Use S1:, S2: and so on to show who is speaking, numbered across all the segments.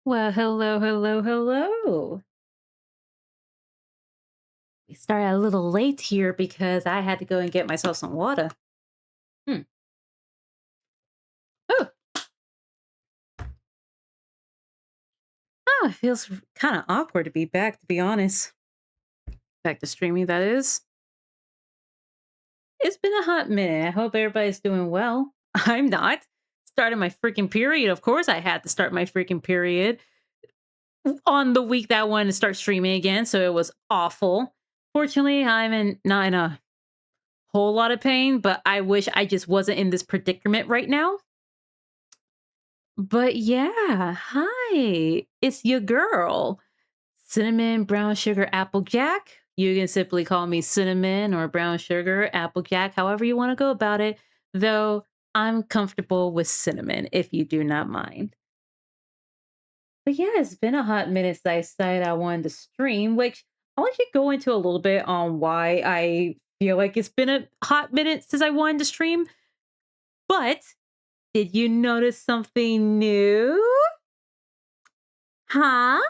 S1: Well, hello, hello, hello. We started a little late here because I had to go and get myself some water. Hmm. Oh, it feels kind of awkward to be back, to be honest. Back to streaming, that is. It's been a hot minute. I hope everybody's doing well. I'm not. Started my freaking period. Of course, I had to start my freaking period on the week that I wanted to start streaming again, so it was awful. Fortunately, not in a whole lot of pain, but I wish I just wasn't in this predicament right now. But yeah, hi, it's your girl, Cinnamon Brown Sugar Applejack. You can simply call me Cinnamon or Brown Sugar Applejack, however you want to go about it, though I'm comfortable with Cinnamon if you do not mind. But yeah, it's been a hot minute since I decided I wanted to stream, which I'll let you go into a little bit on why I feel like it's been a hot minute since I wanted to stream. But did you notice something new? Huh?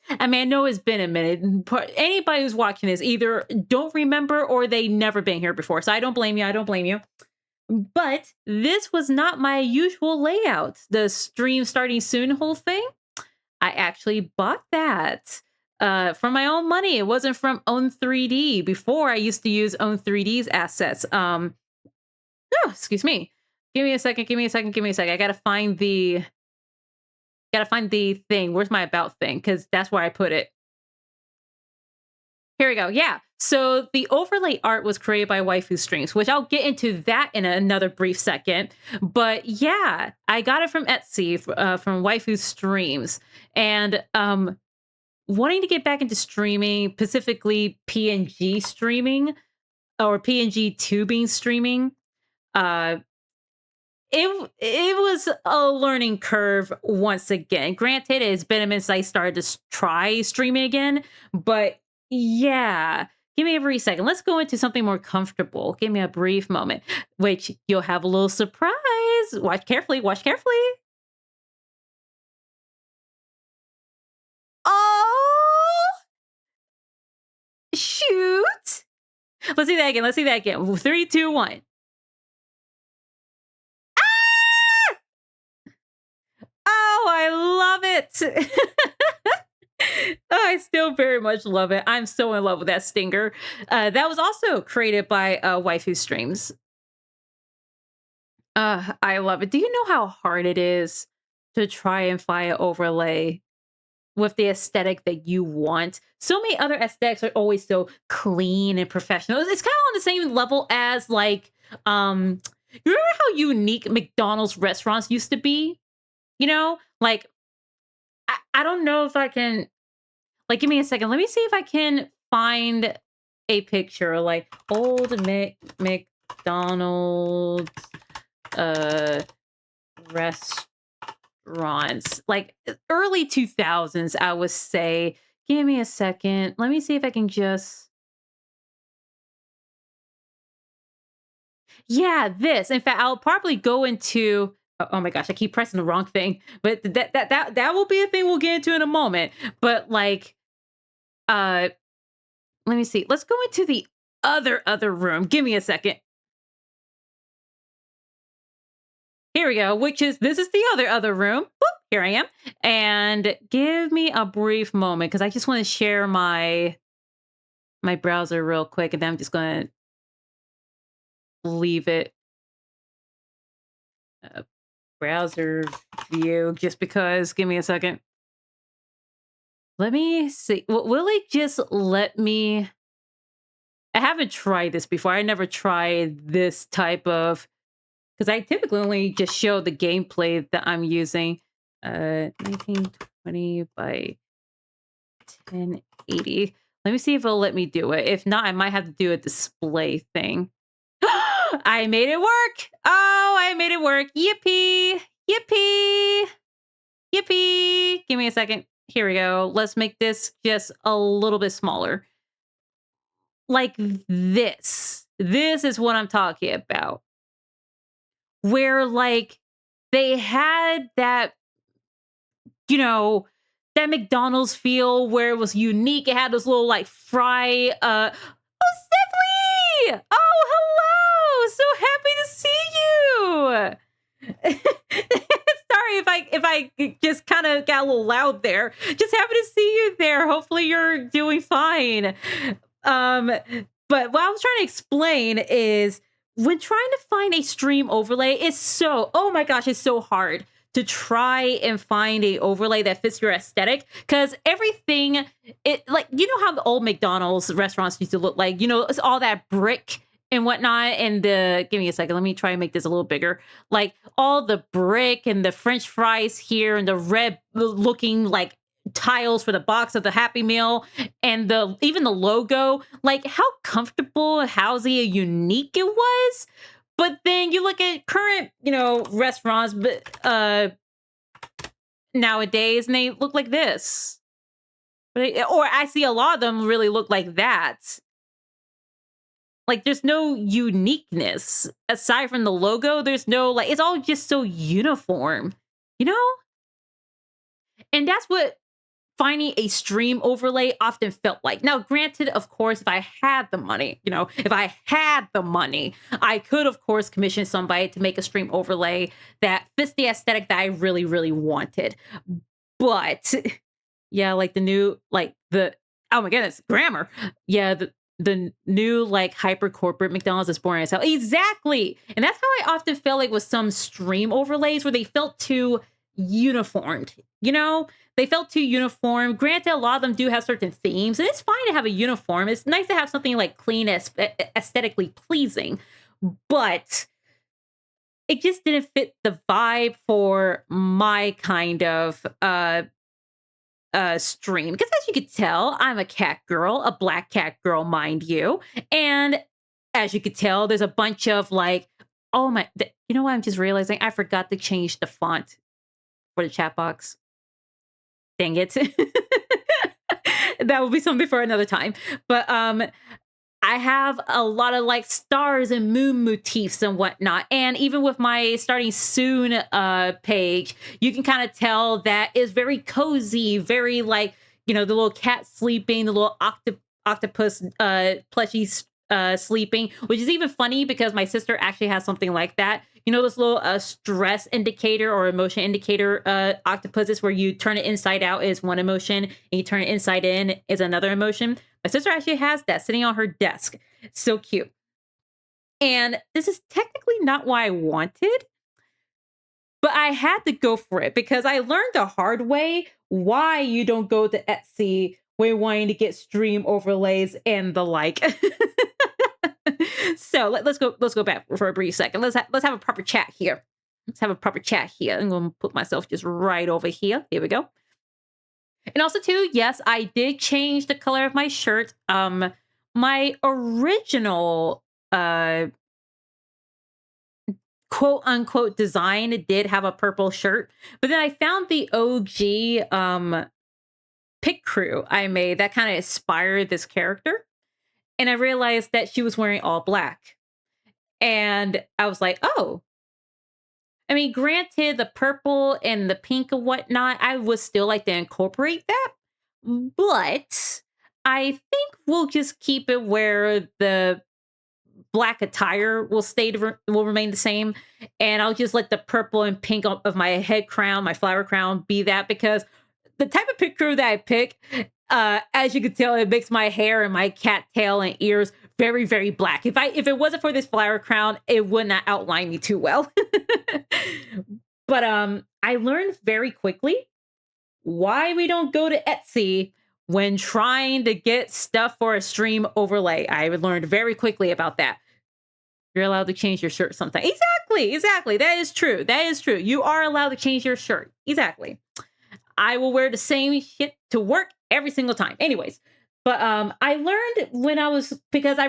S1: I mean, I know it's been a minute. Anybody who's watching this either don't remember or they never been here before. So I don't blame you. I don't blame you. But this was not my usual layout. The stream starting soon whole thing. I actually bought that from my own money. It wasn't from Own 3D. Before I used to use Own 3D's assets. Oh, excuse me. Give me a second. Give me a second. Give me a second. I gotta find the thing. Where's my about thing? Because that's where I put it. Here we go. Yeah. So the overlay art was created by Waifu Streams, which I'll get into that in another brief second. But yeah, I got it from Etsy from Waifu Streams, and wanting to get back into streaming, specifically PNG streaming or PNG tubing streaming. Uh, it was a learning curve once again. Granted, it's been a minute since I started to try streaming again, but yeah. Give me a brief second. Let's go into something more comfortable. Give me a brief moment, which you'll have a little surprise. Watch carefully. Watch carefully. Oh, shoot. Let's see that again. Let's see that again. Three, two, one. Oh, I love it. I still very much love it. I'm so in love with that stinger. That was also created by Waifu Streams. I love it. Do you know how hard it is to try and find an overlay with the aesthetic that you want? So many other aesthetics are always so clean and professional. It's kind of on the same level as you remember how unique McDonald's restaurants used to be? You know, like I don't know if I can. Like, give me a second. Let me see if I can find a picture, like old McDonald's uh restaurants, like early 2000s, I would say. Give me a second. Let me see if I can just yeah, this. In fact, I'll probably go into oh my gosh, I keep pressing the wrong thing. But that will be a thing we'll get into in a moment. But like uh let me see. Let's go into the other room. Give me a second. Here we go, which is this is the other room. Boop, here I am. And give me a brief moment because I just want to share my browser real quick, and then I'm just going to leave it uh, browser view just because. Give me a second. Let me see. Will it just let me? I haven't tried this before. I never tried this type of because I typically only just show the gameplay that I'm using. 1920 by 1080. Let me see if it'll let me do it. If not, I might have to do a display thing. I made it work. Oh, I made it work. Yippee. Yippee. Yippee. Give me a second. Here we go. Let's make this just a little bit smaller. Like this. This is what I'm talking about. Where like they had that you know, that McDonald's feel where it was unique. It had this little like fry. Oh, Stephanie! Oh, hello! So happy to see you. Sorry if I just kind of got a little loud there. Just happy to see you there. Hopefully you're doing fine. Um, but what I was trying to explain is when trying to find a stream overlay, oh my gosh, it's so hard to try and find a overlay that fits your aesthetic because everything, it like, you know how the old McDonald's restaurants used to look like, it's all that brick and whatnot. And give me a second, let me try and make this a little bigger. Like all the brick and the French fries here and the red looking like tiles for the box of the Happy Meal and even the logo, like how comfortable, housey, and unique it was. But then you look at current, restaurants, but nowadays, and they look like this. Or I see a lot of them really look like that. Like there's no uniqueness aside from the logo. There's no it's all just so uniform, you know? And that's what finding a stream overlay often felt like. Now, granted, of course, if I had the money, I could, of course, commission somebody to make a stream overlay that fits the aesthetic that I really, really wanted. But yeah, like oh my goodness, grammar. Yeah, the new hyper corporate McDonald's is boring as hell. Exactly. And that's how I often felt like with some stream overlays where they felt too uniformed, they felt too uniform. Granted, a lot of them do have certain themes, and it's fine to have a uniform. It's nice to have something like clean, aesthetically pleasing, but it just didn't fit the vibe for my kind of stream. Because as you could tell, I'm a cat girl, a black cat girl, mind you, and as you could tell, there's a bunch of oh my, you know what? I'm just realizing I forgot to change the font for the chat box. Dang it. That will be something for another time. But I have a lot of stars and moon motifs and whatnot. And even with my starting soon page, you can kind of tell that is very cozy, very the little cat sleeping, the little octopus plushie sleeping, which is even funny because my sister actually has something like that. This little stress indicator or emotion indicator octopuses where you turn it inside out is one emotion and you turn it inside in is another emotion. My sister actually has that sitting on her desk. So cute. And this is technically not what I wanted, but I had to go for it because I learned the hard way why you don't go to Etsy when wanting to get stream overlays and the like. So let's go back for a brief second. Let's have a proper chat here. I'm going to put myself just right over here. Here we go. And also too, yes, I did change the color of my shirt. My original quote unquote design did have a purple shirt, but then I found the OG pick crew I made that kind of inspired this character. And I realized that she was wearing all black. And I was like, oh. I mean, granted, the purple and the pink and whatnot, I would still like to incorporate that. But I think we'll just keep it where the black attire will remain the same. And I'll just let the purple and pink of my head crown, my flower crown, be that because the type of pick crew that I pick, as you can tell, it makes my hair and my cat tail and ears very, very black. If it wasn't for this flower crown, it would not outline me too well. But I learned very quickly why we don't go to Etsy when trying to get stuff for a stream overlay. I learned very quickly about that. You're allowed to change your shirt sometimes. Exactly. That is true. You are allowed to change your shirt. Exactly. I will wear the same shit to work every single time. Anyways, but I learned because I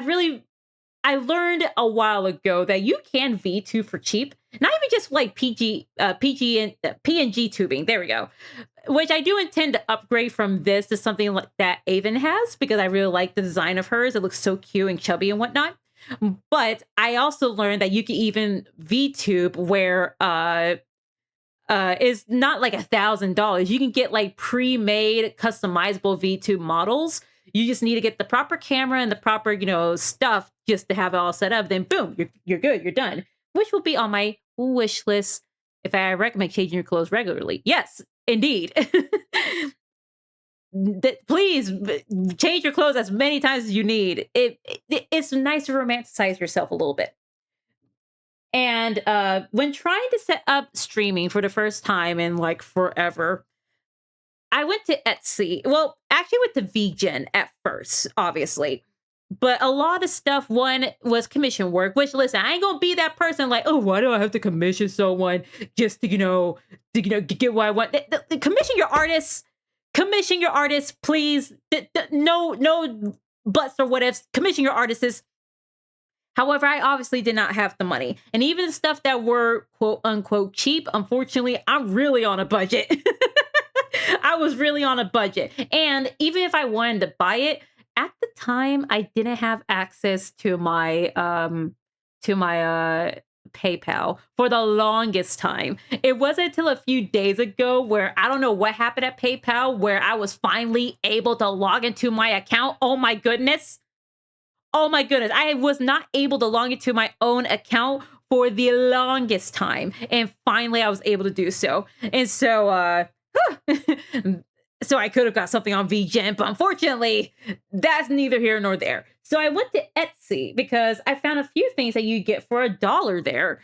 S1: learned a while ago that you can V2 for cheap. Not even just PG and PNG tubing. There we go. Which I do intend to upgrade from this to something like that Avon has because I really like the design of hers. It looks so cute and chubby and whatnot. But I also learned that you can even VTube where is not like $1,000. You can get like pre-made customizable V2 models. You just need to get the proper camera and the proper, stuff just to have it all set up. Then boom, you're good, you're done. Which will be on my wish list if I recommend changing your clothes regularly. Yes, indeed. Please change your clothes as many times as you need. It's nice to romanticize yourself a little bit. And when trying to set up streaming for the first time in like forever, I went to Etsy. Well, actually went to VGen at first, obviously. But a lot of stuff, one was commission work, which listen, I ain't gonna be that person like, oh, why do I have to commission someone just to, get what I want? Commission your artists. Commission your artists, please. No buts or what ifs. Commission your artists. However, I obviously did not have the money. And even the stuff that were quote unquote cheap, unfortunately, I'm really on a budget. I was really on a budget. And even if I wanted to buy it, at the time I didn't have access to my PayPal for the longest time. It wasn't until a few days ago where I don't know what happened at PayPal where I was finally able to log into my account. Oh my goodness. Oh my goodness. I was not able to log into my own account for the longest time. And finally I was able to do so. And so so I could have got something on VGen, but unfortunately, that's neither here nor there. So I went to Etsy because I found a few things that you get for $1 there.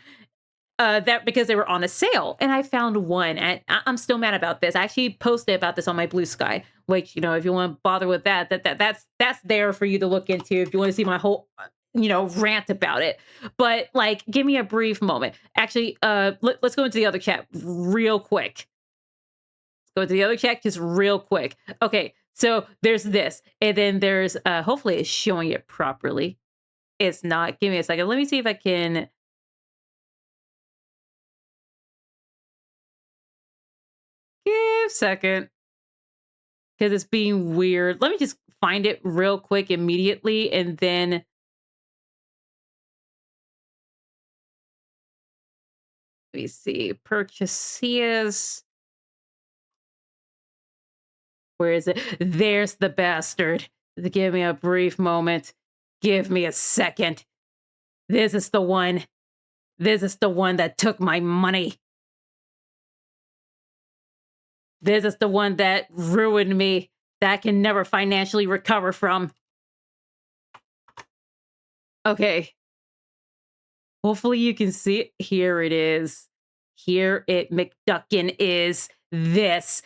S1: That because they were on a sale, and I found one, and I'm still mad about this. I actually posted about this on my Blue Sky, which if you want to bother with that's there for you to look into if you want to see my whole rant about it. But like, give me a brief moment. Actually, let's go into the other chat real quick. Go to the other chat just real quick. Okay, so there's this, and then there's hopefully it's showing it properly. It's not. Give me a second. Let me see if I can. Give a second. Because it's being weird. Let me just find it real quick immediately, and then let me see. Purchases. Where is it? There's the bastard. Give me a brief moment. Give me a second. This is the one. This is the one that took my money. This is the one that ruined me, that I can never financially recover from. Okay. Hopefully you can see it. Here it is. Here it McDuckin is. This.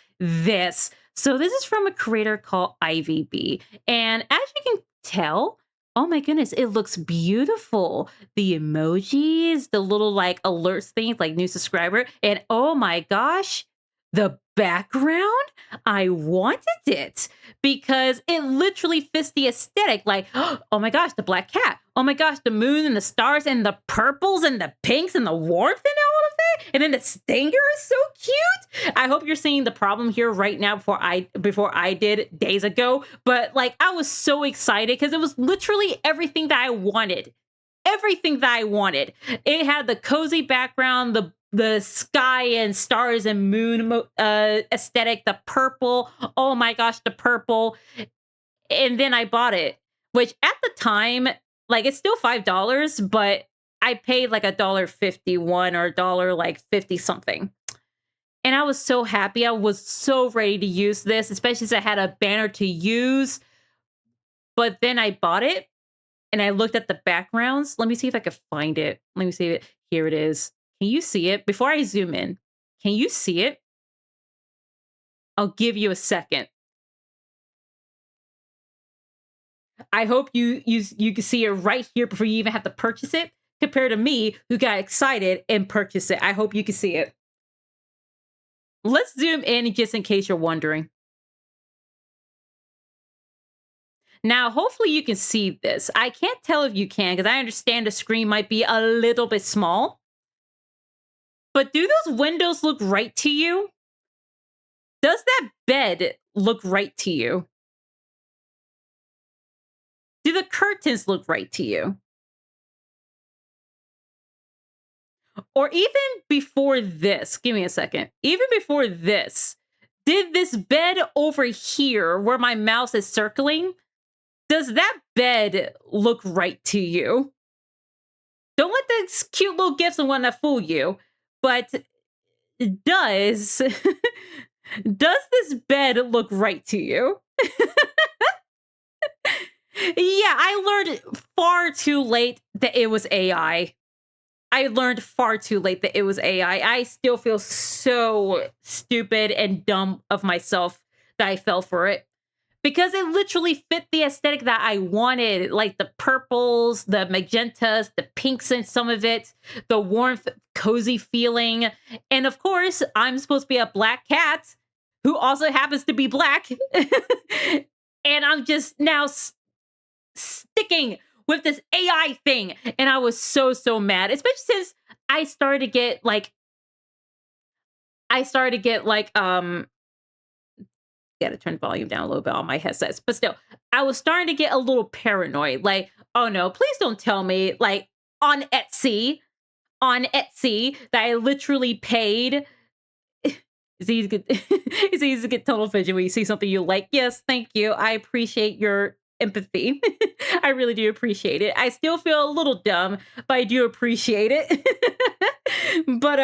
S1: So this is from a creator called IVB. And as you can tell, oh my goodness, it looks beautiful. The emojis, the little like alerts things like new subscriber. And oh my gosh, the background, I wanted it because it literally fits the aesthetic. Like, oh my gosh, the black cat. Oh my gosh, the moon and the stars and the purples and the pinks and the warmth and all of that. And then the stinger is so cute. I hope you're seeing the problem here right now before I did days ago. But like, I was so excited because it was literally everything that I wanted. Everything that I wanted. It had the cozy background, the sky and stars and moon aesthetic, the purple. Oh my gosh, the purple. And then I bought it, which at the time, like it's still $5, but I paid like $1.51 or $1 like 50 something. And I was so happy. I was so ready to use this, especially since I had a banner to use. But then I bought it and I looked at the backgrounds. Let me see if I can find it. Let me see it. Here it is. Can you see it? Before I zoom in, can you see it? I'll give you a second. I hope you can see it right here before you even have to purchase it, compared to me who got excited and purchased it. I hope you can see it. Let's zoom in just in case you're wondering. Now, hopefully you can see this. I can't tell if you can because I understand the screen might be a little bit small. But do those windows look right to you? Does that bed look right to you? Do the curtains look right to you? Or even before this, give me a second. Even before this, did this bed over here where my mouse is circling, does that bed look right to you? Don't let the cute little gifts and whatnot fool you. But does does this bed look right to you? Yeah, I learned far too late that it was AI. I learned far too late that it was AI. I still feel so stupid and dumb of myself that I fell for it because it literally fit the aesthetic that I wanted, like the purples, the magentas, the pinks in some of it, the warmth, cozy feeling. And of course, I'm supposed to be a black cat who also happens to be black. And I'm just now sticking with this AI thing. And I was so mad, especially since I started to get like, gotta turn the volume down a little bit on my headsets, but still, I was starting to get a little paranoid. Like, oh no, please don't tell me, like, on Etsy, that I literally paid. It's easy to get, it's easy to get tunnel vision when you see something you like. Yes, thank you. I appreciate your empathy. I really do appreciate it. I still feel a little dumb, but I do appreciate it. But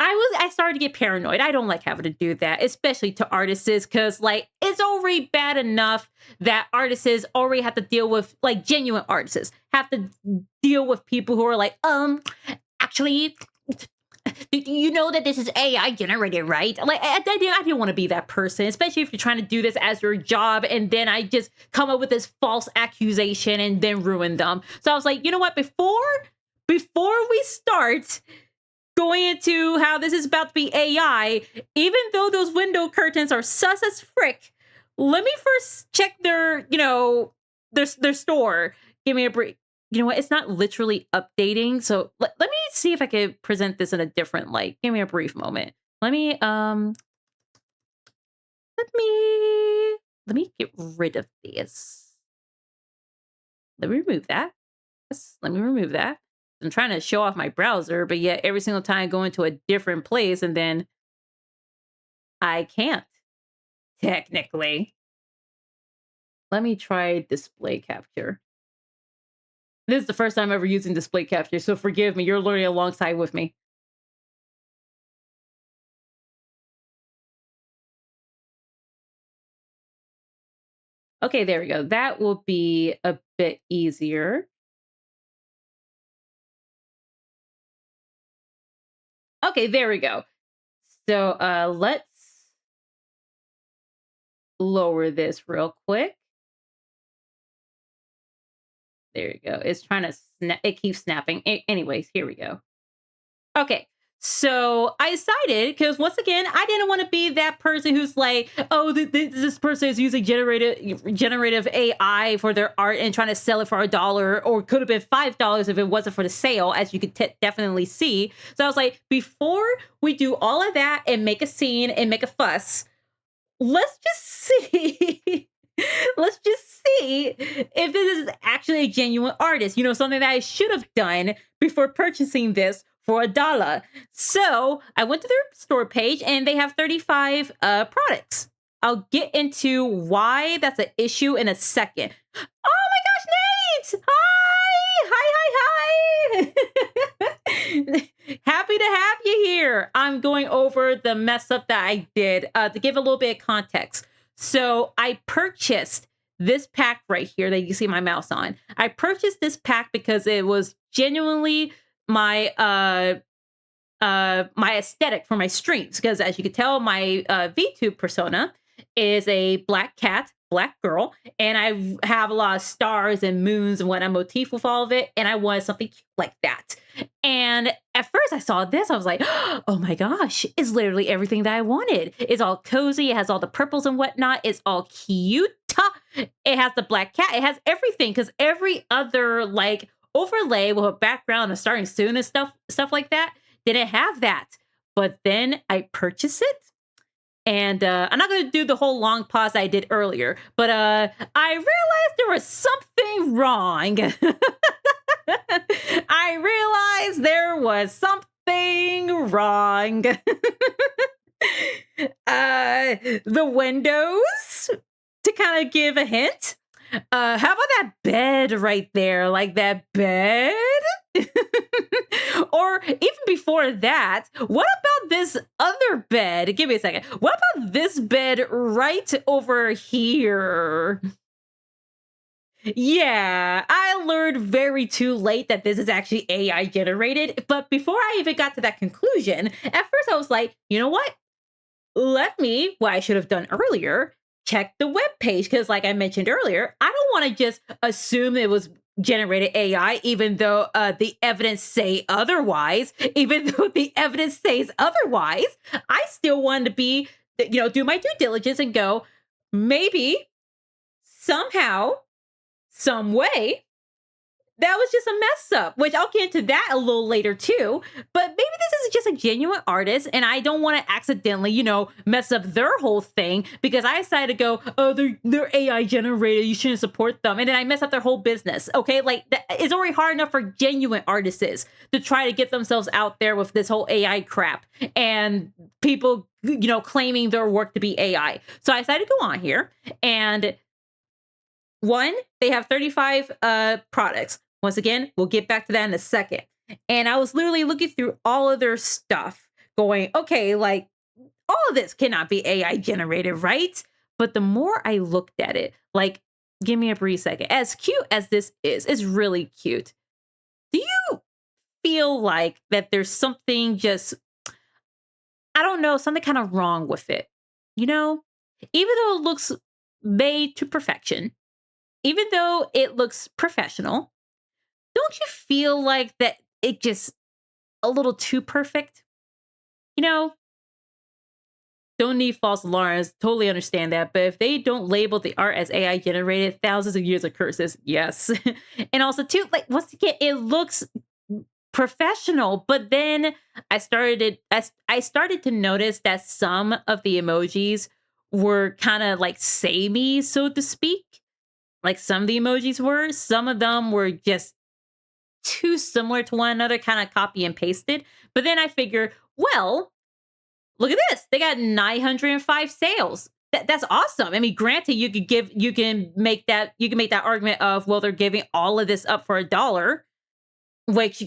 S1: I started to get paranoid. I don't like having to do that, especially to artists, because like it's already bad enough that artists already have to deal with, like, genuine artists have to deal with people who are like, actually, you know that this is AI generated, right? Like, I didn't want to be that person, especially if you're trying to do this as your job, and then I just come up with this false accusation and then ruin them. So I was like, you know what? Before we start going into how this is about to be AI, even though those window curtains are sus as frick, let me first check their, their store. Give me a break. You know what? It's not literally updating. So let me see if I can present this in a different light. Give me a brief moment. Let me get rid of this. Let me remove that. Yes, let me remove that. I'm trying to show off my browser, but yet every single time I go into a different place and then I can't, technically. Let me try display capture. This is the first time I'm ever using display capture, so forgive me. You're learning alongside with me. Okay, there we go. That will be a bit easier. Okay, there we go. So let's lower this real quick. There you go. It's trying to snap. It keeps snapping. Anyways, here we go. Okay. So I decided, because once again, I didn't want to be that person who's like, oh, this person is using generative AI for their art and trying to sell it for $1, or could have been $5 if it wasn't for the sale, as you could definitely see. So I was like, before we do all of that and make a scene and make a fuss, let's just see. Let's just see if this is actually a genuine artist. Something that I should have done before purchasing this for $1. So I went to their store page and they have 35 products. I'll get into why that's an issue in a second. Oh my gosh, Nate! Hi! Hi! Happy to have you here. I'm going over the mess up that I did to give a little bit of context. So I purchased this pack right here that you see my mouse on. I purchased this pack because it was genuinely my my aesthetic for my streams. Because as you can tell, my VTube persona is a black cat, black girl, and I have a lot of stars and moons and whatnot motif with all of it, and I wanted something like that. And at first I saw this, I was like, oh my gosh, it's literally everything that I wanted. It's all cozy, it has all the purples and whatnot, it's all cute. It has the black cat, it has everything, because every other like overlay with a background and starting soon and stuff like that didn't have that. But then I purchased it. And I'm not going to do the whole long pause I did earlier, but I realized there was something wrong. I realized there was something wrong. The windows, to kind of give a hint. How about that bed right there? Like that bed? Or even before that, what about this other bed? Give me a second. What about this bed right over here? Yeah, I learned very too late that this is actually AI generated. But before I even got to that conclusion, at first I was like, you know what? Let me, what I should have done earlier, check the web page. Because, like I mentioned earlier, I don't want to just assume it was generated AI, even though the evidence say otherwise. Even though the evidence says otherwise, I still wanted to be, do my due diligence and go, maybe somehow, some way, that was just a mess up, which I'll get into that a little later too. But maybe this is just a genuine artist, and I don't want to accidentally, mess up their whole thing because I decided to go, oh, they're AI generated, you shouldn't support them, and then I mess up their whole business. Okay, like it's already hard enough for genuine artists to try to get themselves out there with this whole AI crap and people, claiming their work to be AI. So I decided to go on here and. One, they have 35 products. Once again, we'll get back to that in a second. And I was literally looking through all of their stuff, going, okay, like all of this cannot be AI generated, right? But the more I looked at it, like, give me a brief second. As cute as this is, it's really cute. Do you feel like that there's something just, I don't know, something kind of wrong with it? You know, even though it looks made to perfection, even though it looks professional, don't you feel like that it just a little too perfect? You know, don't need false alarms. Totally understand that. But if they don't label the art as AI generated, thousands of years of curses, yes. And also, too, like once again, it looks professional. But then I started to notice that some of the emojis were kind of like samey, so to speak. Like some of the emojis were, some of them were just too similar to one another, kind of copy and pasted. But then I figured, well, look at this. They got 905 sales. That's awesome. I mean, granted, you can make that argument of, well, they're giving all of this up for $1, which,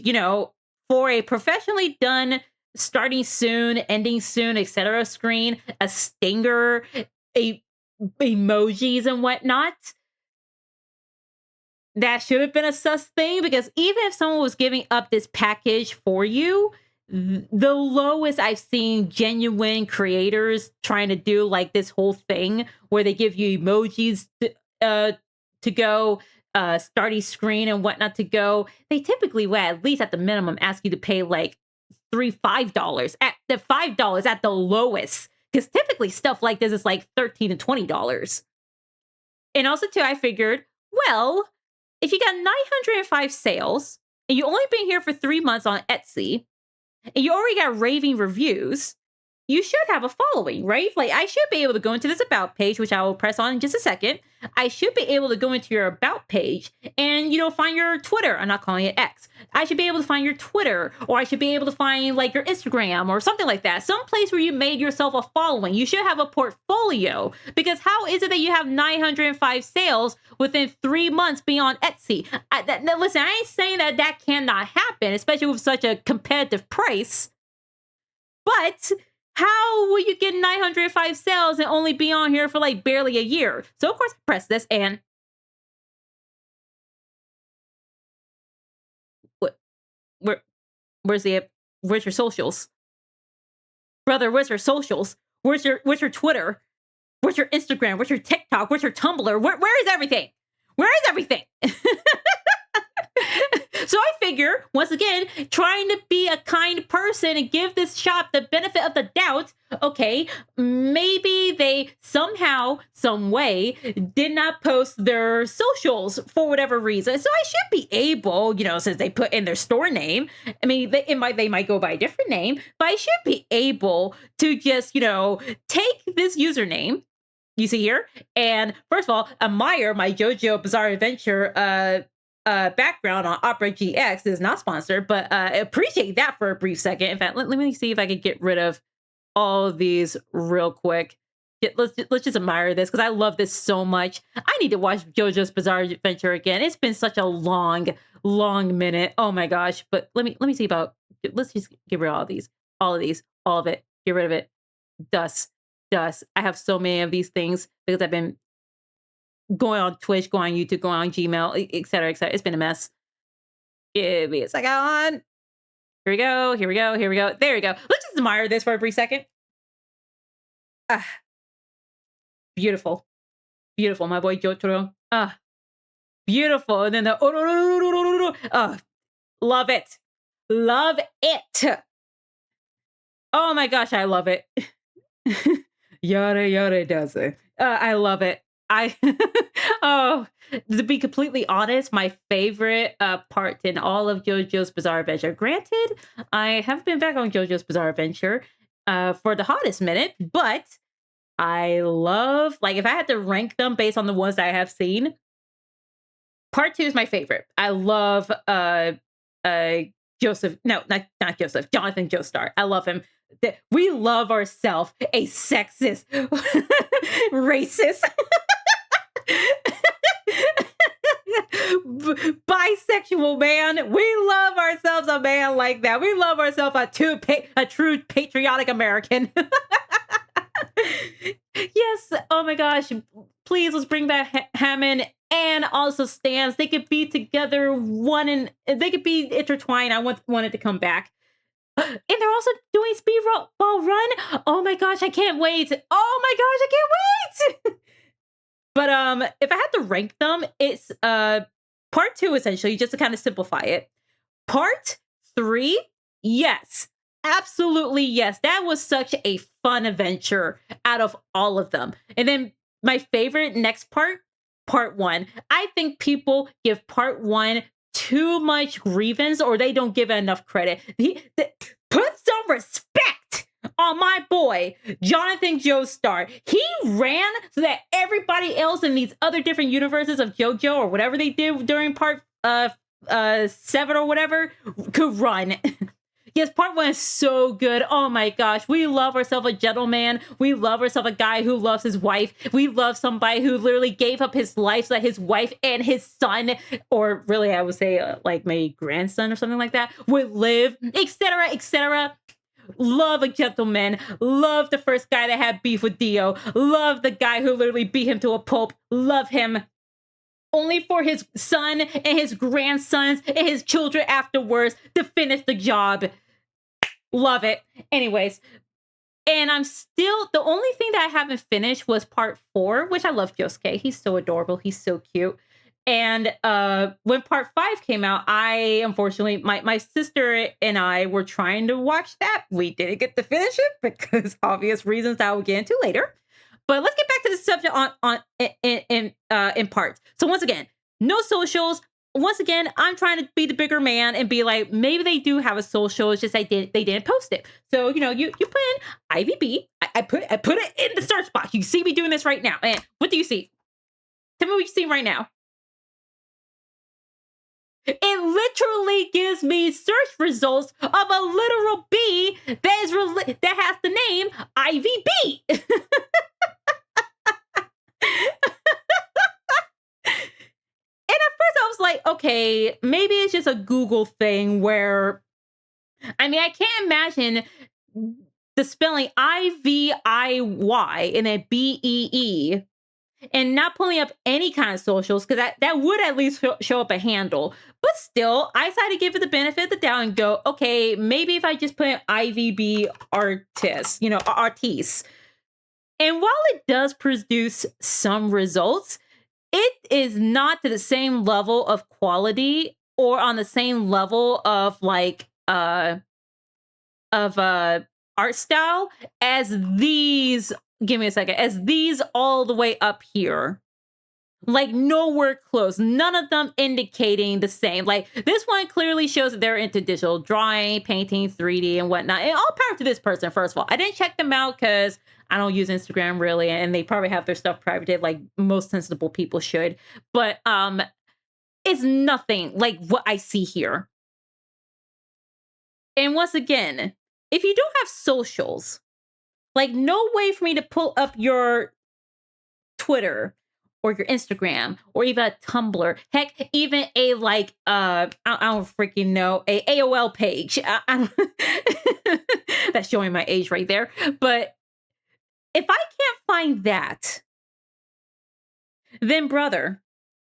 S1: for a professionally done starting soon, ending soon, etc. screen, a stinger, a emojis and whatnot. That should have been a sus thing, because even if someone was giving up this package for you, the lowest I've seen genuine creators trying to do like this whole thing where they give you emojis to go, starting screen and whatnot to go, they typically would at least at the minimum ask you to pay like $5 at the $5 at the lowest, because typically stuff like this is like $13 to $20. And also too, I figured, well, if you got 905 sales and you only been here for 3 months on Etsy and you already got raving reviews, you should have a following, right? Like I should be able to go into this about page, which I will press on in just a second. I should be able to go into your about page and, find your Twitter. I'm not calling it X. I should be able to find your Twitter, or I should be able to find like your Instagram or something like that. Some place where you made yourself a following. You should have a portfolio, because how is it that you have 905 sales within 3 months being on Etsy? Now listen, I ain't saying that cannot happen, especially with such a competitive price. But how will you get 905 sales and only be on here for like barely a year? So of course I press this and where where's your socials? Brother, where's your socials? Where's your Twitter? Where's your Instagram? Where's your TikTok? Where's your Tumblr? Where is everything? Where is everything? So I figure, once again, trying to be a kind person and give this shop the benefit of the doubt, okay, maybe they somehow, some way, did not post their socials for whatever reason. So I should be able, since they put in their store name, I mean, they might go by a different name, but I should be able to just, take this username, you see here, and first of all, admire my JoJo Bizarre Adventure background on Opera GX is not sponsored, but I appreciate that for a brief second. In fact, let me see if I can get rid of all of these real quick. Let's just admire this because I love this so much. I need to watch JoJo's Bizarre Adventure again. It's been such a long minute. Oh my gosh! But let me see about. Let's just get rid of all of these, all of it. Get rid of it. Dust. I have so many of these things because I've been going on Twitch, going on YouTube, going on Gmail, et cetera, et cetera. It's been a mess. Give me a second. Here we go. Here we go. Here we go. There we go. Let's just admire this for a brief second. Ah, beautiful. Beautiful. My boy Jotaro. Ah, beautiful. And then the love it. Love it. Oh my gosh, I love it. Yada does it. I love it. I oh, to be completely honest, my favorite part in all of JoJo's Bizarre Adventure. Granted, I have been back on JoJo's Bizarre Adventure for the hottest minute, but I love, like, if I had to rank them based on the ones that I have seen, part 2 is my favorite. I love Joseph. No, not Joseph. Jonathan Joestar. I love him. We love ourselves a sexist, racist, bisexual man. We love ourselves a man like that. We love ourselves a true patriotic American. Yes. Oh my gosh. Please, let's bring back Hammond and also Stans. They could be together, they could be intertwined. I wanted to come back. And they're also doing ball run. Oh my gosh, I can't wait. Oh my gosh, I can't wait. But if I had to rank them, it's part 2 essentially, just to kind of simplify it. Part 3, yes. Absolutely, yes. That was such a fun adventure out of all of them. And then my favorite next part 1. I think people give part 1 too much grievance, or they don't give it enough credit. Put some respect on my boy, Jonathan Joestar. He ran so that everybody else in these other different universes of JoJo or whatever they did during part 7 or whatever could run. Yes, part 1 is so good. Oh my gosh. We love ourselves a gentleman. We love ourselves a guy who loves his wife. We love somebody who literally gave up his life so that his wife and his son, or really I would say like maybe grandson or something like that, would live, etc., etc. Love a gentleman. Love the first guy that had beef with Dio. Love the guy who literally beat him to a pulp. Love him. Only for his son and his grandsons and his children afterwards to finish the job. Love it. Anyways, and I'm still, the only thing that I haven't finished was part 4, which I love Josuke. He's so adorable. He's so cute. And when part 5 came out, I unfortunately, my sister and I were trying to watch that. We didn't get to finish it because obvious reasons that I will get into later. But let's get back to the subject in parts. So once again, no socials. Once again, I'm trying to be the bigger man and be like, maybe they do have a social. It's just they didn't post it. So you put in IVB. I put it in the search box. You see me doing this right now. And what do you see? Tell me what you see right now. It literally gives me search results of a literal bee that has the name IVB. And at first I was like, okay, maybe it's just a Google thing where, I mean, I can't imagine the spelling IVIY and then BEE and not pulling up any kind of socials, because that would at least show up a handle. But still, I decided to give it the benefit of the doubt and go, okay, maybe if I just put in IVB artist, artiste. And while it does produce some results, it is not to the same level of quality or on the same level of art style as these. Give me a second. As these all the way up here. Like nowhere close. None of them indicating the same. Like this one clearly shows that they're into digital drawing, painting, 3D and whatnot. And all power to this person, first of all. I didn't check them out because I don't use Instagram really. And they probably have their stuff privated like most sensible people should. But is nothing like what I see here. And once again, if you don't have socials, like no way for me to pull up your Twitter or your Instagram or even a Tumblr, heck, even a like I don't freaking know, a AOL page. That's showing my age right there. But if I can't find that, then brother,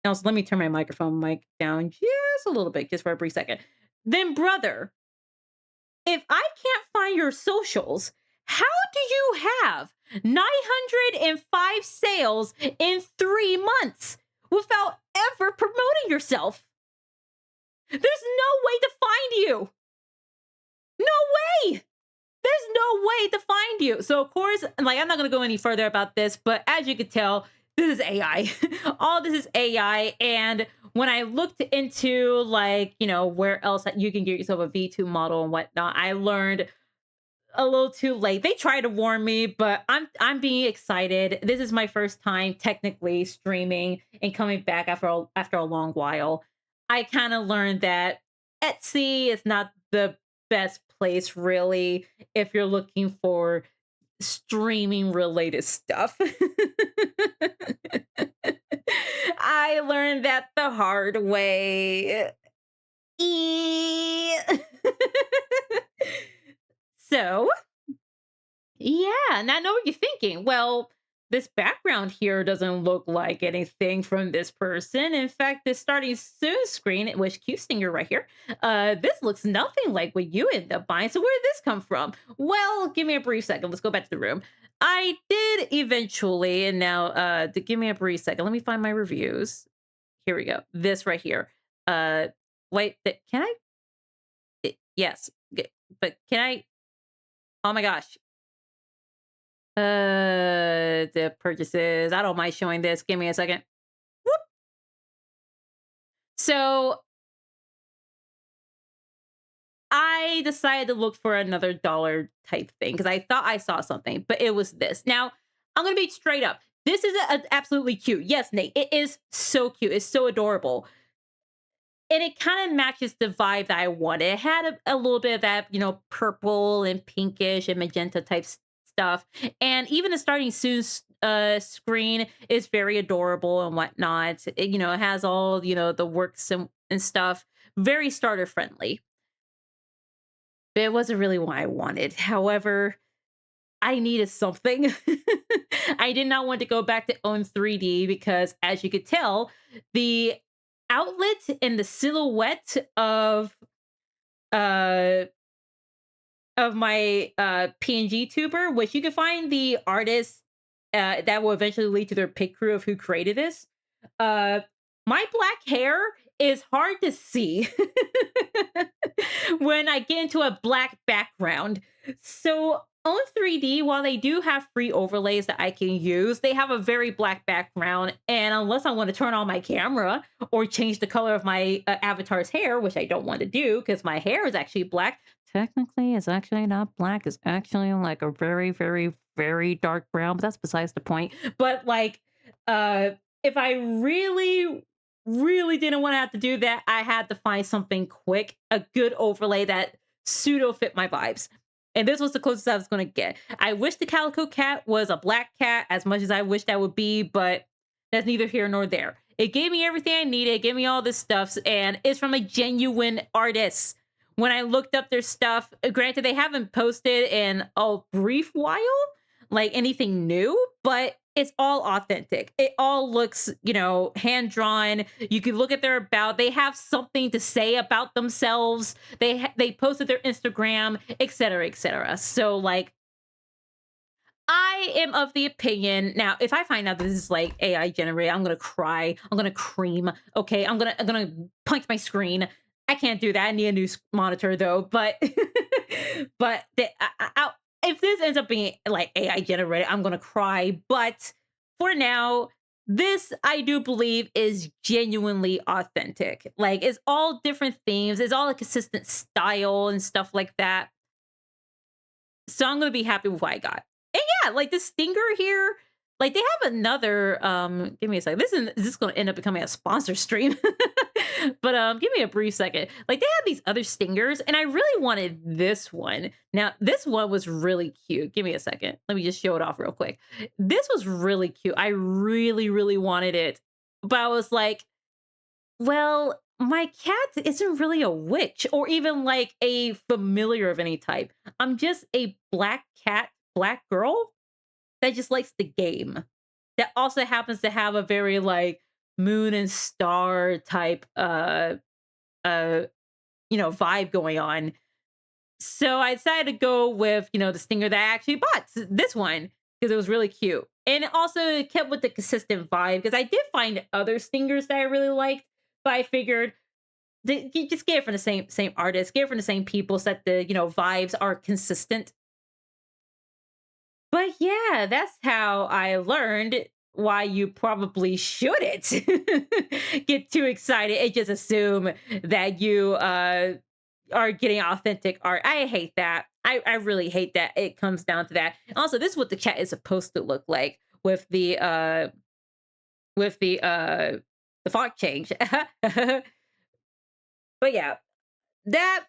S1: also let me turn my microphone mic down just a little bit, just for a brief second. Then brother, if I can't find your socials, how do you have 905 sales in 3 months without ever promoting yourself? There's no way to find you. No way. There's no way to find you. So of course, like I'm not going to go any further about this, but as you could tell, this is AI. All this is AI. And when I looked into like, where else that you can get yourself a V2 model and whatnot, I learned a little too late. They tried to warn me, but I'm being excited. This is my first time technically streaming and coming back after a long while. I kind of learned that Etsy is not the best place really if you're looking for streaming related stuff. I learned that the hard way. So, yeah, now I know what you're thinking. Well, this background here doesn't look like anything from this person. In fact, this starting soon screen, which cue stinger right here, this looks nothing like what you ended up buying. So where did this come from? Well, give me a brief second. Let's go back to the room. I did eventually, and now give me a brief second. Let me find my reviews. Here we go. This right here. Wait, can I? Yes, but can I? Oh my gosh. The purchases. I don't mind showing this. Give me a second. Whoop. So I decided to look for another dollar type thing because I thought I saw something, but it was this. Now, I'm going to be straight up. This is absolutely cute. Yes, Nate, it is so cute. It's so adorable. And it kind of matches the vibe that I wanted. It had a little bit of that, purple and pinkish and magenta type stuff. And even the starting soon screen is very adorable and whatnot. It has all, the works and stuff. Very starter friendly. But it wasn't really what I wanted. However, I needed something. I did not want to go back to own 3D because, as you could tell, the outlet and the silhouette uh my PNG tuber, which you can find the artist that will eventually lead to their pick crew of who created this. My black hair is hard to see when I get into a black background. So on 3D, while they do have free overlays that I can use, they have a very black background. And unless I want to turn on my camera or change the color of my avatar's hair, which I don't want to do because my hair is actually black. Technically, it's actually not black. It's actually like a very, very, very dark brown, but that's besides the point. But like, if I really, really didn't want to have to do that, I had to find something quick, a good overlay that pseudo fit my vibes. And this was the closest I was going to get. I wish the Calico Cat was a black cat as much as I wish that would be, but that's neither here nor there. It gave me everything I needed. It gave me all this stuff, and it's from a genuine artist. When I looked up their stuff, granted, they haven't posted in a brief while, like anything new, but it's all authentic. It all looks, hand drawn. You can look at their about. They have something to say about themselves. They posted their Instagram, etc., etc. So like, I am of the opinion now. If I find out this is like AI generated, I'm gonna cry. I'm gonna cream. Okay, I'm gonna punch my screen. I can't do that. I need a new monitor though. But if this ends up being like AI generated, I'm gonna cry. But for now, this I do believe is genuinely authentic. Like it's all different themes. It's all a consistent style and stuff like that. So I'm gonna be happy with what I got. And yeah, like the stinger here, like they have another give me a second. Is this gonna end up becoming a sponsor stream? But give me a brief second. Like they had these other stingers, and I really wanted this one. Now, this one was really cute. Give me a second. Let me just show it off real quick. This was really cute. I really, really wanted it. But I was like, well, my cat isn't really a witch or even like a familiar of any type. I'm just a black cat, black girl that just likes the game. That also happens to have a very like moon and star type uh vibe going on. So I decided to go with, the stinger that I actually bought, this one, because it was really cute. And it also kept with the consistent vibe because I did find other stingers that I really liked, but I figured you just get it from the same artist, get it from the same people so that the vibes are consistent. But yeah, that's how I learned why you probably shouldn't get too excited and just assume that you are getting authentic art. I hate that. I really hate that. It comes down to that. Also, this is what the chat is supposed to look like with the font change. But yeah, that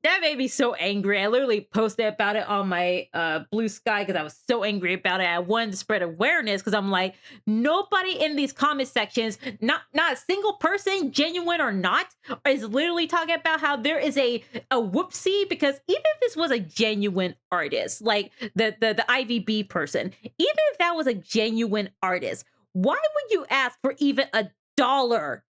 S1: that made me so angry. I literally posted about it on my blue sky because I was so angry about it. I wanted to spread awareness because I'm like, nobody in these comment sections, not a single person, genuine or not, is literally talking about how there is a whoopsie. Because even if this was a genuine artist, like the IVB person, even if that was a genuine artist, why would you ask for even a dollar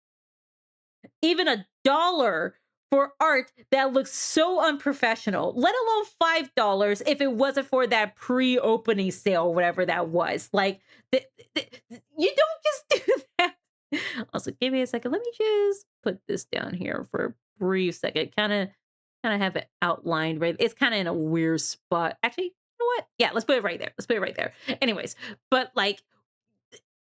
S1: for art that looks so unprofessional, let alone $5 if it wasn't for that pre-opening sale, whatever that was. Like, you don't just do that. Also, give me a second. Let me just put this down here for a brief second. Kind of have it outlined right. It's kind of in a weird spot. Actually, you know what? Yeah, let's put it right there. Let's put it right there. Anyways, but like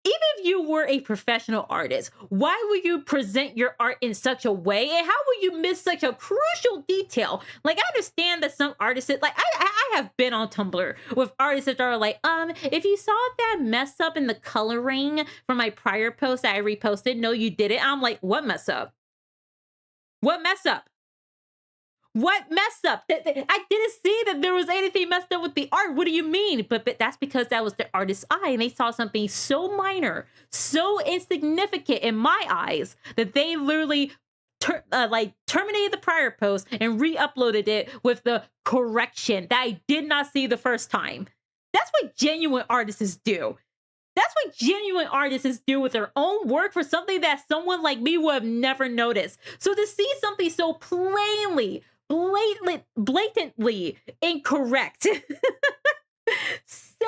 S1: even if you were a professional artist, why would you present your art in such a way? And how would you miss such a crucial detail? Like, I understand that some artists, like, I have been on Tumblr with artists that are like, if you saw that mess up in the coloring from my prior post that I reposted, no, you didn't. I'm like, what mess up? What mess up? What messed up? I didn't see that there was anything messed up with the art. What do you mean? But that's because that was the artist's eye, and they saw something so minor, so insignificant in my eyes that they literally terminated the prior post and re-uploaded it with the correction that I did not see the first time. That's what genuine artists do. That's what genuine artists do with their own work for something that someone like me would have never noticed. So to see something so blatantly incorrect, so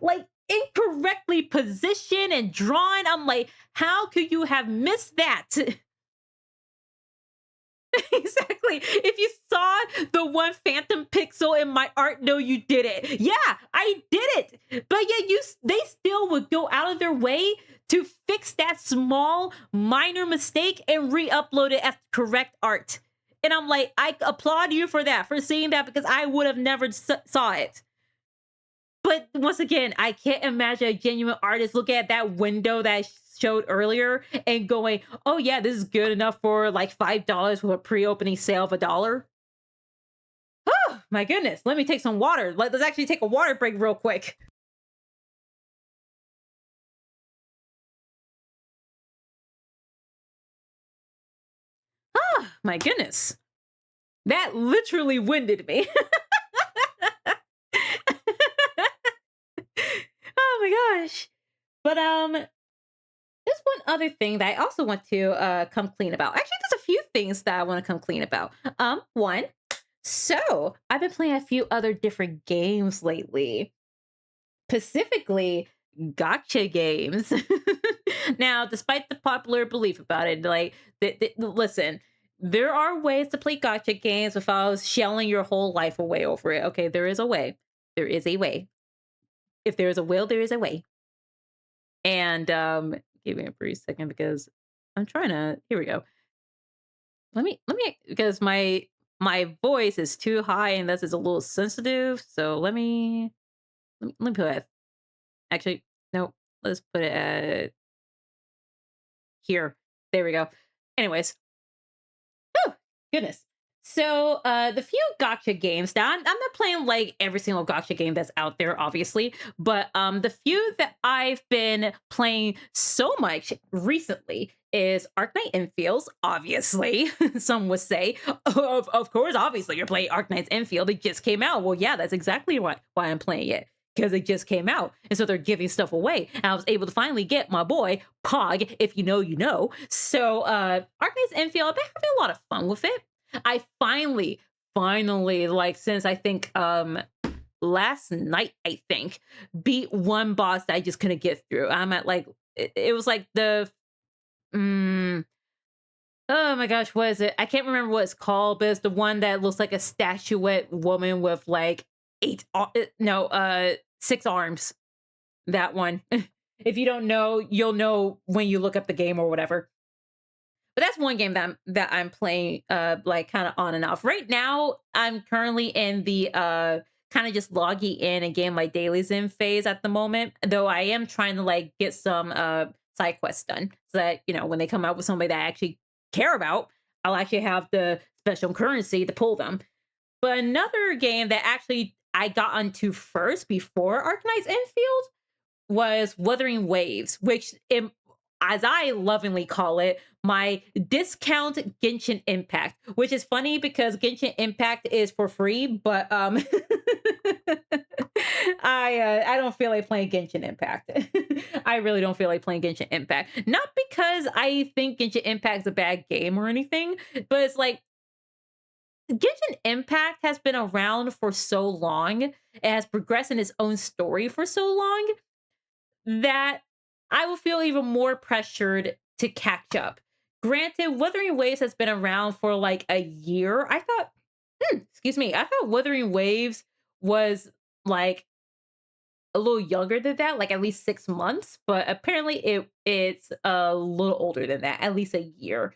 S1: like incorrectly positioned and drawn, I'm like, how could you have missed that? Exactly. If you saw the one phantom pixel in my art, no, you did it. Yeah, I did it. But yet they still would go out of their way to fix that small minor mistake and re-upload it as correct art. And I'm like, I applaud you for that, for seeing that, because I would have never saw it. But once again, I can't imagine a genuine artist looking at that window that I showed earlier and going, oh yeah, this is good enough for like $5 with a pre-opening sale of $1. Oh my goodness. Let me take some water. Let's actually take a water break real quick. Oh my goodness. That literally winded me. Oh my gosh. But there's one other thing that I also want to come clean about. Actually, there's a few things that I want to come clean about. One, so I've been playing a few other different games lately, specifically gotcha games. Now, despite the popular belief about it, like, listen, there are ways to play gotcha games without shelling your whole life away over it. Okay, there is a way. There is a way. If there is a will, there is a way. And give me a brief second because I'm trying to. Here we go. Let me because my voice is too high and this is a little sensitive. So let me put it. Actually, no. Let's put it at here. There we go. Anyways, Goodness. So, the few gotcha games now, I'm not playing like every single gotcha game that's out there, obviously, but the few that I've been playing so much recently is Arknight Infields, obviously. Some would say, of course, obviously, you're playing Arknight's Infield. It just came out. Well, yeah, that's exactly why I'm playing it. Because it just came out. And so they're giving stuff away. And I was able to finally get my boy, Pog, if you know, you know. So Arknight's Infield, I've been having a lot of fun with it. I finally, like since I think last night, I think, beat one boss that I just couldn't get through. I'm at like it was like the mm, oh my gosh, what is it? I can't remember what it's called, but it's the one that looks like a statuette woman with like no, 6 arms. That one. If you don't know, you'll know when you look up the game or whatever. But that's one game that I'm playing like kind of on and off. Right now, I'm currently in the kind of just logging in and getting my dailies in phase at the moment. Though I am trying to like get some side quests done so that, when they come out with somebody that I actually care about, I'll actually have the special currency to pull them. But another game that actually I got onto first before Arknight's Infield was Wuthering Waves, which, as I lovingly call it, my discount Genshin Impact, which is funny because Genshin Impact is for free, but I don't feel like playing Genshin Impact. I really don't feel like playing Genshin Impact. Not because I think Genshin Impact is a bad game or anything, but it's like Genshin Impact has been around for so long, it has progressed in its own story for so long that I will feel even more pressured to catch up. Granted, Wuthering Waves has been around for like a year. Excuse me, I thought Wuthering Waves was like a little younger than that, like at least 6 months, but apparently it's a little older than that, at least a year.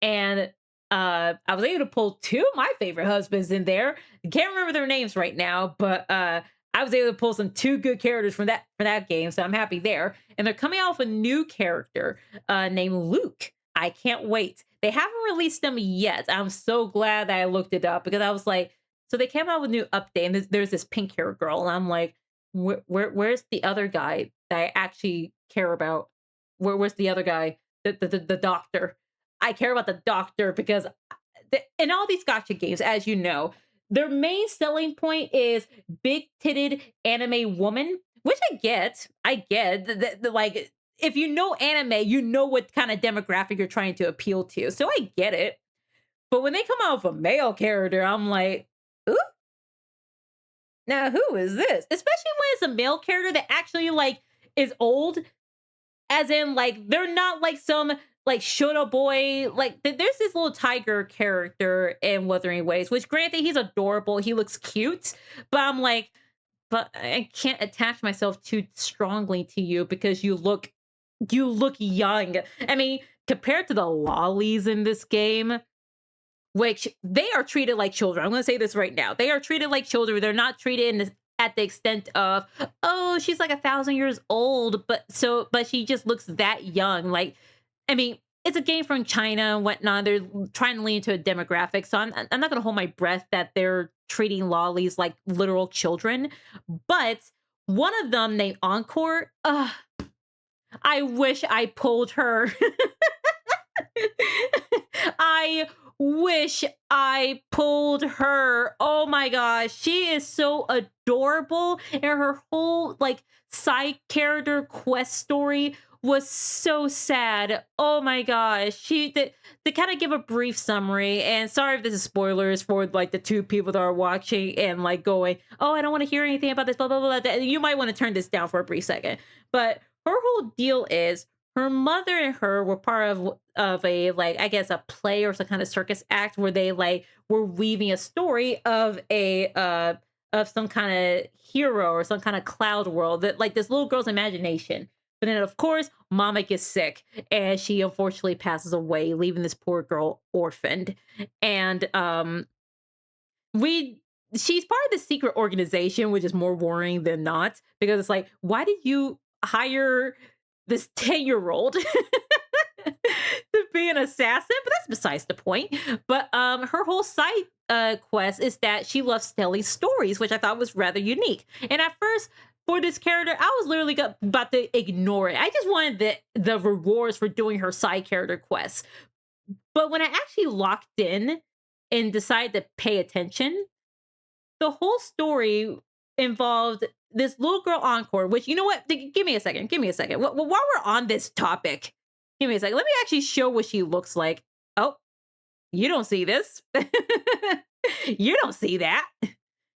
S1: And I was able to pull two of my favorite husbands in there. Can't remember their names right now, but I was able to pull some two good characters from that game, so I'm happy there. And they're coming out with a new character named Luke. I can't wait. They haven't released them yet. I'm so glad that I looked it up because I was like, so they came out with a new update, and there's this pink hair girl, and I'm like, where's the other guy that I actually care about? Where's the other guy? The doctor. I care about the doctor because in all these gotcha games, as you know, their main selling point is big titted anime woman, which I get. I get like if you know anime, you know what kind of demographic you're trying to appeal to. So I get it. But when they come out with a male character, I'm like, ooh, now who is this? Especially when it's a male character that actually like is old, as in like they're not like some like Shota boy. Like there's this little tiger character in Wuthering Waves, which granted he's adorable, he looks cute, but I'm like, but I can't attach myself too strongly to you because you look young. I mean, compared to the lollies in this game, which they are treated like children. I'm going to say this right now. They are treated like children. They're not treated at the extent of, oh, she's like 1,000 years old, but she just looks that young. Like, I mean, it's a game from China and whatnot. They're trying to lean into a demographic, so I'm not going to hold my breath that they're treating lollies like literal children. But one of them named Encore, I wish I pulled her. I wish I pulled her. Oh my gosh, she is so adorable, and her whole like side character quest story was so sad. Oh my gosh, to kind of give a brief summary, and sorry if this is spoilers for like the two people that are watching and like going, oh, I don't want to hear anything about this, blah blah blah. You might want to turn this down for a brief second, but her whole deal is her mother and her were part of a like I guess a play or some kind of circus act where they like were weaving a story of some kind of hero or some kind of cloud world that like this little girl's imagination. But then of course mama gets sick and she unfortunately passes away, leaving this poor girl orphaned. And we she's part of the secret organization, which is more worrying than not because it's like, why did you hire this 10-year-old to be an assassin, but that's besides the point. But her whole side quest is that she loves telling stories, which I thought was rather unique. And at first, for this character, I was literally about to ignore it. I just wanted the rewards for doing her side character quests. But when I actually locked in and decided to pay attention, the whole story involved this little girl Encore, which, you know what? Give me a second. Give me a second. While we're on this topic, give me a second. Let me actually show what she looks like. Oh, you don't see this. You don't see that.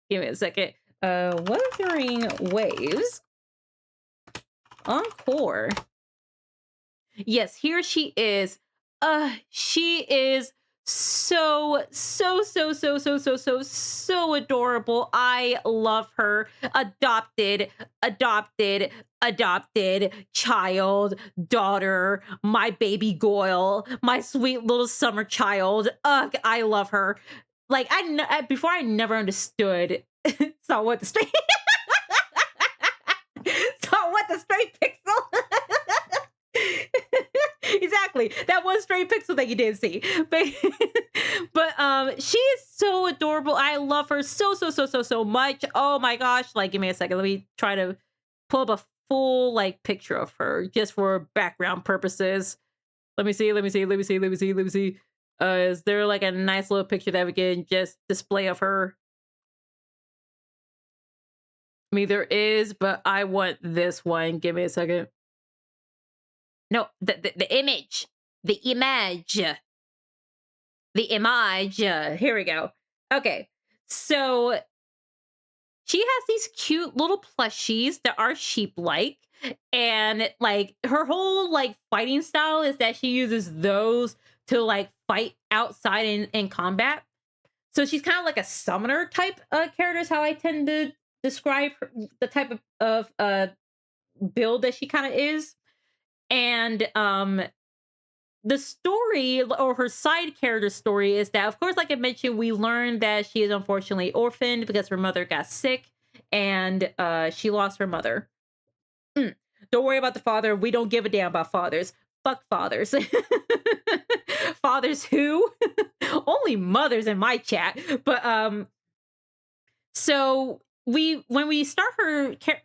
S1: Give me a second. Wuthering Waves Encore. Yes, here she is. She is so adorable. I love her. Adopted child, daughter, my baby Goyle, my sweet little summer child. Ugh, I love her. Like before I never understood saw what the straight saw what the straight pixel exactly. That one straight pixel that you did see. But she is so adorable. I love her so much. Oh my gosh. Like, give me a second. Let me try to pull up a full like picture of her just for background purposes. Let me see. Is there like a nice little picture that we can just display of her? I mean, there is, but I want this one. Give me a second. No, the image. The image. The image. Here we go. Okay. So she has these cute little plushies that are sheep-like. And like her whole like fighting style is that she uses those to like fight outside in combat. So she's kind of like a summoner type character is how I tend to describe the type of build that she kind of is. And the story or her side character story is that, of course, like I mentioned, we learned that she is unfortunately orphaned because her mother got sick and she lost her mother. Don't worry about the father. We don't give a damn about fathers. Fuck fathers. Fathers who? Only mothers in my chat. But so when we start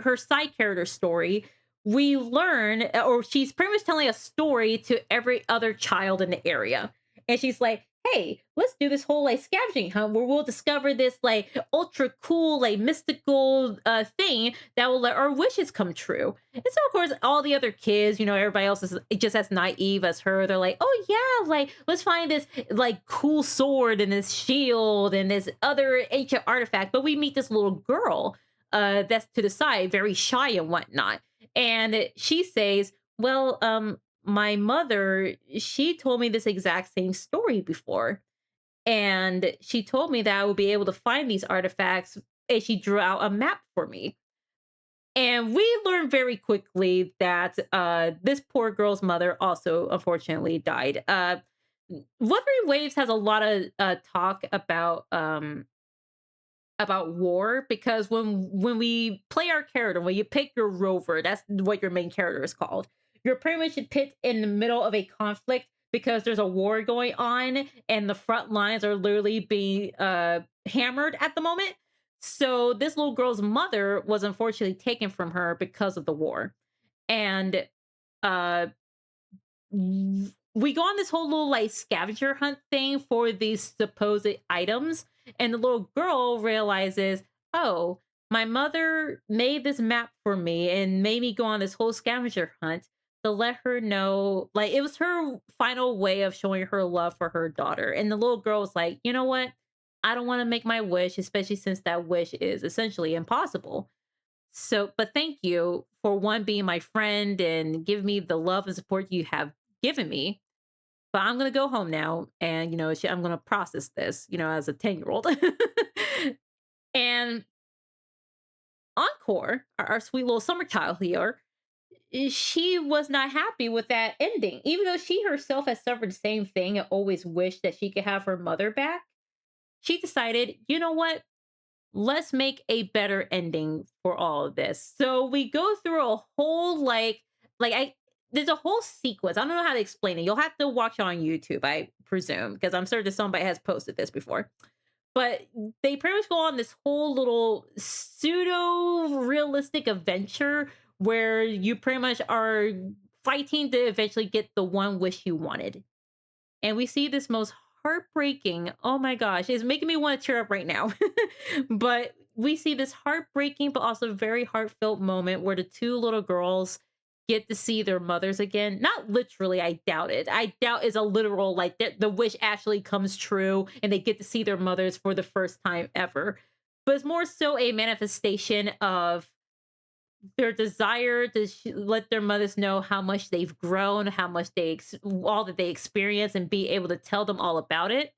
S1: her side character story, we learn, or she's pretty much telling a story to every other child in the area, and she's like, "Hey, let's do this whole like scavenging hunt where we'll discover this like ultra cool like mystical thing that will let our wishes come true." And so of course all the other kids, everybody else is just as naive as her. They're like, "Oh yeah, like let's find this like cool sword and this shield and this other ancient artifact." But we meet this little girl that's to the side, very shy and whatnot, and she says, "Well, my mother, she told me this exact same story before. And she told me that I would be able to find these artifacts. And she drew out a map for me." And we learned very quickly that this poor girl's mother also unfortunately died. Wuthering Waves has a lot of talk about war, because when we play our character, when you pick your rover, that's what your main character is called. You're pretty much pit in the middle of a conflict because there's a war going on and the front lines are literally being hammered at the moment. So this little girl's mother was unfortunately taken from her because of the war. And uh we go on this whole little like scavenger hunt thing for these supposed items, and the little girl realizes, "Oh, my mother made this map for me and made me go on this whole scavenger hunt to let her know, like it was her final way of showing her love for her daughter." And the little girl was like, "You know what? I don't want to make my wish, especially since that wish is essentially impossible. So, but thank you for one being my friend and give me the love and support you have given me. But I'm gonna go home now, and I'm gonna process this, as a 10-year-old." And Encore, our sweet little summer child here, she was not happy with that ending, even though she herself has suffered the same thing and always wished that she could have her mother back. She decided, you know what? Let's make a better ending for all of this. So we go through a whole like I there's a whole sequence. I don't know how to explain it. You'll have to watch it on YouTube, I presume, because I'm certain somebody has posted this before. But they pretty much go on this whole little pseudo realistic adventure where you pretty much are fighting to eventually get the one wish you wanted. And we see this most heartbreaking, oh my gosh, it's making me want to tear up right now. But we see this heartbreaking, but also very heartfelt moment where the two little girls get to see their mothers again. Not literally, I doubt it. I doubt is a literal, like the wish actually comes true and they get to see their mothers for the first time ever. But it's more so a manifestation of their desire to let their mothers know how much they've grown, how much all that they experience, and be able to tell them all about it.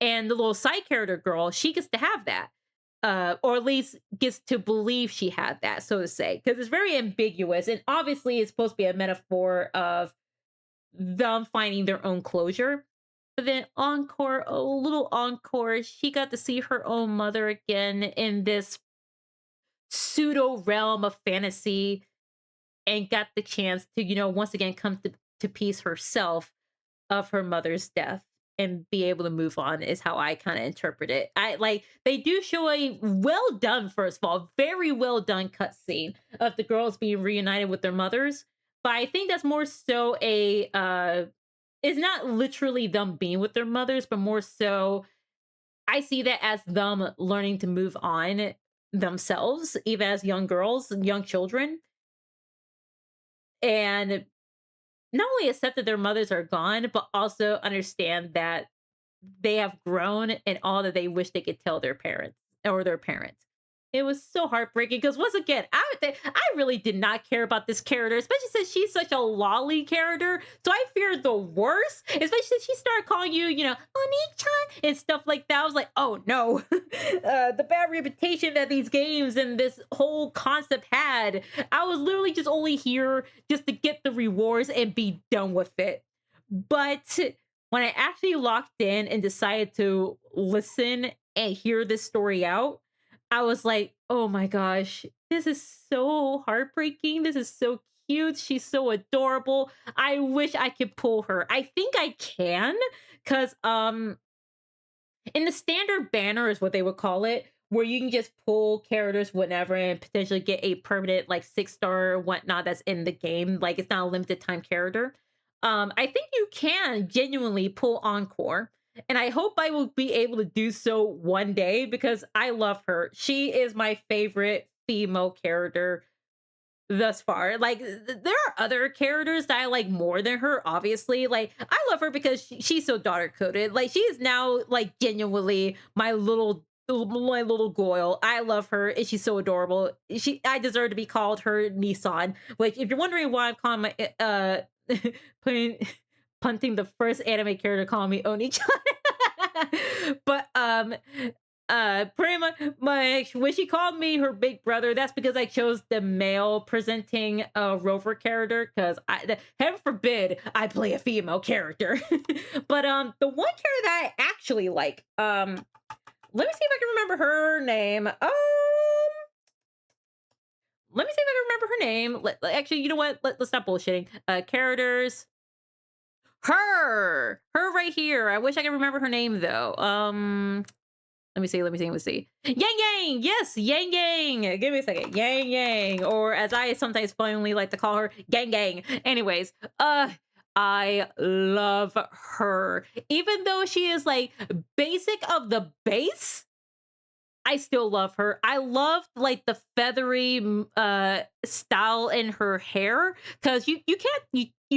S1: And the little side character girl, she gets to have that, or at least gets to believe she had that, so to say, because it's very ambiguous, and obviously it's supposed to be a metaphor of them finding their own closure. But then encore, a little encore, she got to see her own mother again in this pseudo realm of fantasy and got the chance to, once again come to peace herself of her mother's death and be able to move on is how I kind of interpret it. I like they do show a well done, first of all, very well done cutscene of the girls being reunited with their mothers. But I think that's more so it's not literally them being with their mothers, but more so I see that as them learning to move on themselves, even as young girls and young children, and not only accept that their mothers are gone, but also understand that they have grown and all that they wish they could tell their parents or their parents. It was so heartbreaking because once again, I really did not care about this character, especially since she's such a lolly character. So I feared the worst, especially since she started calling you, Oni-chan and stuff like that. I was like, oh no, the bad reputation that these games and this whole concept had. I was literally just only here just to get the rewards and be done with it. But when I actually locked in and decided to listen and hear this story out, I was like, oh my gosh, this is so heartbreaking. This is so cute. She's so adorable. I wish I could pull her. I think I can, because in the standard banner is what they would call it, where you can just pull characters whenever and potentially get a permanent like 6-star or whatnot that's in the game. Like it's not a limited time character. I think you can genuinely pull Encore. And I hope I will be able to do so one day because I love her. She is my favorite female character thus far. Like there are other characters that I like more than her, obviously. Like I love her because she's so daughter coded. Like she is now like genuinely my little Goyle. I love her and she's so adorable. I deserve to be called her Nissan. Which if you're wondering why I'm calling my putting punting the first anime character calling me Oni-chan. But pretty much when she called me her big brother, that's because I chose the male presenting rover character, because heaven forbid I play a female character. But the one character that I actually like, let me see if I can remember her name. Let me see if I can remember her name. Actually, you know what? Let's stop bullshitting. Characters. Her right here. I wish I could remember her name though. Let me see. Yang Yang! Yes, Yang Yang! Give me a second. Yang Yang. Or as I sometimes finally like to call her, Gang Gang. Anyways, I love her. Even though she is like basic of the base, I still love her. I love like the feathery style in her hair, because you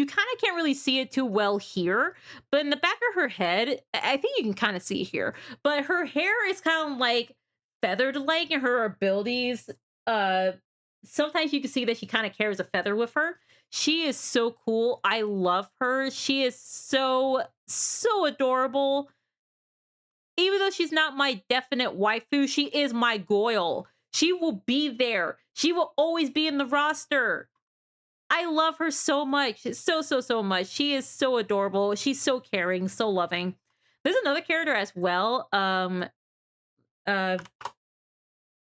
S1: kind of can't really see it too well here, but in the back of her head, I think you can kind of see here. But her hair is kind of like feathered like, and her abilities. Uh, Sometimes you can see that she kind of carries a feather with her. She is so cool. I love her. She is so adorable. Even though she's not my definite waifu, she is my Goyle. She will be there. She will always be in the roster. I love her so much. So much. She is so adorable. She's so caring, so loving. There's another character as well. Uh,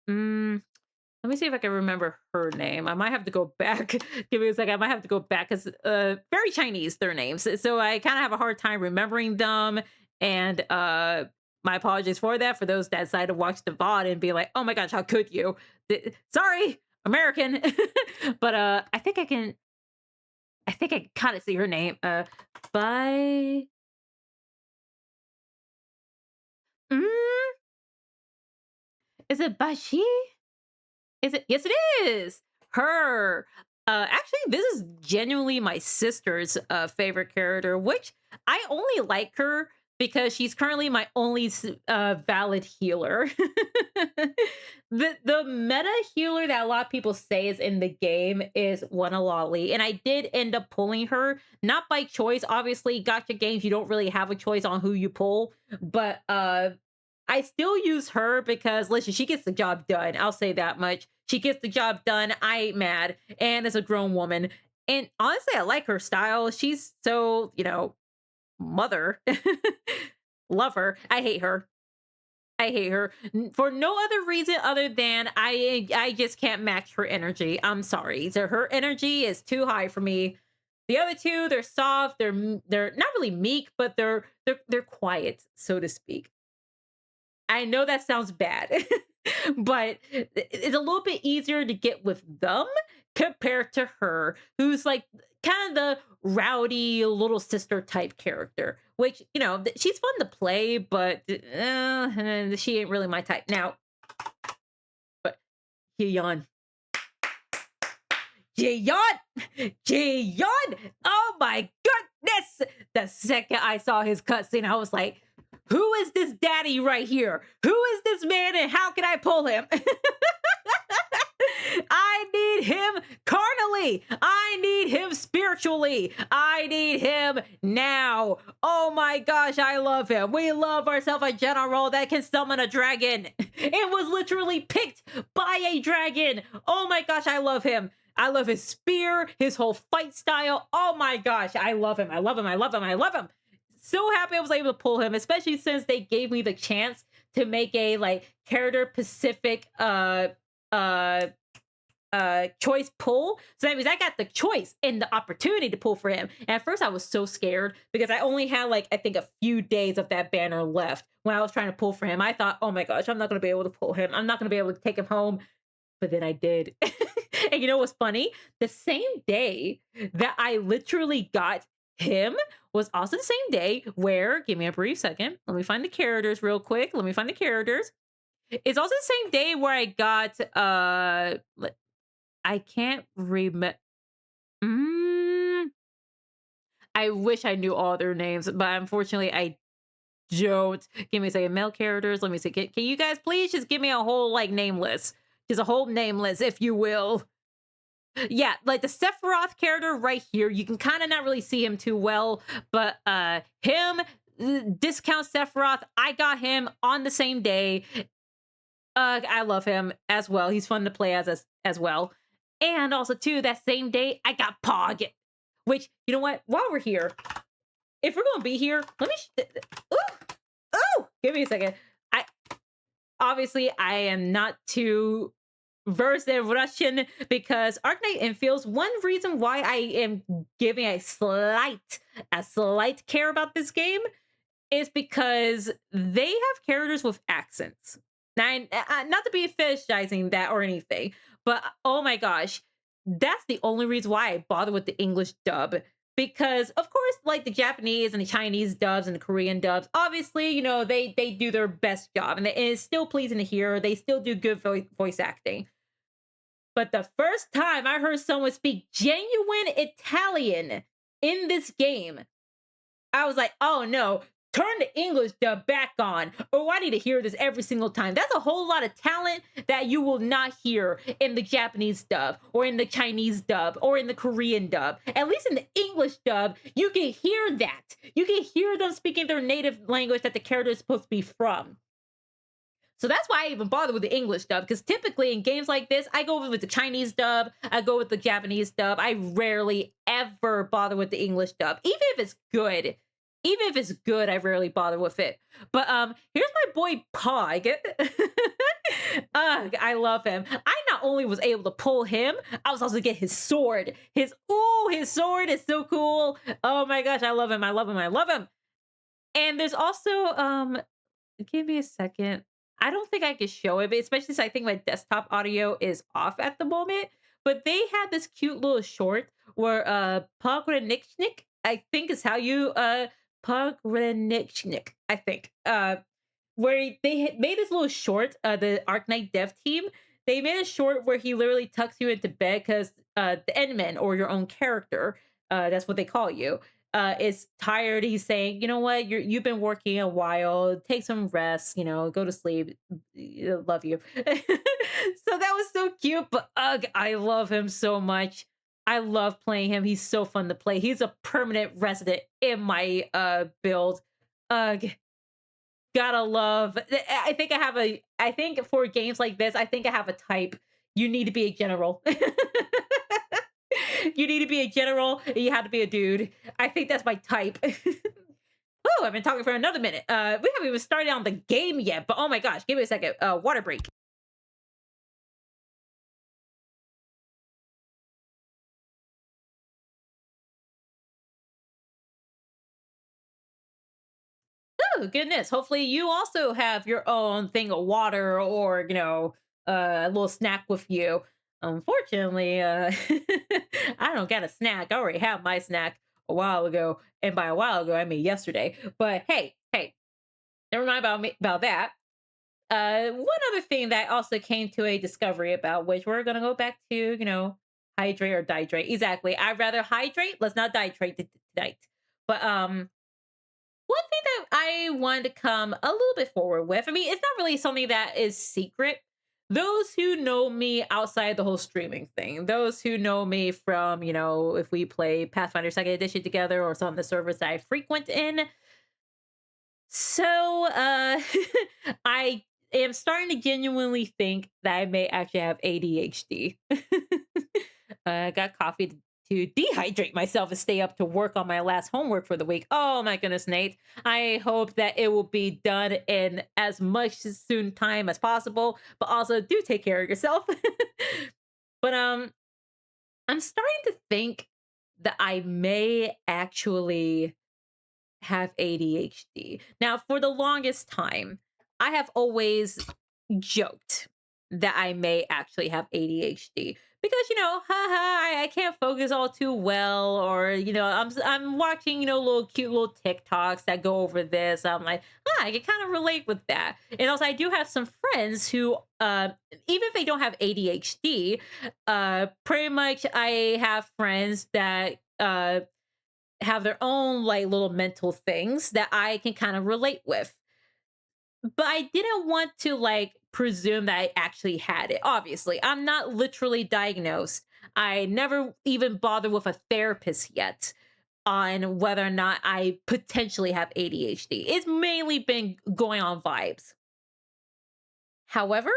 S1: let Let me see if I can remember her name. I might have to go back. Give me a second. I might have to go back because very Chinese their names, so I kind of have a hard time remembering them. And my apologies for that for those that decided to watch the VOD and be like, "Oh my gosh, how could you?" Sorry, American. But I think I can. I think I kind of see her name. By. Mm, is it Bashi? Is it? Yes, it is. Her. Actually, this is genuinely my sister's favorite character, which I only like her because she's currently my only valid healer. The meta healer that a lot of people say is in the game is Wanalali, and I did end up pulling her, not by choice. Obviously, gotcha games you don't really have a choice on who you pull, but I still use her because listen, she gets the job done. I'll say that much. She gets the job done. I ain't mad. And as a grown woman. And honestly, I like her style. She's so, mother. Love her. I hate her. I hate her for no other reason other than I just can't match her energy. I'm sorry. So her energy is too high for me. The other two, they're soft. They're not really meek, but they're quiet, so to speak. I know that sounds bad, but it's a little bit easier to get with them compared to her, who's like kind of the rowdy little sister type character, which, she's fun to play, but she ain't really my type. Now, but Hyeon. Jiyeon! Oh my goodness! The second I saw his cutscene, I was like, who is this daddy right here? Who is this man and how can I pull him? I need him carnally. I need him spiritually. I need him now. Oh my gosh, I love him. We love ourselves a general that can summon a dragon. It was literally picked by a dragon. Oh my gosh, I love him. I love his spear, his whole fight style. Oh my gosh, I love him. I love him. I love him. I love him. So happy I was able to pull him, especially since they gave me the chance to make a character specific choice pull. So that means I got the choice and the opportunity to pull for him. And at first I was so scared because I only had I think a few days of that banner left when I was trying to pull for him. I thought, oh my gosh, I'm not going to be able to pull him. I'm not going to be able to take him home. But then I did. And you know what's funny? The same day that I literally got him was also the same day where, give me a brief second. Let me find the characters real quick. Let me find the characters. It's also the same day where I got, I can't remember. I wish I knew all their names, but unfortunately I don't. Give me a second. Male characters. Let me see. Can you guys please just give me a whole name list? Just a whole name list, if you will. Yeah, the Sephiroth character right here. You can kind of not really see him too well, but him, discount Sephiroth. I got him on the same day. I love him as well. He's fun to play as well. And also too, that same day I got Pog, which, you know what? While we're here, if we're gonna be here, let me. Give me a second. I am not too versed in Russian because Arknight Infields. One reason why I am giving a slight care about this game is because they have characters with accents. Now, not to be fetishizing that or anything, but oh my gosh, that's the only reason why I bother with the English dub. Because of course, the Japanese and the Chinese dubs and the Korean dubs, obviously, they do their best job, and it's still pleasing to hear. They still do good voice acting. But the first time I heard someone speak genuine Italian in this game, I was like, oh no, turn the English dub back on. Oh, I need to hear this every single time. That's a whole lot of talent that you will not hear in the Japanese dub or in the Chinese dub or in the Korean dub. At least in the English dub, you can hear that. You can hear them speaking their native language that the character is supposed to be from. So that's why I even bother with the English dub, because typically in games like this, I go with the Chinese dub, I go with the Japanese dub. I rarely ever bother with the English dub, even if it's good. Even if it's good, I rarely bother with it. But here's my boy Pog. I love him. I not only was able to pull him, I was also get his sword. His sword is so cool. Oh my gosh, I love him. I love him. I love him. And there's also give me a second. I don't think I can show it, but especially since I think my desktop audio is off at the moment. But they had this cute little short where Pogranichnik, I think is how you Pogranichnik, I think. Where they made this little short, the Arknight dev team, they made a short where he literally tucks you into bed because the Endman or your own character, that's what they call you, is tired. He's saying, you know what, you've been working a while, take some rest, go to sleep. Love you. So that was so cute, but ugh, I love him so much. I love playing him. He's so fun to play. He's a permanent resident in my build. Ugh, gotta love. I think for games like this, I think I have a type. You need to be a general. You need to be a general. You have to be a dude. I think that's my type. Oh, I've been talking for another minute. We haven't even started on the game yet, but oh my gosh, give me a second. Water break. Oh goodness. Hopefully you also have your own thing of water or, a little snack with you. Unfortunately, I don't got a snack. I already have my snack a while ago. And by a while ago, I mean yesterday. But hey, never mind about that. One other thing that I also came to a discovery about, which we're gonna go back to, hydrate or dihydrate. Exactly. I'd rather hydrate. Let's not dihydrate tonight. But one thing that I wanted to come a little bit forward with, I mean, it's not really something that is secret. Those who know me outside the whole streaming thing, those who know me from, if we play Pathfinder Second Edition together or some of the servers that I frequent in. So, I am starting to genuinely think that I may actually have ADHD. I got coffee to dehydrate myself and stay up to work on my last homework for the week. Oh my goodness, Nate. I hope that it will be done in as much soon time as possible, but also do take care of yourself. But I'm starting to think that I may actually have ADHD. Now, for the longest time, I have always joked that I may actually have ADHD because haha, I can't focus all too well, or I'm watching little cute little TikToks that go over this. I'm like, I can kind of relate with that. And also, I do have some friends who, even if they don't have ADHD, pretty much I have friends that have their own like little mental things that I can kind of relate with. But I didn't want to like presume that I actually had it. Obviously, I'm not literally diagnosed. I never even bothered with a therapist yet on whether or not I potentially have ADHD. It's mainly been going on vibes. However,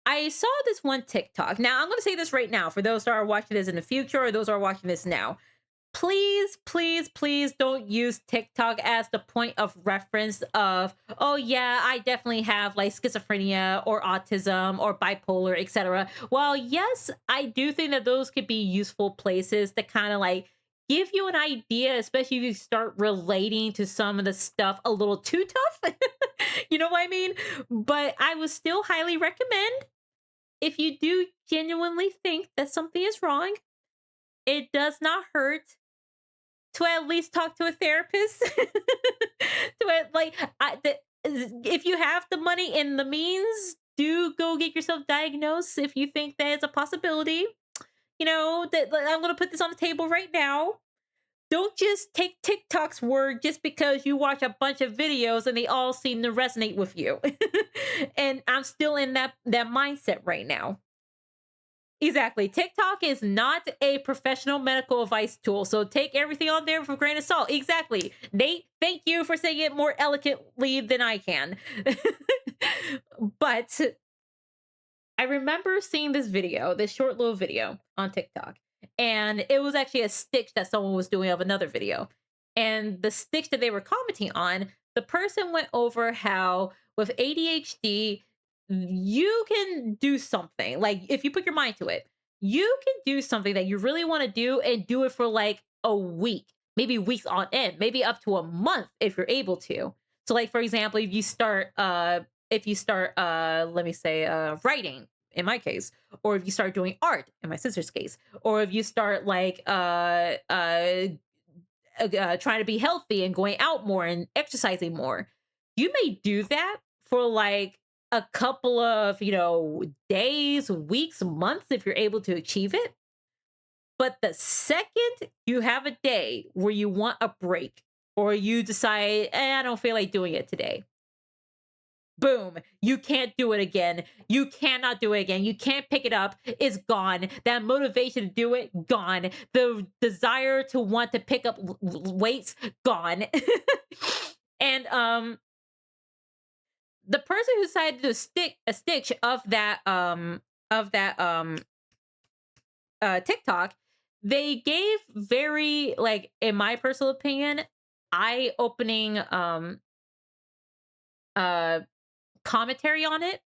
S1: I saw this one TikTok. Now, I'm going to say this right now for those that are watching this in the future or those who are watching this now. Please, please, please don't use TikTok as the point of reference of, oh yeah, I definitely have like schizophrenia or autism or bipolar, etc. While yes, I do think that those could be useful places to kind of like give you an idea, especially if you start relating to some of the stuff a little too tough. You know what I mean? But I would still highly recommend, if you do genuinely think that something is wrong, it does not hurt to at least talk to a therapist. If you have the money and the means, do go get yourself diagnosed if you think that it's a possibility. That I'm going to put this on the table right now. Don't just take TikTok's word just because you watch a bunch of videos and they all seem to resonate with you. And I'm still in that mindset right now. Exactly. TikTok is not a professional medical advice tool, so take everything on there with a grain of salt. Exactly. Nate, thank you for saying it more eloquently than I can. But I remember seeing this video, this short little video on TikTok, and it was actually a stitch that someone was doing of another video. And the stitch that they were commenting on, the person went over how with ADHD, you can do something. Like if you put your mind to it, you can do something that you really want to do and do it for like a week, maybe weeks on end, maybe up to a month if you're able to. So like for example, if you start let me say writing in my case, or if you start doing art in my sister's case, or if you start like trying to be healthy and going out more and exercising more. You may do that for like a couple of, days, weeks, months if you're able to achieve it. But the second you have a day where you want a break or you decide, I don't feel like doing it today, boom, you can't do it again. You cannot do it again. You can't pick it up. It's gone. That motivation to do it, gone. The desire to want to pick up weights, gone. And the person who decided to stick a stitch of that TikTok, they gave very, like, in my personal opinion, eye-opening uh commentary on it,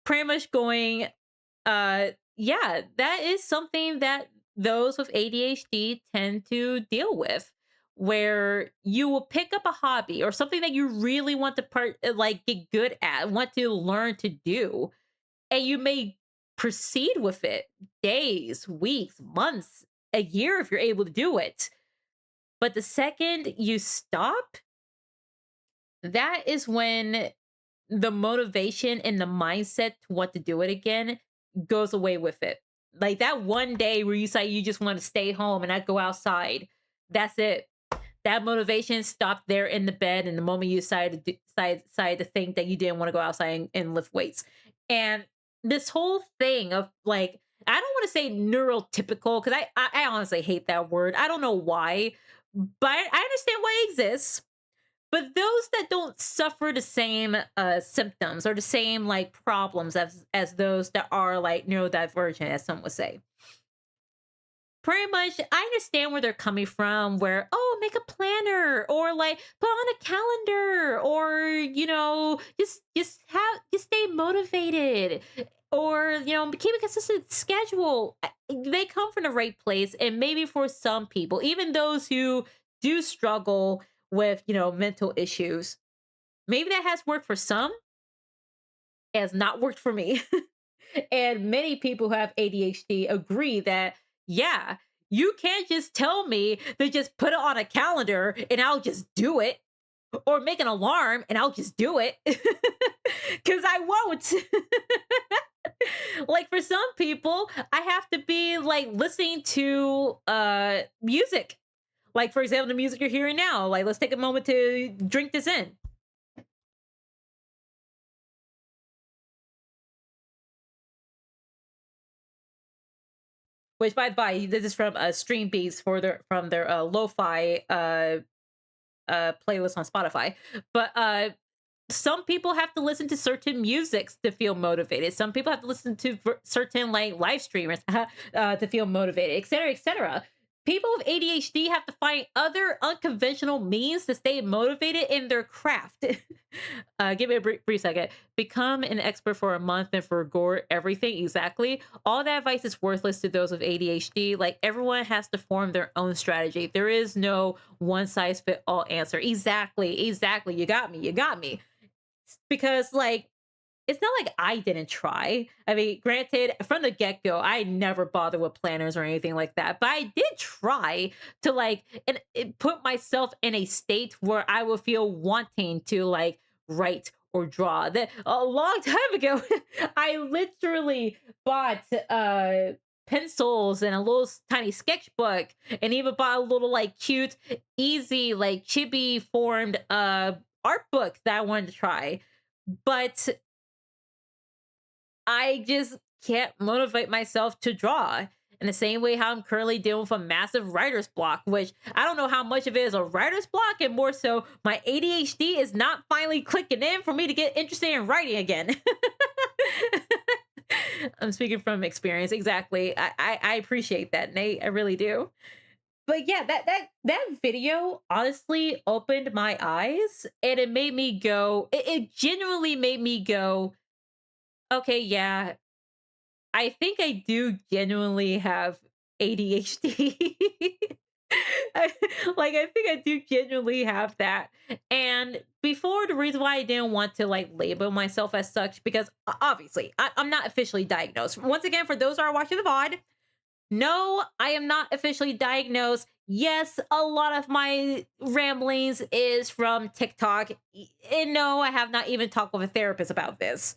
S1: pretty much going, yeah, that is something that those with ADHD tend to deal with, where you will pick up a hobby or something that you really want to like get good at, want to learn to do, and you may proceed with it days, weeks, months, a year if you're able to do it. But the second you stop, that is when the motivation and the mindset to want to do it again goes away with it. Like that one day where you say you just want to stay home and not go outside, that's it. That motivation stopped there in the bed, and the moment you decided to think that you didn't want to go outside and lift weights. And this whole thing of like, I don't want to say neurotypical because I honestly hate that word. I don't know why, but I understand why it exists. But those that don't suffer the same symptoms or the same like problems as those that are like neurodivergent, as some would say, pretty much I understand where they're coming from. Where, oh, make a planner or like put on a calendar, or just stay motivated, or keep a consistent schedule. They come from the right place, and maybe for some people, even those who do struggle with mental issues, maybe that has worked for some. It has not worked for me. And many people who have ADHD agree that, yeah, you can't just tell me to just put it on a calendar and I'll just do it, or make an alarm and I'll just do it. Because I won't. Like for some people, I have to be like listening to music. Like for example, the music you're hearing now. Like let's take a moment to drink this in. Which by the by, this is from Stream Beats for their from their lo-fi playlist on Spotify. But some people have to listen to certain musics to feel motivated. Some people have to listen to certain like live streamers to feel motivated, etc., etc. People with ADHD have to find other unconventional means to stay motivated in their craft. Give me a brief second. Become an expert for a month and forgo everything. Exactly. All that advice is worthless to those with ADHD. Like everyone has to form their own strategy. There is no one size fit all answer. Exactly. Exactly. You got me. You got me. Because like it's not like I didn't try. I mean, granted, from the get go, I never bothered with planners or anything like that. But I did try to like and put myself in a state where I would feel wanting to like write or draw. That a long time ago, I literally bought pencils and a little tiny sketchbook, and even bought a little like cute, easy, like chibi formed art book that I wanted to try. But I just can't motivate myself to draw. In the same way how I'm currently dealing with a massive writer's block, which I don't know how much of it is a writer's block and more so my ADHD is not finally clicking in for me to get interested in writing again. I'm speaking from experience. Exactly. I appreciate that, Nate. I really do. But yeah, that video honestly opened my eyes, and it made me go, it genuinely made me go, Okay, yeah. I think I do genuinely have ADHD. I think I do genuinely have that. And before, the reason why I didn't want to like label myself as such, because obviously I'm not officially diagnosed. Once again, for those who are watching the VOD, no, I am not officially diagnosed. Yes, a lot of my ramblings is from TikTok. And no, I have not even talked with a therapist about this.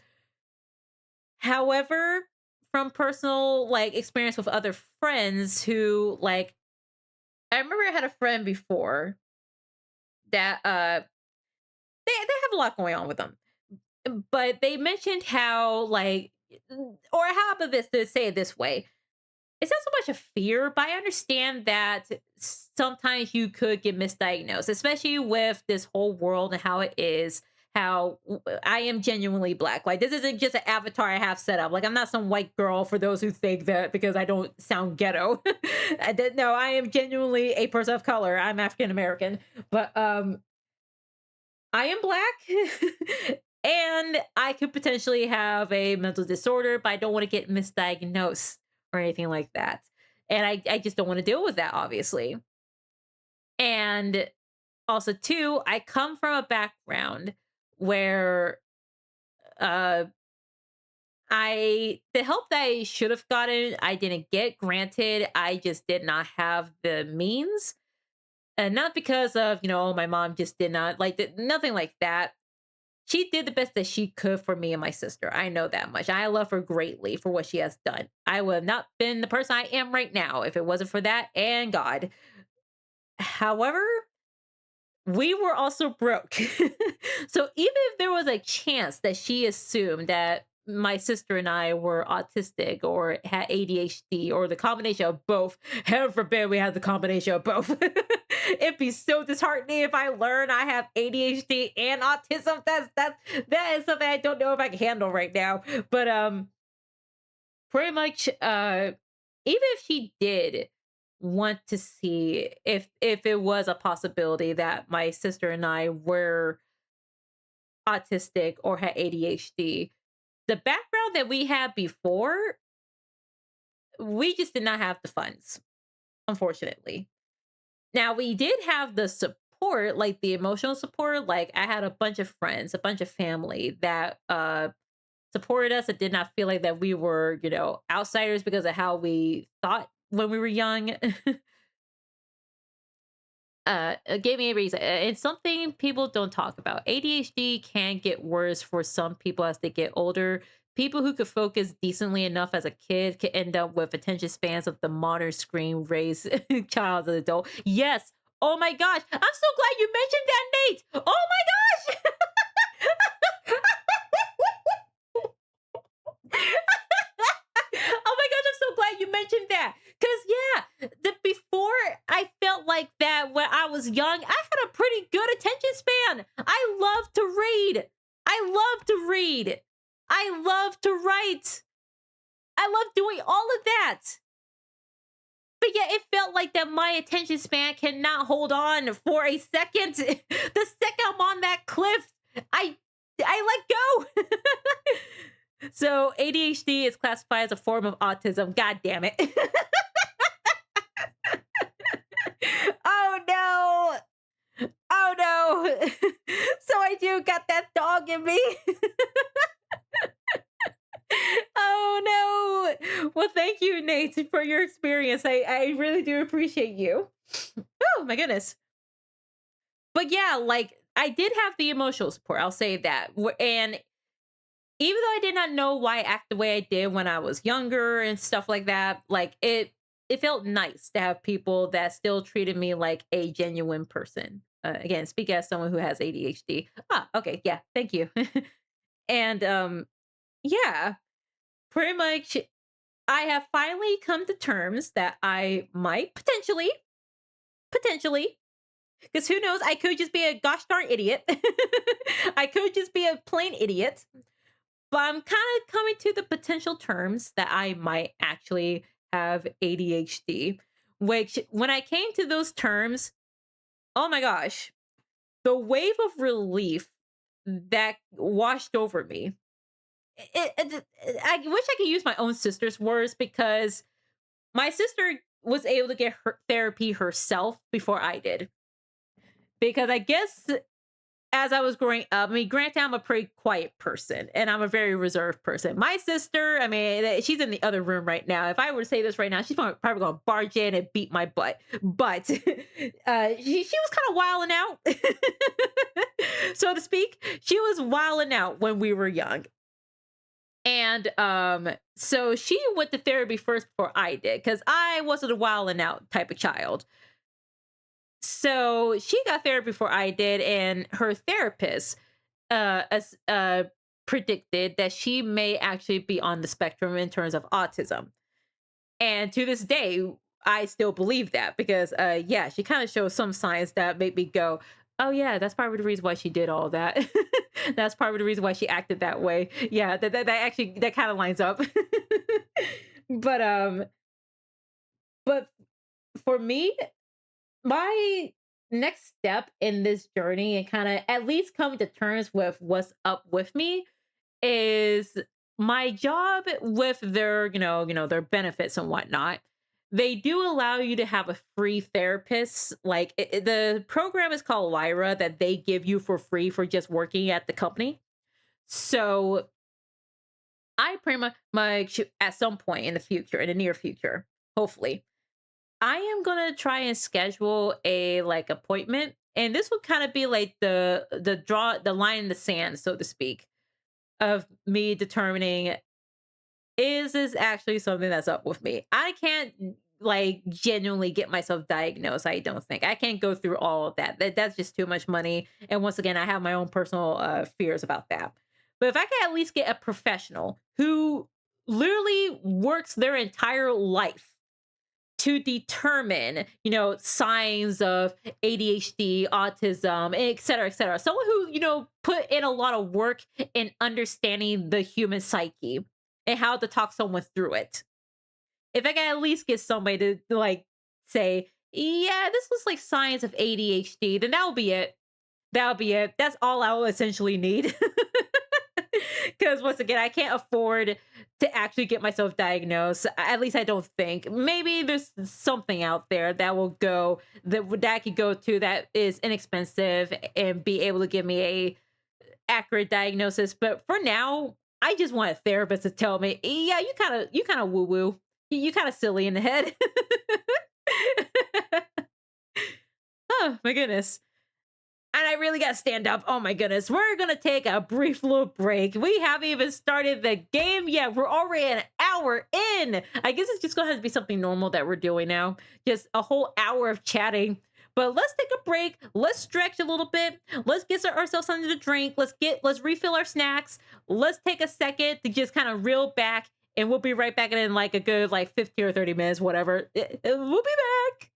S1: However, from personal like experience with other friends who like I remember I had a friend before that they have a lot going on with them. But they mentioned how like or how about this to say it this way. It's not so much a fear, but I understand that sometimes you could get misdiagnosed, especially with this whole world and how it is. How I am genuinely black. Like, this isn't just an avatar I have set up. Like, I'm not some white girl for those who think that because I don't sound ghetto. No, I am genuinely a person of color. I'm African American. But I am black and I could potentially have a mental disorder, but I don't want to get misdiagnosed or anything like that. And I just don't want to deal with that, obviously. And also, too, I come from a background where uh the help that I should have gotten, I didn't get. Granted, I just did not have the means. And not because of, my mom just did not like nothing like that. She did the best that she could for me and my sister. I know that much. I love her greatly for what she has done. I would have not been the person I am right now if it wasn't for that and God. However, we were also broke. So even if there was a chance that she assumed that my sister and I were autistic or had ADHD or the combination of both, heaven forbid we had the combination of both. It'd be so disheartening if I learn I have ADHD and autism. That is something I don't know if I can handle right now. But pretty much even if she did want to see if it was a possibility that my sister and I were autistic or had ADHD, the background that we had before, we just did not have the funds, unfortunately. Now we did have the support, like the emotional support. Like I had a bunch of friends, a bunch of family that supported us and did not feel like that we were, outsiders because of how we thought when we were young. Gave me a reason. It's something people don't talk about. ADHD can get worse for some people as they get older. People who could focus decently enough as a kid can end up with attention spans of the modern screen raised child and adult. Yes. Oh my gosh. I'm so glad you mentioned that, Nate. Oh my gosh. Oh my gosh, I'm so glad you mentioned that. Cause yeah, before I felt like that when I was young, I had a pretty good attention span. I love to read. I love to read. I love to write. I love doing all of that. But yeah, it felt like that my attention span cannot hold on for a second. The second I'm on that cliff, I I let go. So ADHD is classified as a form of autism. God damn it. Oh no. Oh no. So I do got that dog in me. Oh no. Well, thank you, Nate, for your experience. I really do appreciate you. Oh my goodness. But yeah, like I did have the emotional support. I'll say that. And even though I did not know why I act the way I did when I was younger and stuff like that, like it felt nice to have people that still treated me like a genuine person. Again, speak as someone who has ADHD. Ah, okay, yeah, thank you. And yeah, pretty much I have finally come to terms that I might potentially, because who knows, I could just be a gosh darn idiot. I could just be a plain idiot. But I'm kind of coming to the potential terms that I might actually have ADHD, which when I came to those terms, oh my gosh, the wave of relief that washed over me. I wish I could use my own sister's words because my sister was able to get her therapy herself before I did. Because I guess as I was growing up, I mean, granted, I'm a pretty quiet person and I'm a very reserved person. My sister, I mean, she's in the other room right now. If I were to say this right now, she's probably going to barge in and beat my butt. But she was kind of wilding out, so to speak. She was wilding out when we were young. And so she went to therapy first before I did because I wasn't a wilding out type of child. So she got therapy before I did, and her therapist predicted that she may actually be on the spectrum in terms of autism. And to this day, I still believe that because, yeah, she kind of shows some signs that made me go, "Oh yeah, that's probably the reason why she did all that. That's probably the reason why she acted that way." Yeah, that actually that kind of lines up. but um, but for me, my next step in this journey and kind of at least coming to terms with what's up with me is my job with their their benefits and whatnot. They do allow you to have a free therapist. Like the program is called Lyra that they give you for free for just working at the company. So I pretty much at some point in the future, in the near future, hopefully I am gonna try and schedule a like appointment, and this would kind of be like the line in the sand, so to speak, of me determining is this actually something that's up with me. I can't like genuinely get myself diagnosed. I don't think I can't go through all of that. That's just too much money. And once again, I have my own personal fears about that. But if I can at least get a professional who literally works their entire life to determine, signs of ADHD, autism, et cetera, et cetera. Someone who, put in a lot of work in understanding the human psyche and how to talk someone through it. If I can at least get somebody to like say, yeah, this was like signs of ADHD, then that'll be it. That'll be it. That's all I'll essentially need. Because once again, I can't afford to actually get myself diagnosed. At least I don't think. Maybe there's something out there that will go that I could go to that is inexpensive and be able to give me a accurate diagnosis. But for now, I just want a therapist to tell me, yeah, you kind of woo woo, you kind of silly in the head. Oh my goodness. And I really got to stand up. Oh my goodness. We're going to take a brief little break. We haven't even started the game yet. We're already an hour in. I guess it's just going to have to be something normal that we're doing now. Just a whole hour of chatting. But let's take a break. Let's stretch a little bit. Let's get ourselves something to drink. Let's refill our snacks. Let's take a second to just kind of reel back, and we'll be right back in like a good like 15 or 30 minutes, whatever. We'll be back.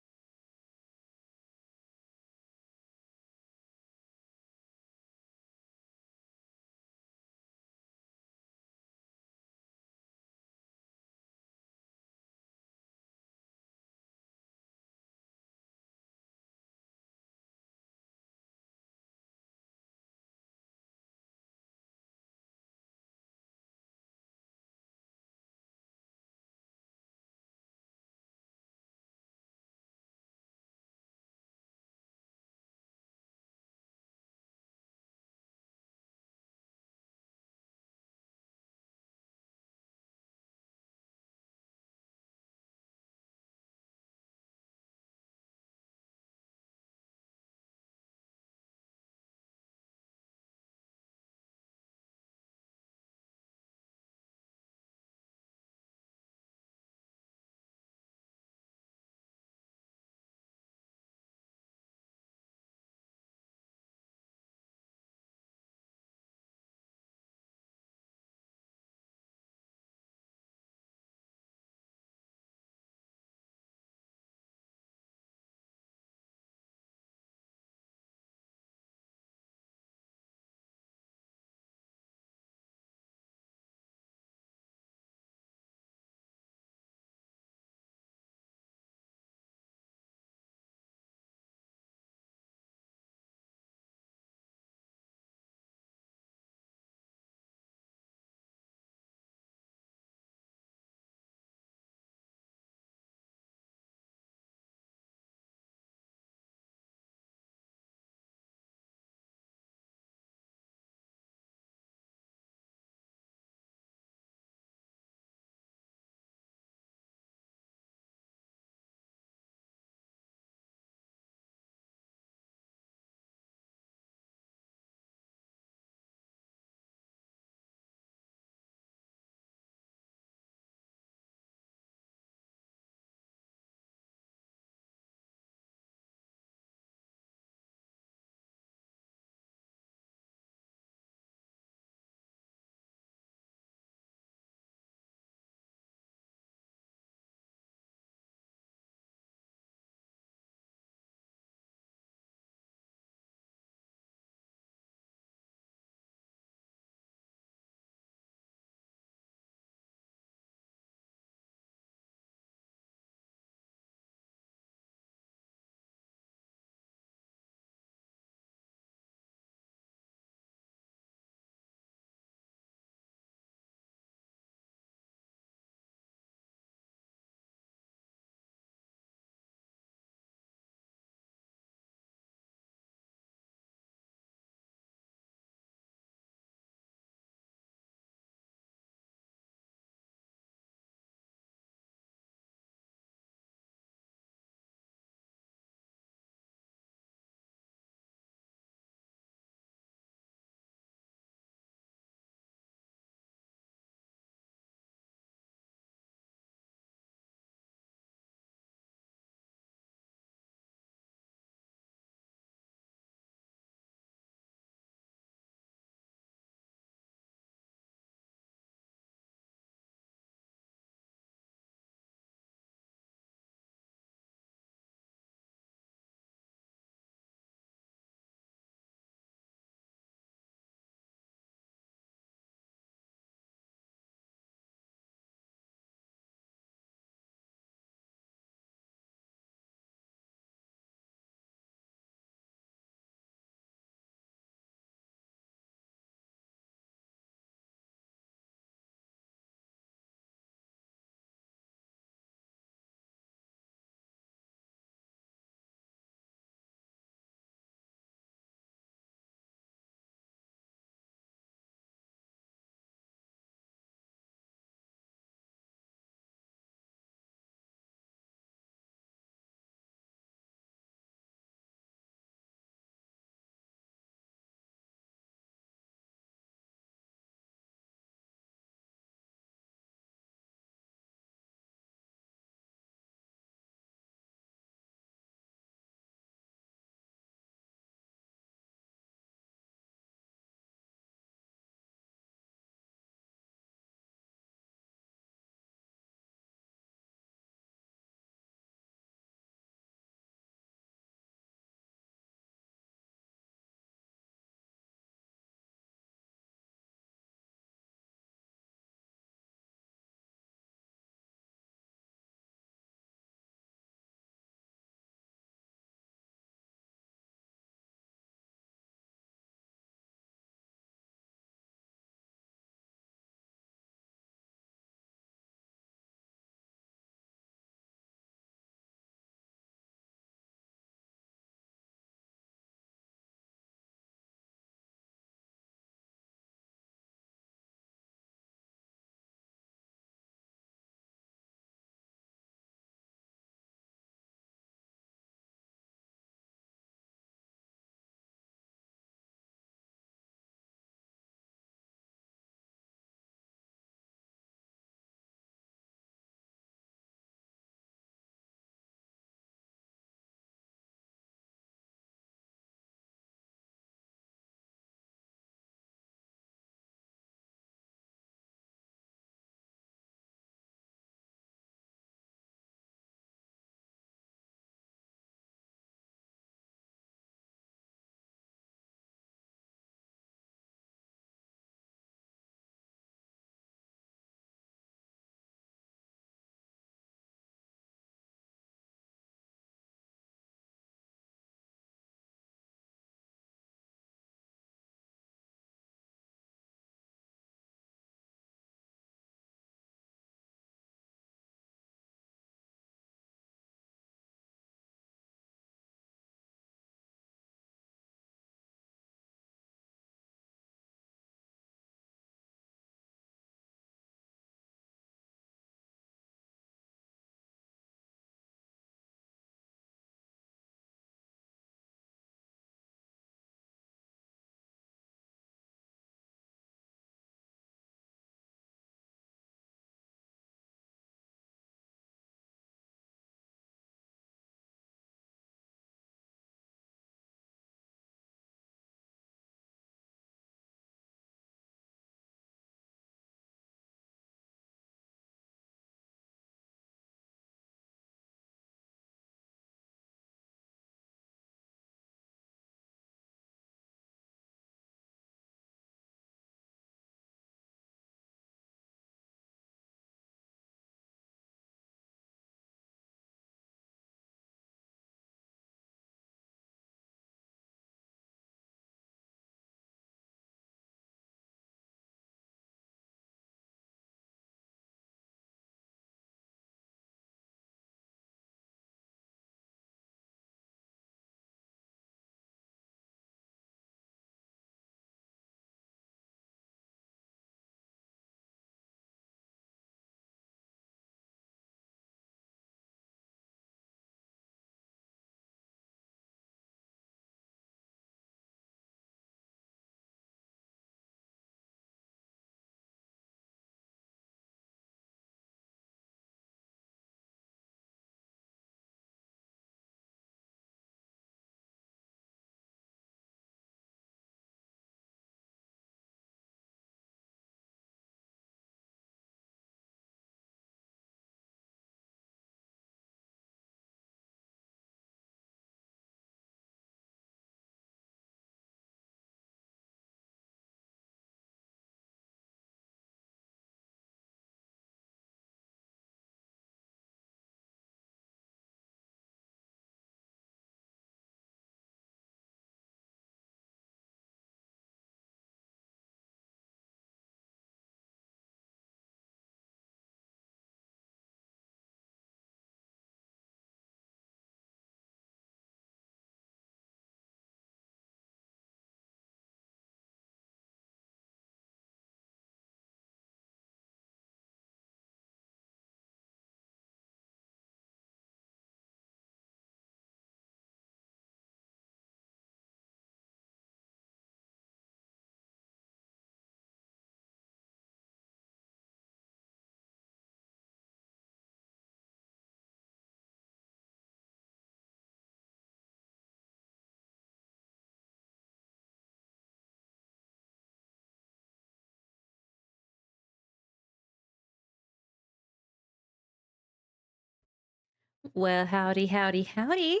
S1: Well, howdy, howdy, howdy.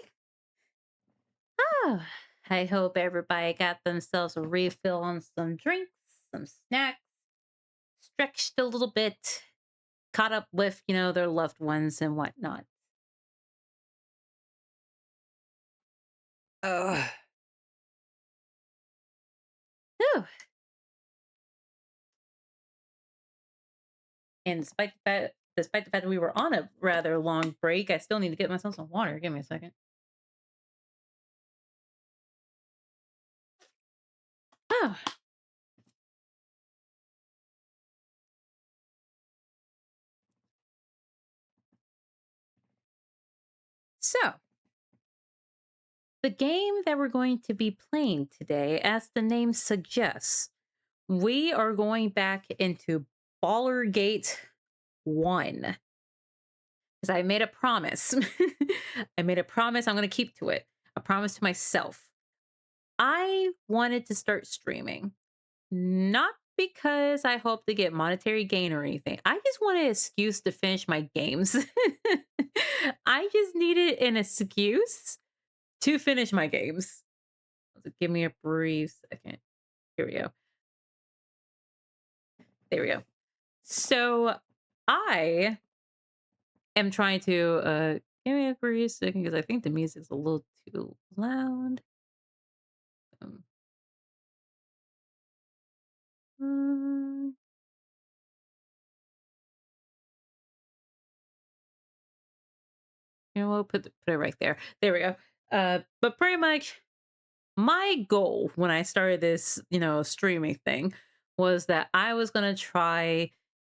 S1: Oh, I hope everybody got themselves a refill on some drinks, some snacks, stretched a little bit, caught up with, their loved ones and whatnot. Ugh. Whew. And despite the fact that we were on a rather long break, I still need to get myself some water. Give me a second. Oh, so the game that we're going to be playing today, as the name suggests, we are going back into Baller Gate 1. Because I made a promise. I made a promise. I'm going to keep to it. A promise to myself. I wanted to start streaming, not because I hope to get monetary gain or anything. I just wanted an excuse to finish my games. I just needed an excuse to finish my games. Give me a brief second. Here we go. There we go. So I am trying to give me a brief second because I think the music's a little too loud. Um, mm, we'll put it right there. There we go. But pretty much my goal when I started this, streaming thing was that I was gonna try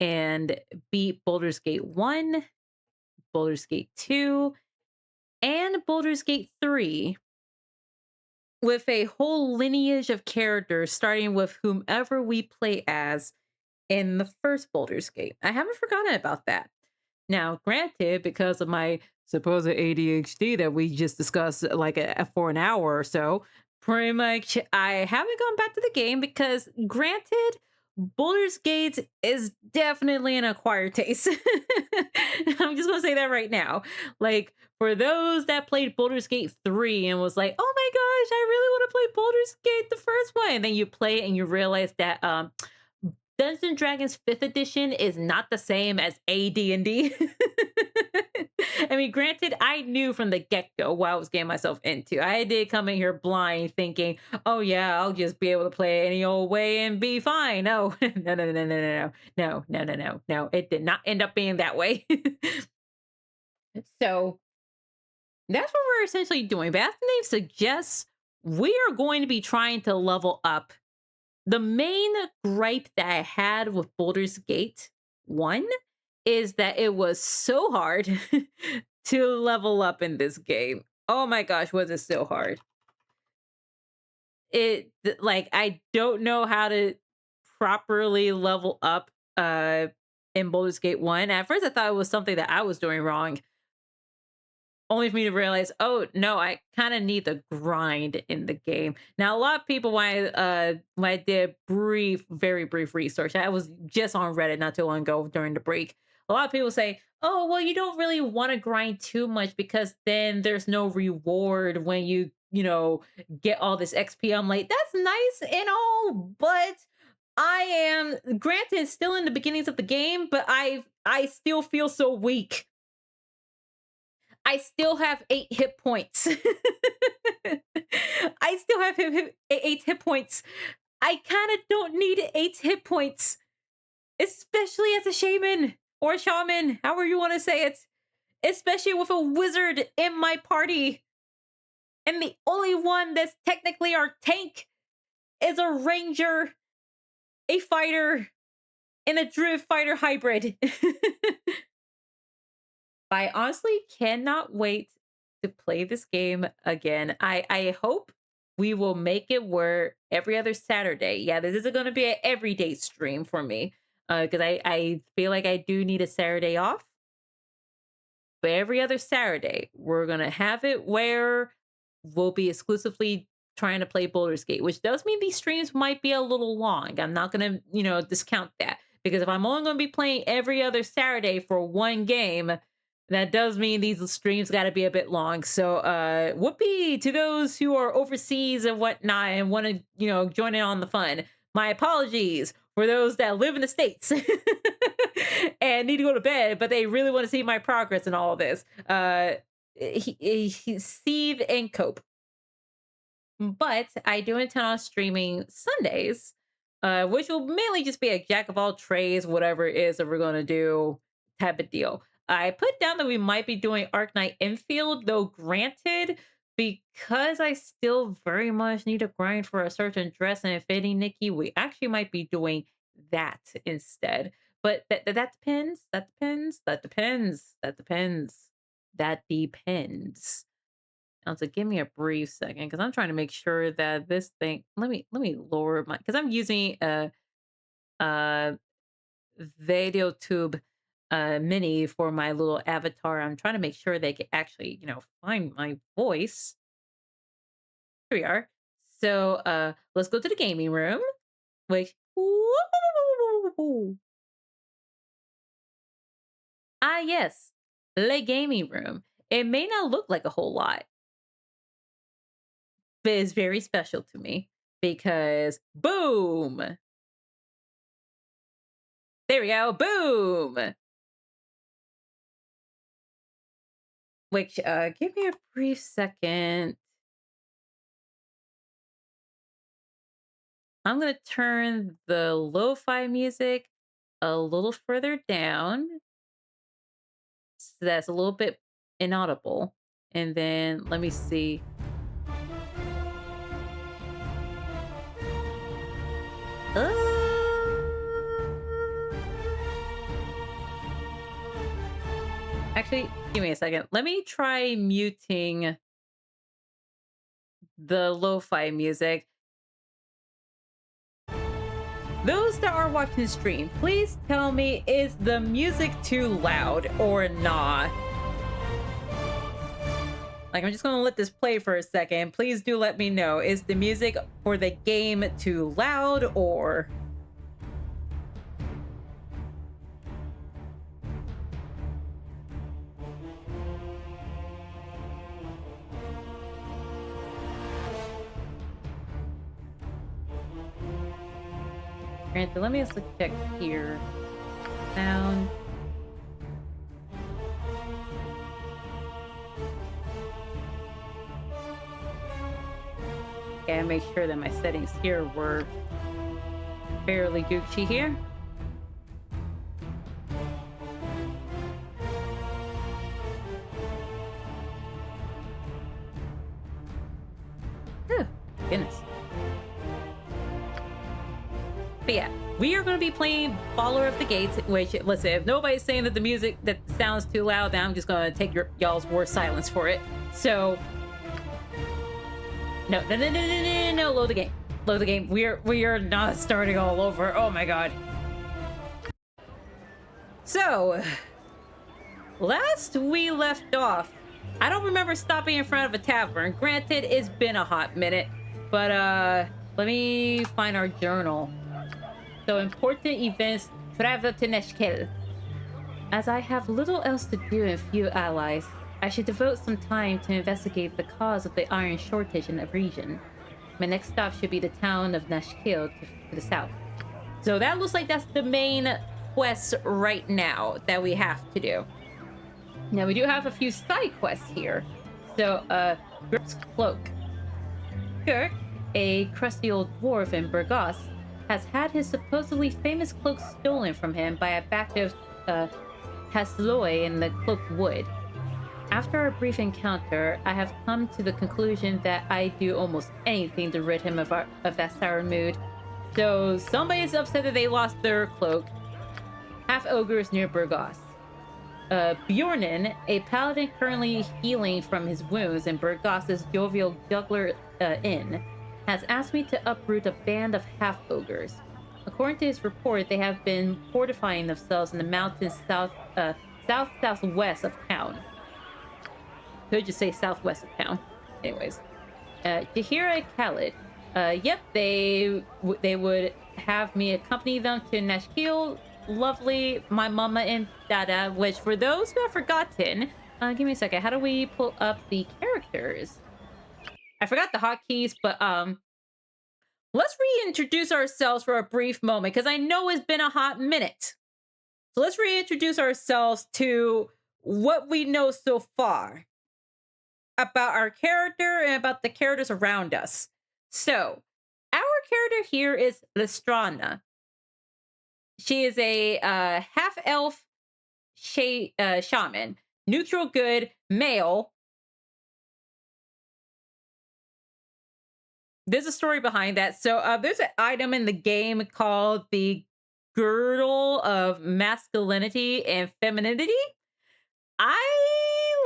S1: and beat Baldur's Gate 1, Baldur's Gate 2, and Baldur's Gate 3 with a whole lineage of characters starting with whomever we play as in the first Baldur's Gate. I haven't forgotten about that. Now, granted, because of my supposed ADHD that we just discussed like for an hour or so, pretty much I haven't gone back to the game because, granted, Baldur's Gate is definitely an acquired taste. I'm just gonna say that right now. Like, for those that played Baldur's Gate 3 and was like, oh my gosh, I really want to play Baldur's Gate the first one, and then you play it and you realize that Dungeons and Dragons 5th edition is not the same as AD&D. I mean, granted, I knew from the get-go what I was getting myself into. I did come in here blind thinking, oh yeah, I'll just be able to play any old way and be fine. No, no, no, no, no, no, no, no, no, no, no, no. It did not end up being that way. So that's what we're essentially doing. But as the name suggests, we are going to be trying to level up. The main gripe that I had with Baldur's Gate 1 is that it was so hard to level up in this game. Oh my gosh, was it so hard? Like, I don't know how to properly level up in Baldur's Gate 1. At first I thought it was something that I was doing wrong, only for me to realize, oh no, I kind of need the grind in the game. Now, a lot of people, when I did very brief research, I was just on Reddit not too long ago during the break. A lot of people say, oh well, you don't really want to grind too much because then there's no reward when get all this XP. I'm like, that's nice and all, but I am, granted, still in the beginnings of the game, but I still feel so weak. I still have 8 hit points. I still have 8 hit points. I kind of don't need 8 hit points, especially as a shaman or a shaman, however you want to say it, especially with a wizard in my party. And the only one that's technically our tank is a ranger, a fighter, and a druid fighter hybrid. I honestly cannot wait to play this game again. I hope we will make it where every other Saturday. Yeah, this isn't going to be an everyday stream for me because I feel like I do need a Saturday off. But every other Saturday, we're going to have it where we'll be exclusively trying to play Baldur's Gate, which does mean these streams might be a little long. I'm not going to, discount that because if I'm only going to be playing every other Saturday for one game, That does mean these streams got to be a bit long. So, whoopee to those who are overseas and whatnot and want to, join in on the fun. My apologies for those that live in the States and need to go to bed, but they really want to see my progress in all of this. Seethe and cope. But I do intend on streaming Sundays, which will mainly just be a jack of all trades, whatever it is that we're going to do type of deal. I put down that we might be doing Arc Knight Infield, though granted, because I still very much need to grind for a certain dress and fitting Nikki, we actually might be doing that instead. But that depends. That depends. That depends. That depends. That depends. Now, so give me a brief second because I'm trying to make sure that this thing. Let me lower my because I'm using a video tube mini for my little avatar. I'm trying to make sure they can actually find my voice. Here we are. So let's go to the gaming room. Which yes, the gaming room. It may not look like a whole lot, but it's very special to me because boom, there we go, boom. Which give me a brief second. I'm gonna turn the lo-fi music a little further down so that's a little bit inaudible. And then let me see. Actually, give me a second. Let me try muting the lo-fi music. Those that are watching the stream, please tell me, is the music too loud or not? Like, I'm just gonna let this play for a second. Please do let me know. Is the music for the game too loud or... Granted, let me also check here. Sound. Okay, I make sure that my settings here were fairly Gucci here. Oh, goodness. But yeah, we are going to be playing Baldur of the Gates, which, listen, if nobody's saying that the music that sounds too loud, then I'm just going to take y'all's war silence for it. So, no, load the game. Load the game. We are not starting all over. Oh my god. So, last we left off, I don't remember stopping in front of a tavern. Granted, it's been a hot minute, but let me find our journal. So, important events, travel to Neshkel. As I have little else to do and few allies, I should devote some time to investigate the cause of the iron shortage in the region. My next stop should be the town of Nashkel to the south. So that looks like that's the main quest right now that we have to do. Now we do have a few side quests here. So, Gurk's cloak. Gurk, a crusty old dwarf in Burgos, has had his supposedly famous cloak stolen from him by a band of Hasloy in the Cloaked Wood. After a brief encounter, I have come to the conclusion that I do almost anything to rid him of that sour mood. So somebody's upset that they lost their cloak. Half-ogres near Burgos. Bjornen, a paladin currently healing from his wounds in Burgos' jovial juggler inn, has asked me to uproot a band of half-ogres. According to his report, they have been fortifying themselves in the mountains southwest of town. Could just say southwest of town. Anyways. Jahira Khalid. Yep, they would have me accompany them to Nashkel lovely My Mama and Dada, which for those who have forgotten, give me a second. How do we pull up the characters? I forgot the hotkeys, but let's reintroduce ourselves for a brief moment because I know it's been a hot minute. So let's reintroduce ourselves to what we know so far about our character and about the characters around us. So, our character here is Lestrana. She is a half elf shaman, neutral good, male. There's a story behind that. So, there's an item in the game called the Girdle of Masculinity and Femininity. I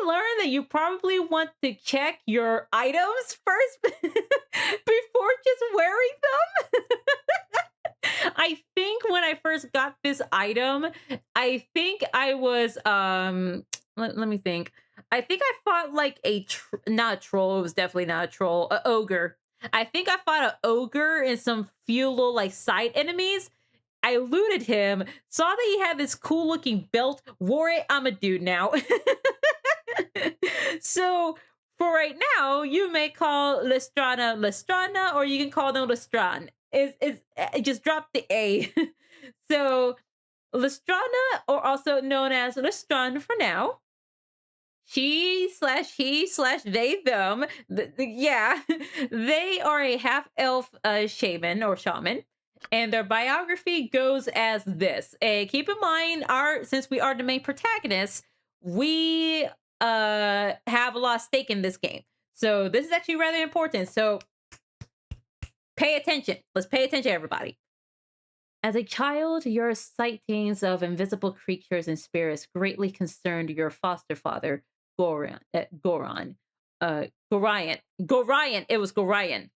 S1: learned that you probably want to check your items first before just wearing them. I think when I first got this item, I think I was let me think. I think I fought like not a troll, it was definitely not a troll, a ogre. I think I fought an ogre and some few little like side enemies. I looted him, saw that he had this cool looking belt, wore it. I'm a dude now. So for right now, you may call Lestrana Lestrana, or you can call them Lestran. Is just drop the A. So Lestrana, or also known as Lestran for now. She slash he slash they them. Yeah, they are a half elf shaman or shaman, and their biography goes as this. And keep in mind, our since we are the main protagonists, we have a lot of stake in this game. So this is actually rather important. So pay attention. Let's pay attention, everybody. As a child, your sightings of invisible creatures and spirits greatly concerned your foster father, Gorion. It was Gorion.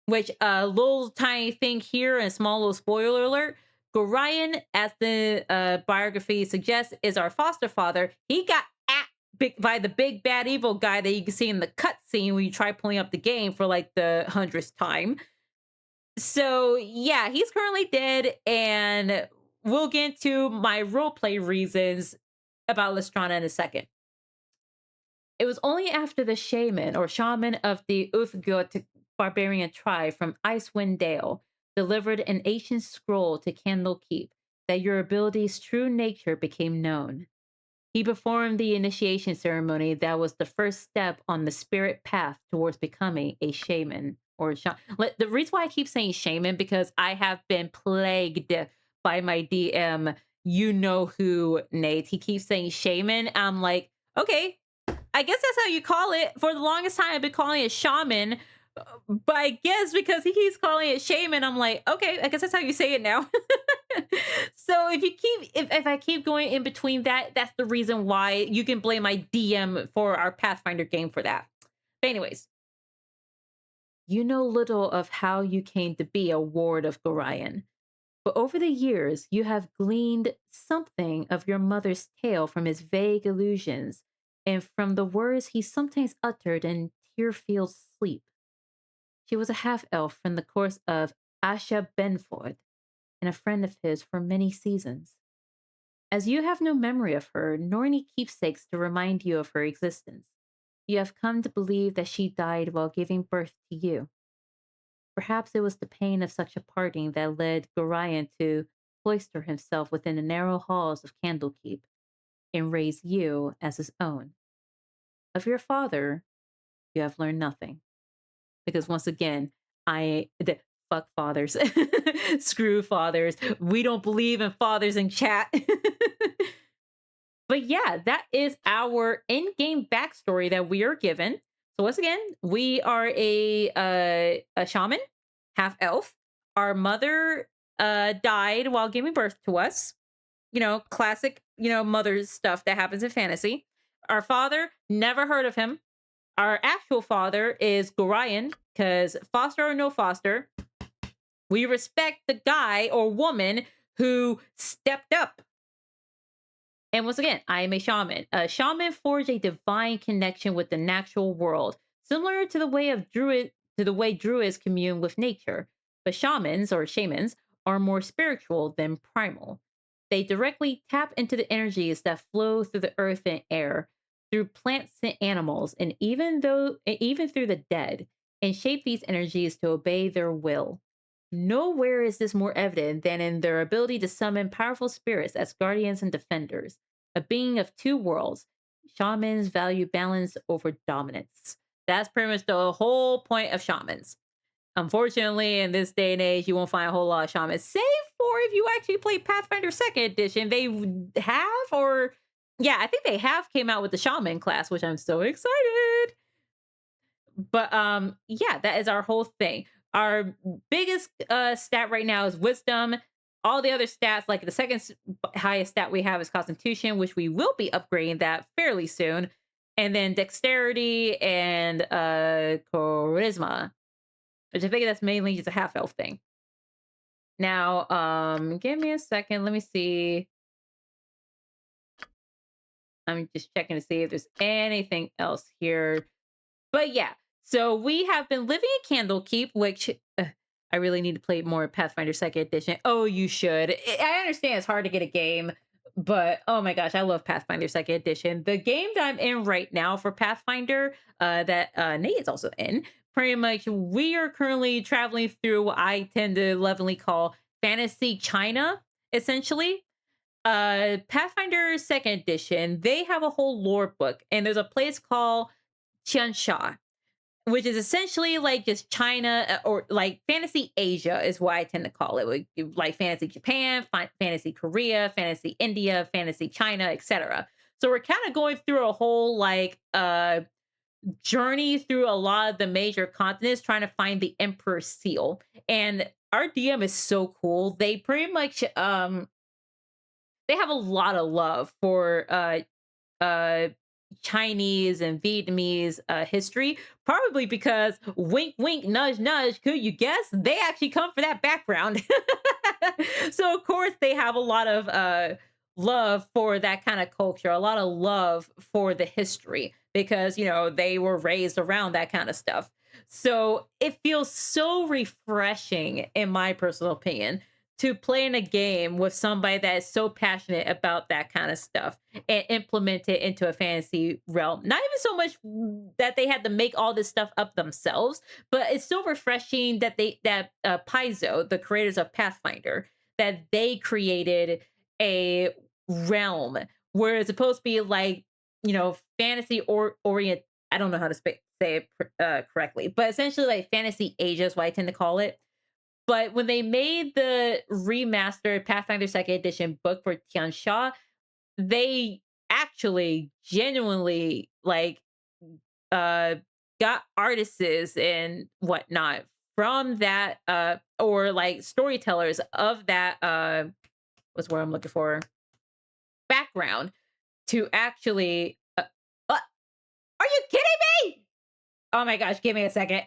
S1: Which a little tiny thing here and small little spoiler alert. Gorion, as the biography suggests, is our foster father. He got by the big bad evil guy that you can see in the cutscene when you try pulling up the game for like the 100th time. So yeah, he's currently dead, and we'll get into my roleplay reasons about Lestrana in a second. It was only after the shaman of the Uthgut barbarian tribe from Icewind Dale delivered an ancient scroll to Candlekeep that your ability's true nature became known. He performed the initiation ceremony that was the first step on the spirit path towards becoming a shaman or a shaman. The reason why I keep saying shaman because I have been plagued by my DM. You know who, Nate. He keeps saying shaman. I'm like, okay, I guess that's how you call it. For the longest time, I've been calling it shaman. But I guess because he keeps calling it shaman, I'm like, okay, I guess that's how you say it now. So if I keep going in between that, that's the reason why. You can blame my DM for our Pathfinder game for that. But anyways, you know little of how you came to be a ward of Gorion. But over the years, you have gleaned something of your mother's tale from his vague illusions and from the words he sometimes uttered in tear-filled sleep. She was a half-elf from the course of Asha Benford and a friend of his for many seasons. As you have no memory of her, nor any keepsakes to remind you of her existence, you have come to believe that she died while giving birth to you. Perhaps it was the pain of such a parting that led Gorion to cloister himself within the narrow halls of Candlekeep and raise you as his own. Of your father, you have learned nothing. Because once again, fuck fathers. Screw fathers. We don't believe in fathers in chat. But yeah, that is our in-game backstory that we are given. So once again, we are a shaman, half elf. Our mother died while giving birth to us. Classic, mother stuff that happens in fantasy. Our father, never heard of him. Our actual father is Gorion, because foster or no foster, we respect the guy or woman who stepped up. And once again, I am a shaman. A shaman forged a divine connection with the natural world, similar to the way druids commune with nature. But shamans are more spiritual than primal. They directly tap into the energies that flow through the earth and air, through plants and animals, and even through the dead, and shape these energies to obey their will. Nowhere is this more evident than in their ability to summon powerful spirits as guardians and defenders. A being of two worlds, shamans value balance over dominance. That's pretty much the whole point of shamans. Unfortunately, in this day and age, you won't find a whole lot of shamans, save for if you actually play Pathfinder Second Edition. They have, or yeah, I think they have came out with the shaman class, which I'm so excited. But yeah, that is our whole thing. Our biggest stat right now is wisdom. All the other stats, like the second highest stat we have is constitution, which we will be upgrading that fairly soon. And then dexterity and charisma, which I think that's mainly just a half elf thing. Now, give me a second. Let me see. I'm just checking to see if there's anything else here. But yeah, so we have been living in Candlekeep, which I really need to play more Pathfinder Second Edition. Oh, you should. I understand it's hard to get a game, but oh my gosh, I love Pathfinder Second Edition. The game that I'm in right now for Pathfinder, that Nate is also in, pretty much we are currently traveling through what I tend to lovingly call Fantasy China, essentially. Pathfinder Second Edition, they have a whole lore book, and there's a place called Qiansha, which is essentially like just China, or like fantasy Asia is what I tend to call it. Like fantasy Japan, fantasy Korea, fantasy India, fantasy China, etc. So we're kind of going through a whole like journey through a lot of the major continents trying to find the Emperor's seal. And our DM is so cool. They pretty much they have a lot of love for uh Chinese and Vietnamese history, probably because wink, wink, nudge, nudge. Could you guess? They actually come for that background. So, of course, they have a lot of love for that kind of culture, a lot of love for the history because, you know, they were raised around that kind of stuff. So, it feels so refreshing, in my personal opinion, to play in a game with somebody that is so passionate about that kind of stuff and implement it into a fantasy realm. Not even so much that they had to make all this stuff up themselves, but it's so refreshing that Paizo, the creators of Pathfinder, that they created a realm where it's supposed to be like, you know, fantasy or orient. I don't know how to say it correctly, but essentially like fantasy Asia is what I tend to call it. But when they made the remastered Pathfinder Second Edition book for Tiansha, they actually genuinely like uh got artists and whatnot from that or like storytellers of that what's what I'm looking for background to actually are you kidding me? Oh my gosh, give me a second.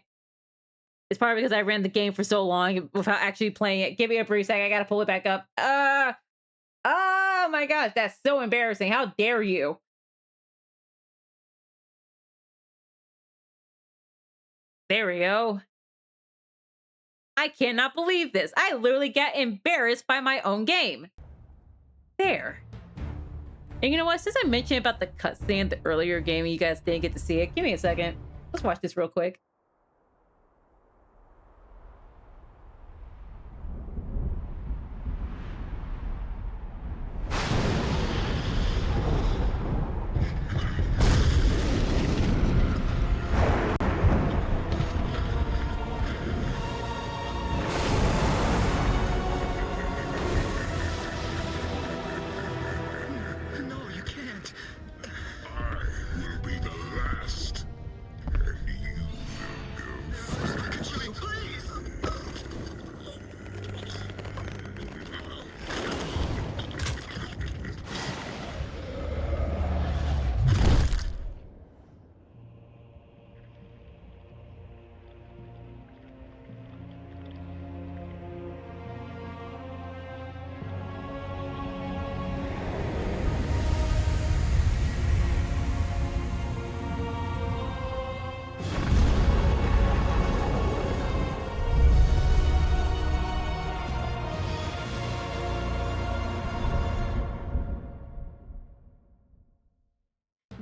S1: It's probably because I ran the game for so long without actually playing it. Give me a brief second. I gotta pull it back up. Oh my gosh, that's so embarrassing. How dare you? There we go. I cannot believe this. I literally got embarrassed by my own game. There. And you know what? Since I mentioned about the cutscene, the earlier game, you guys didn't get to see it. Give me a second. Let's watch this real quick.
S2: No, you can't. I will be the last, and you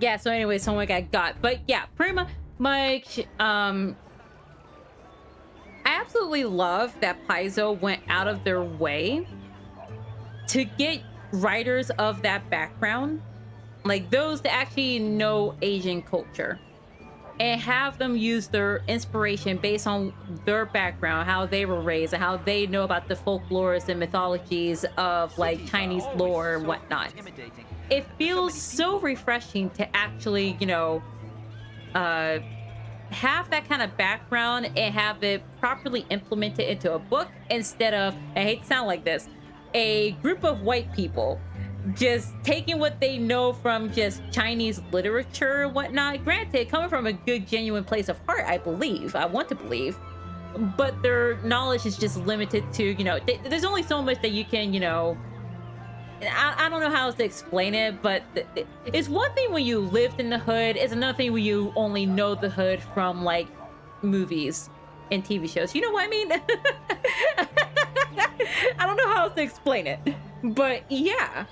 S1: yeah, so anyway, someone got. But yeah, pretty much, I absolutely love that Paizo went out of their way to get writers of that background, like those that actually know Asian culture, and have them use their inspiration based on their background, how they were raised, and how they know about the folklores and mythologies of like Chinese lore and whatnot. It feels so refreshing to actually, have that kind of background and have it properly implemented into a book instead of, I hate to sound like this, a group of white people just taking what they know from just Chinese literature and whatnot. Granted, coming from a good, genuine place of heart, I want to believe, but their knowledge is just limited to, there's only so much that you can, I don't know how else to explain it, but it's one thing when you lived in the hood. It's another thing when you only know the hood from like movies and TV shows. You know what I mean? I don't know how else to explain it, but yeah.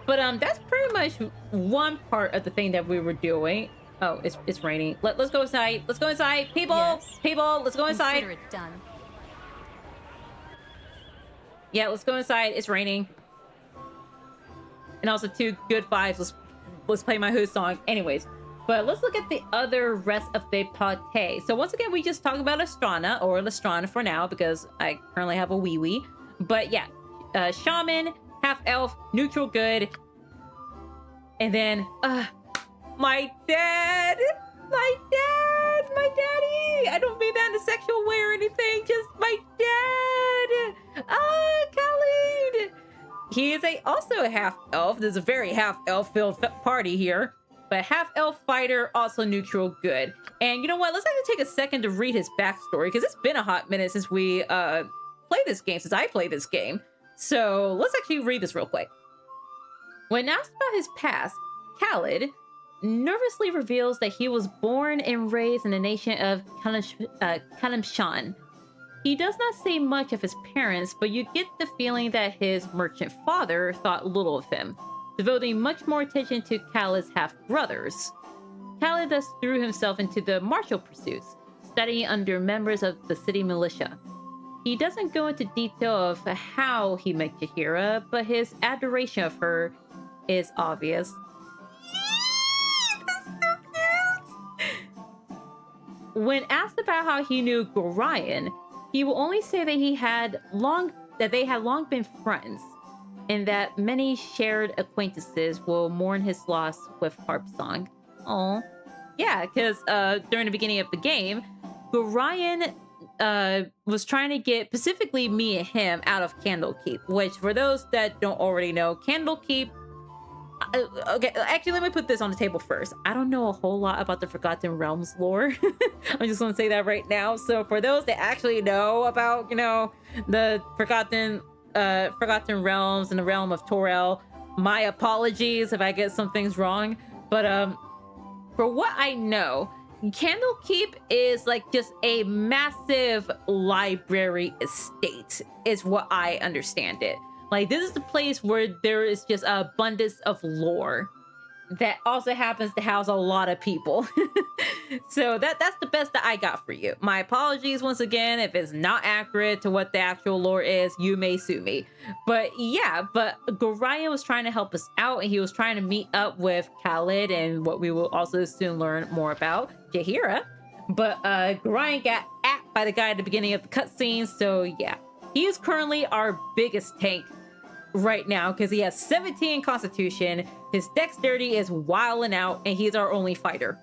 S1: But that's pretty much one part of the thing that we were doing. Oh, it's raining. Let's go inside. Let's go inside, people.
S2: Yes.
S1: People, let's go inside.
S2: Consider it done.
S1: Yeah, let's go inside. It's raining. And also, two good vibes. Let's play my Who song. Anyways, but let's look at the other rest of the party. So once again, we just talked about Lestrana for now because I currently have a wee. But yeah, shaman, half-elf, neutral good. And then, my dad. My daddy. I don't mean that in a sexual way or anything. Just my dad. Khalid. He is also a half-elf. There's a very half-elf filled party here. But half-elf fighter, also neutral good. And you know what? Let's actually take a second to read his backstory, because it's been a hot minute since we played this game, since I played this game. So let's actually read this real quick. When asked about his past, Khalid nervously reveals that he was born and raised in the nation of Kalimshan. He does not say much of his parents, but you get the feeling that his merchant father thought little of him, devoting much more attention to Khalid's half-brothers. Khalid thus threw himself into the martial pursuits, studying under members of the city militia. He doesn't go into detail of how he met Jaheira, but his adoration of her is obvious. When asked about how he knew Gorion, he will only say that they had long been friends, and that many shared acquaintances will mourn his loss with harp song. Oh, yeah, because during the beginning of the game, Gorion was trying to get specifically me and him out of Candlekeep, which for those that don't already know, Candlekeep. Okay, actually, let me put this on the table first. I don't know a whole lot about the Forgotten Realms lore. I'm just going to say that right now. So for those that actually know about, the Forgotten Realms and the realm of Torel, my apologies if I get some things wrong. But for what I know, Candlekeep is like just a massive library estate, is what I understand it. Like, this is the place where there is just an abundance of lore that also happens to house a lot of people. So that's the best that I got for you. My apologies once again if it's not accurate to what the actual lore is. You may sue me. But yeah, Gorion was trying to help us out, and he was trying to meet up with Khalid and what we will also soon learn more about, Jaheira. But Gorion got apped by the guy at the beginning of the cutscene, so yeah. He is currently our biggest tank right now because he has 17 constitution, his dexterity is wilding out, and he's our only fighter.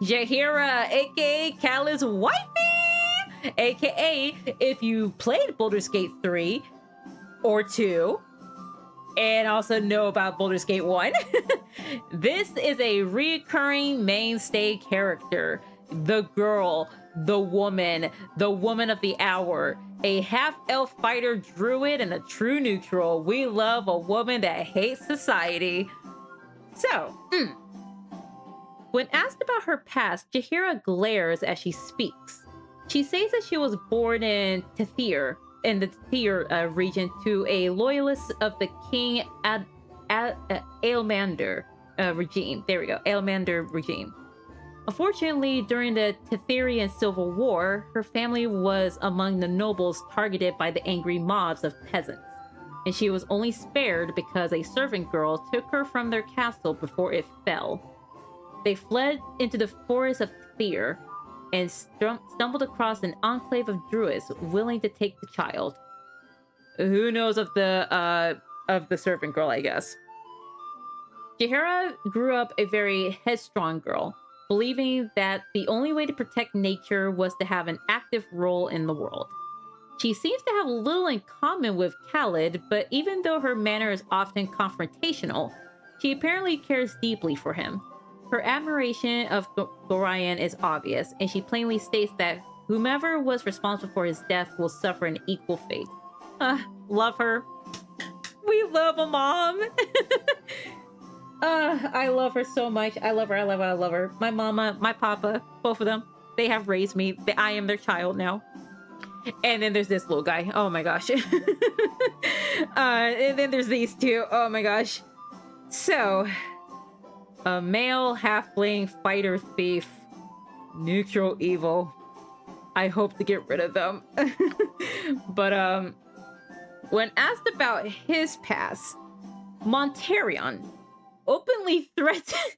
S1: Jaheira, aka Khalid's wifey, aka if you played Baldur's Gate 3 or 2 and also know about Baldur's Gate 1, this is a recurring mainstay character. The girl, the woman of the hour, a half-elf fighter druid, and a true neutral. We love a woman that hates society. So, when asked about her past, Jaheira glares as she speaks. She says that she was born in Tethir, in the Tethir region, to a loyalist of the King Aelmander. regime. There we go. Elmander regime. Unfortunately, during the Tetherian Civil War, her family was among the nobles targeted by the angry mobs of peasants, and she was only spared because a servant girl took her from their castle before it fell. They fled into the forest of Thether and stumbled across an enclave of druids willing to take the child. Who knows of the servant girl, I guess. Jaheira grew up a very headstrong girl, believing that the only way to protect nature was to have an active role in the world. She seems to have little in common with Khalid, but even though her manner is often confrontational, she apparently cares deeply for him. Her admiration of Gorion is obvious, and she plainly states that whomever was responsible for his death will suffer an equal fate. Love her. We love a mom. I love her so much. I love her. I love her. I love her. My mama, my papa, both of them, they have raised me. I am their child now. And then there's this little guy. Oh my gosh. And then there's these two. Oh my gosh. So, a male halfling fighter thief, neutral evil. I hope to get rid of them. But when asked about his past, Montarion openly threatened.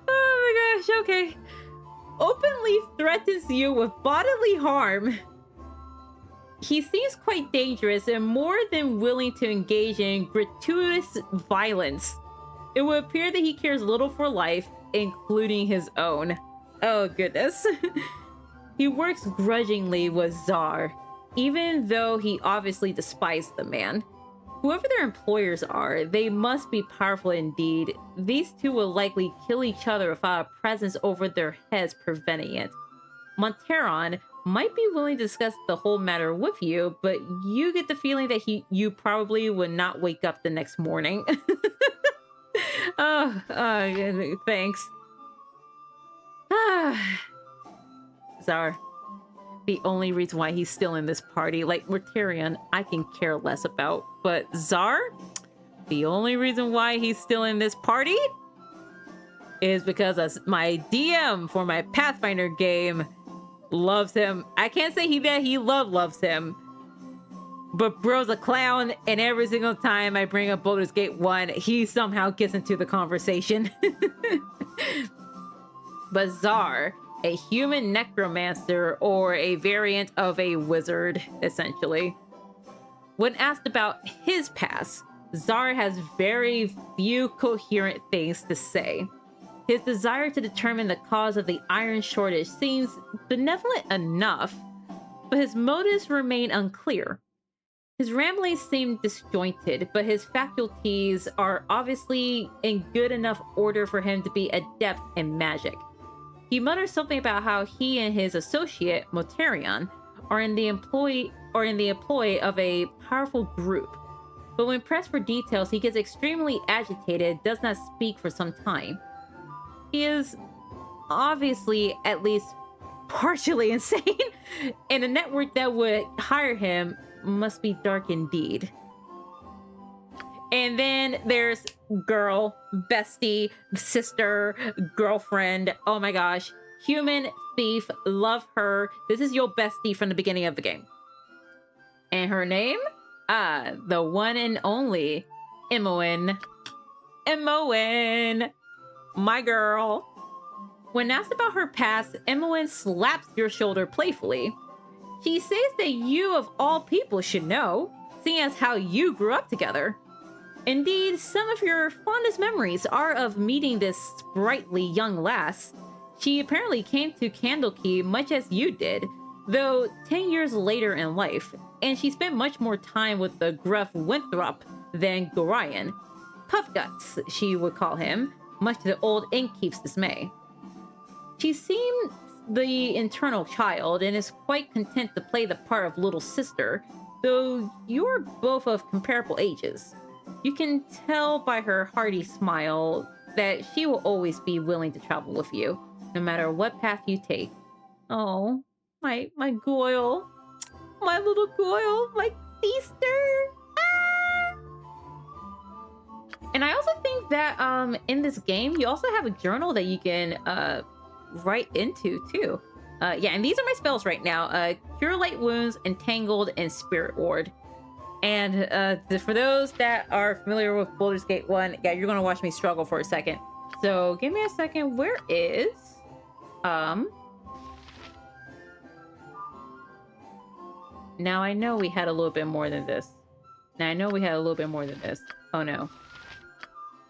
S1: Oh my gosh, okay. Openly threatens you with bodily harm. He seems quite dangerous and more than willing to engage in gratuitous violence. It would appear that he cares little for life, including his own. Oh goodness. He works grudgingly with Zar, even though he obviously despised the man. Whoever their employers are, they must be powerful indeed. These two will likely kill each other without a presence over their heads preventing it. Montaron might be willing to discuss the whole matter with you, but you get the feeling that you probably would not wake up the next morning. Thanks. Zar. The only reason why he's still in this party, like Mortarion, I can care less about. But Zar, the only reason why he's still in this party is because my DM for my Pathfinder game loves him. I can't say he loves him, but bro's a clown, and every single time I bring up Baldur's Gate 1, he somehow gets into the conversation. But Zar, a human necromancer or a variant of a wizard, essentially. When asked about his past, Zar has very few coherent things to say. His desire to determine the cause of the iron shortage seems benevolent enough, but his motives remain unclear. His ramblings seem disjointed, but his faculties are obviously in good enough order for him to be adept in magic. He mutters something about how he and his associate, Motarion, are in the employ of a powerful group. But when pressed for details, he gets extremely agitated, does not speak for some time. He is obviously at least partially insane, and the network that would hire him must be dark indeed. And then there's girl, bestie, sister, girlfriend. Oh my gosh. Human thief. Love her. This is your bestie from the beginning of the game. And her name? The one and only Imoen. Imoen. My girl. When asked about her past, Imoen slaps your shoulder playfully. She says that you of all people should know, seeing as how you grew up together. Indeed, some of your fondest memories are of meeting this sprightly young lass. She apparently came to Candlekeep much as you did, though 10 years later in life, and she spent much more time with the gruff Winthrop than Gorion. Puffguts, she would call him, much to the old innkeep's dismay. She seemed the internal child and is quite content to play the part of little sister, though you're both of comparable ages. You can tell by her hearty smile that she will always be willing to travel with you, no matter what path you take. Oh, my Goyle. My little Goyle, my sister. Ah! And I also think that in this game you also have a journal that you can write into too. Yeah, and these are my spells right now. Cure Light Wounds, Entangled, and Spirit Ward. And for those that are familiar with Baldur's Gate 1, yeah, you're gonna watch me struggle for a second. So give me a second. Where is now I know we had a little bit more than this. Oh no.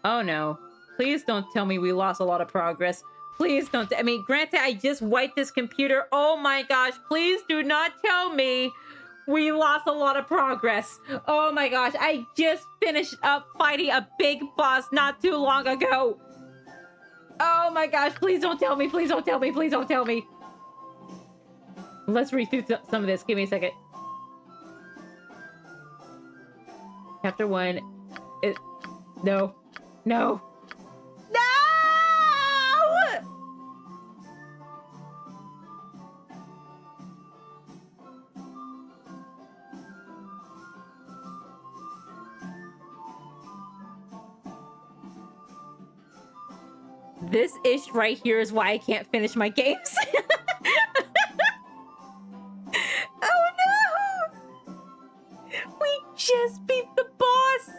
S1: Oh no. Please don't tell me we lost a lot of progress. Please don't. I mean, granted, I just wiped this computer. Oh my gosh. Please do not tell me we lost a lot of progress. Oh my gosh. I just finished up fighting a big boss not too long ago. Oh my gosh. Please don't tell me. Please don't tell me. Please don't tell me. Let's read through some of this. Give me a second. Chapter 1. No. No. No! This ish right here is why I can't finish my games. Oh no! We just beat the boss!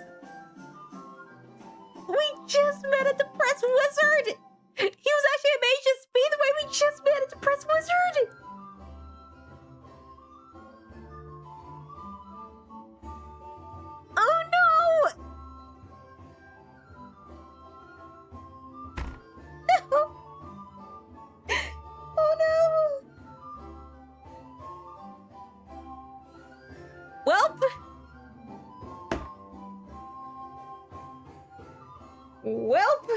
S1: We just met a depressed wizard! He was actually a mage at speed the way we just met a depressed wizard! Oh no! No! Oh no! Welp! Welp!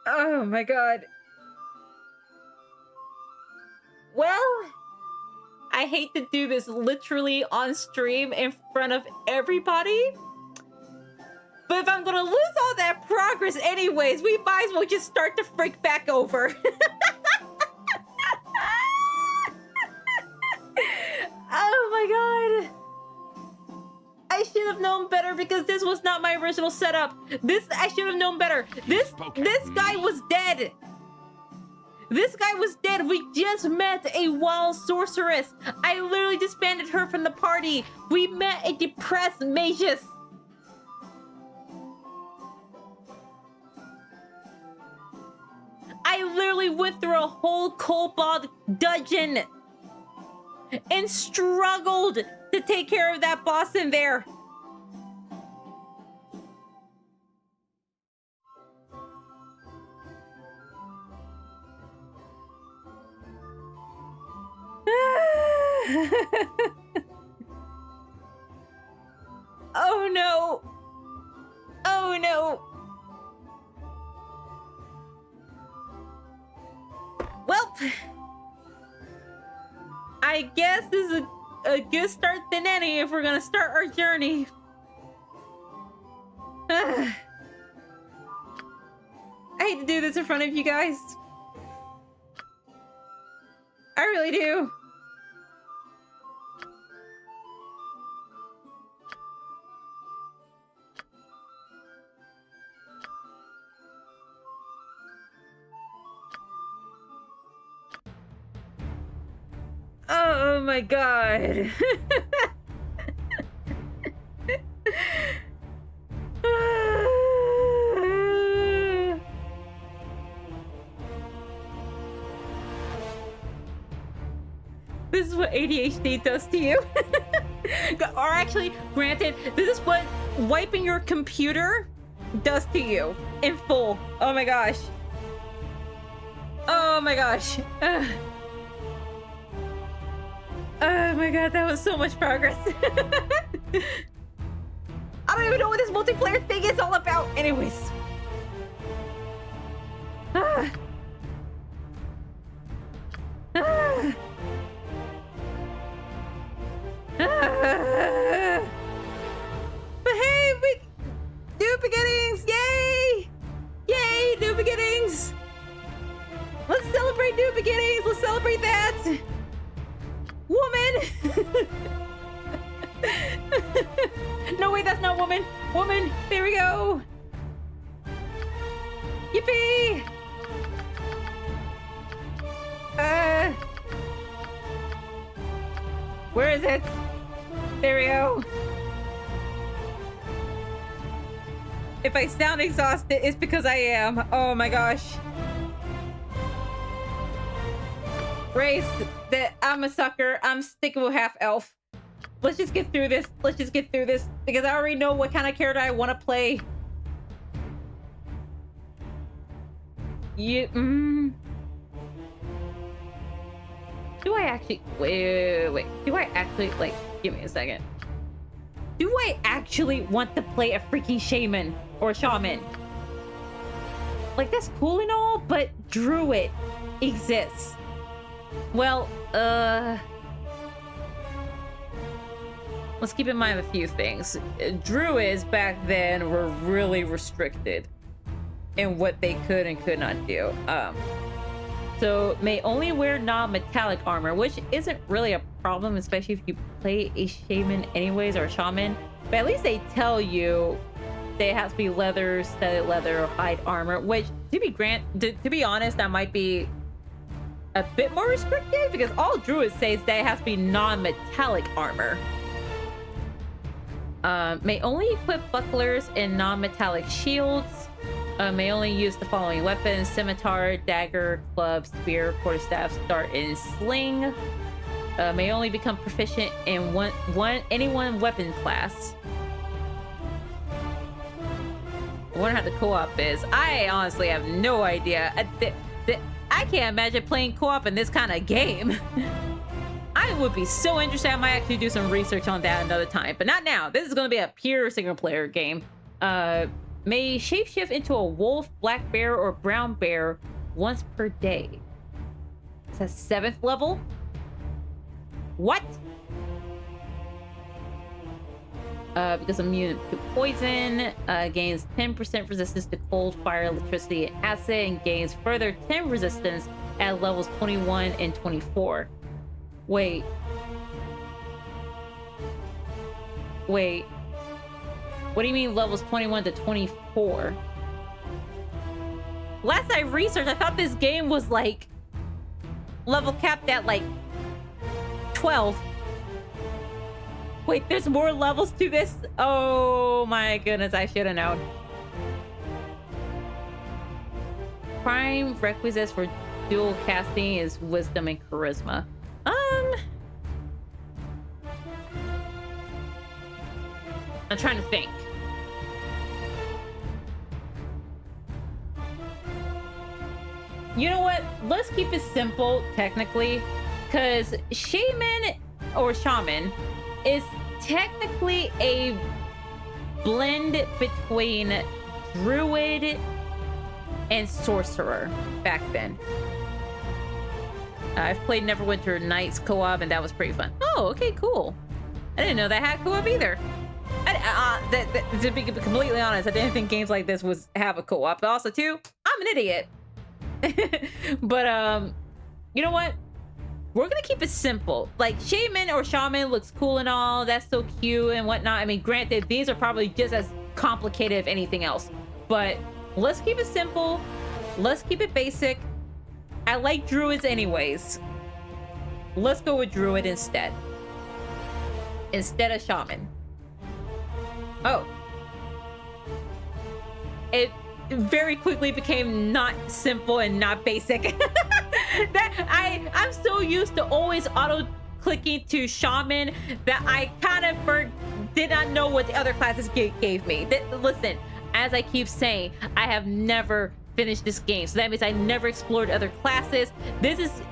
S1: Oh my god. Well, I hate to do this literally on stream in front of everybody. But if I'm gonna lose all that progress anyways, we might as well just start the freak back over. Oh my god. I should have known better because this was not my original setup. I should have known better. This guy was dead. This guy was dead. We just met a wild sorceress. I literally disbanded her from the party. We met a depressed magus. I literally went through a whole kobold dungeon and struggled to take care of that boss in there. Oh no. Oh no. Well, I guess this is a good start than any if we're gonna start our journey. I hate to do this in front of you guys. I really do. Oh my god. This is what ADHD does to you. Or actually, granted, this is what wiping your computer does to you in full. Oh my gosh. Oh my gosh. Oh my god, that was so much progress. I don't even know what this multiplayer thing is all about. Anyways. Ah. Ah. Ah. But hey, we new beginnings. celebrate that! Woman! No, wait, that's not woman. Woman, there we go. Yippee! Where is it? There we go. If I sound exhausted, it's because I am. Oh my gosh. Race, that I'm a sucker. I'm sticking with half-elf. Let's just get through this. Let's just get through this because I already know what kind of character I want to play. Do I actually wait? Do I actually like? Give me a second. Do I actually want to play a freaking shaman or shaman? Like, that's cool and all, but druid exists. Well, let's keep in mind a few things. Druids back then were really restricted in what they could and could not do. So may only wear non-metallic armor, which isn't really a problem, especially if you play a shaman anyways, or a shaman. But at least they tell you they have to be leather, studded leather, or hide armor, which, to be honest, that might be a bit more restrictive, because all druids say is that it has to be non-metallic armor. May only equip bucklers and non-metallic shields. May only use the following weapons: scimitar, dagger, club, spear, quarterstaff, dart, and sling. May only become proficient in any one weapon class. I wonder how the co-op is. I honestly have no idea. I can't imagine playing co-op in this kind of game. I would be so interested. I might actually do some research on that another time, but not now. This is going to be a pure single-player game. May shapeshift into a wolf, black bear, or brown bear once per day. It's a 7th level? What? Because immune to poison, gains 10% resistance to cold, fire, electricity, and acid, and gains further 10 resistance at levels 21 and 24. Wait. What do you mean levels 21 to 24? Last I researched, I thought this game was like level capped at like 12. Wait, there's more levels to this? Oh my goodness, I should have known. Prime requisites for dual casting is wisdom and charisma. I'm trying to think. You know what? Let's keep it simple, technically, because shaman or shaman is technically a blend between druid and sorcerer back then. I've played Neverwinter Nights co-op, and that was pretty fun. Oh, okay, cool. I didn't know that had co-op either. To be completely honest, I didn't think games like this would have a co-op. But also, too, I'm an idiot. But, you know what? We're gonna keep it simple. Like, shaman or shaman looks cool and all. That's so cute and whatnot. I mean, granted, these are probably just as complicated as anything else. But let's keep it simple. Let's keep it basic. I like druids anyways. Let's go with druid instead of shaman. Oh. It very quickly became not simple and not basic. I'm so used to always auto-clicking to shaman that I kind of did not know what the other classes gave me. Listen, as I keep saying, I have never finished this game, so that means I never explored other classes.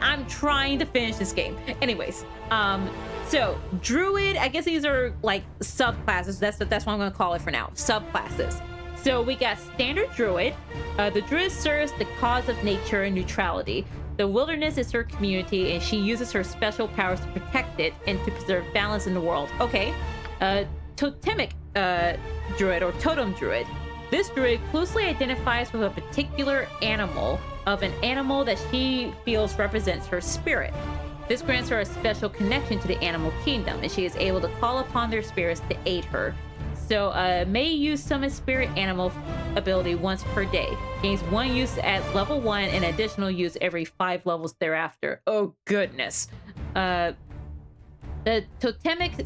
S1: I'm trying to finish this game. Anyways, so druid, I guess these are like subclasses. That's what I'm gonna call it for now. Subclasses. So we got standard druid. The druid serves the cause of nature and neutrality. The wilderness is her community, and she uses her special powers to protect it and to preserve balance in the world. Okay. Totemic druid or totem druid. This druid closely identifies with a particular animal of an animal that she feels represents her spirit. This grants her a special connection to the animal kingdom, and she is able to call upon their spirits to aid her. So, may use summon spirit animal ability once per day. Gains 1 use at level 1 and additional use every 5 levels thereafter. Oh, goodness. The totemic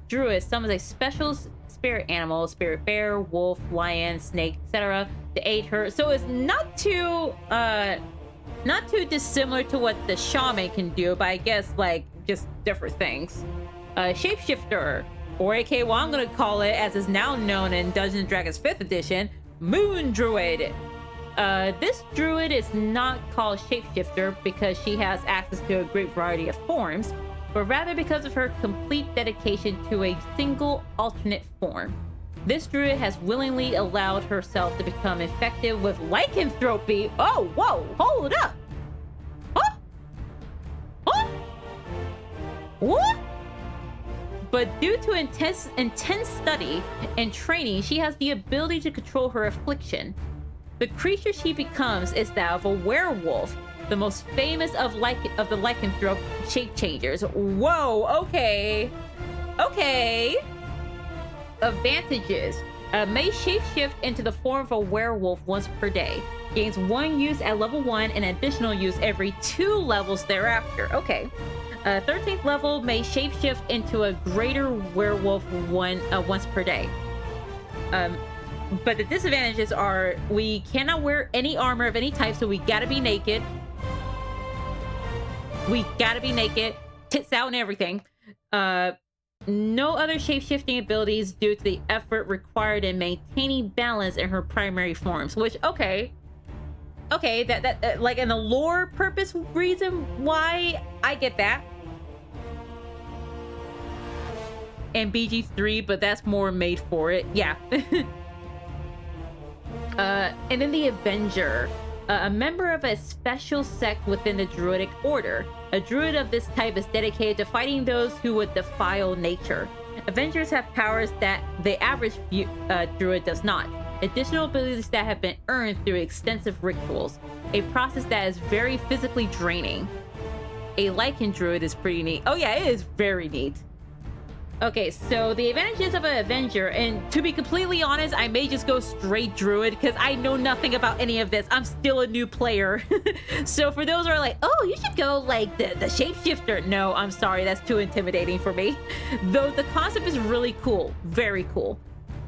S1: druid summons a special spirit animal, spirit bear, wolf, lion, snake, etc. to aid her. So it's not too dissimilar to what the shaman can do, but I guess like just different things. Shapeshifter, or aka what I'm gonna call it as is now known in Dungeons & Dragons 5th edition, Moon Druid. This druid is not called Shapeshifter because she has access to a great variety of forms, but rather because of her complete dedication to a single alternate form. This druid has willingly allowed herself to become effective with lycanthropy. Oh, whoa, hold up. Huh? Huh? What? But due to intense study and training, she has the ability to control her affliction. The creature she becomes is that of a werewolf, the most famous of the lycanthrope shape changers. Whoa, okay. Okay. Advantages. May shapeshift into the form of a werewolf once per day. Gains 1 use at level 1 and additional use every 2 levels thereafter. Okay. 13th level may shapeshift into a greater werewolf once per day. But the disadvantages are we cannot wear any armor of any type, so we gotta be naked. We gotta be naked, tits out and everything. No other shape-shifting abilities due to the effort required in maintaining balance in her primary forms. Which, okay, that like in the lore purpose reason why I get that. And BG3, but that's more made for it. Yeah. And then the Avenger. A member of a special sect within the Druidic Order. A druid of this type is dedicated to fighting those who would defile nature. Avengers have powers that the average druid does not. Additional abilities that have been earned through extensive rituals. A process that is very physically draining. A lichen druid is pretty neat. Oh yeah, it is very neat. Okay, so the advantages of an Avenger, and to be completely honest, I may just go straight Druid because I know nothing about any of this. I'm still a new player. So for those who are like, oh, you should go like the Shapeshifter. No, I'm sorry, that's too intimidating for me. Though the concept is really cool, very cool.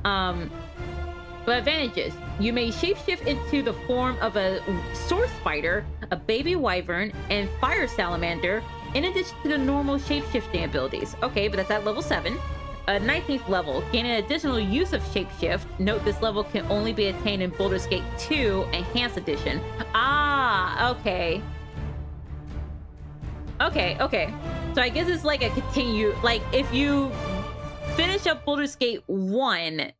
S1: But advantages, you may shapeshift into the form of a sword spider, a baby wyvern, and fire salamander, in addition to the normal shape-shifting abilities. Okay, but that's at level 7. 19th level, gain an additional use of shapeshift. Note this level can only be attained in Baldur's Gate 2 Enhanced Edition. Ah, okay. Okay. So I guess it's like a continue, like if you finish up Baldur's Gate 1,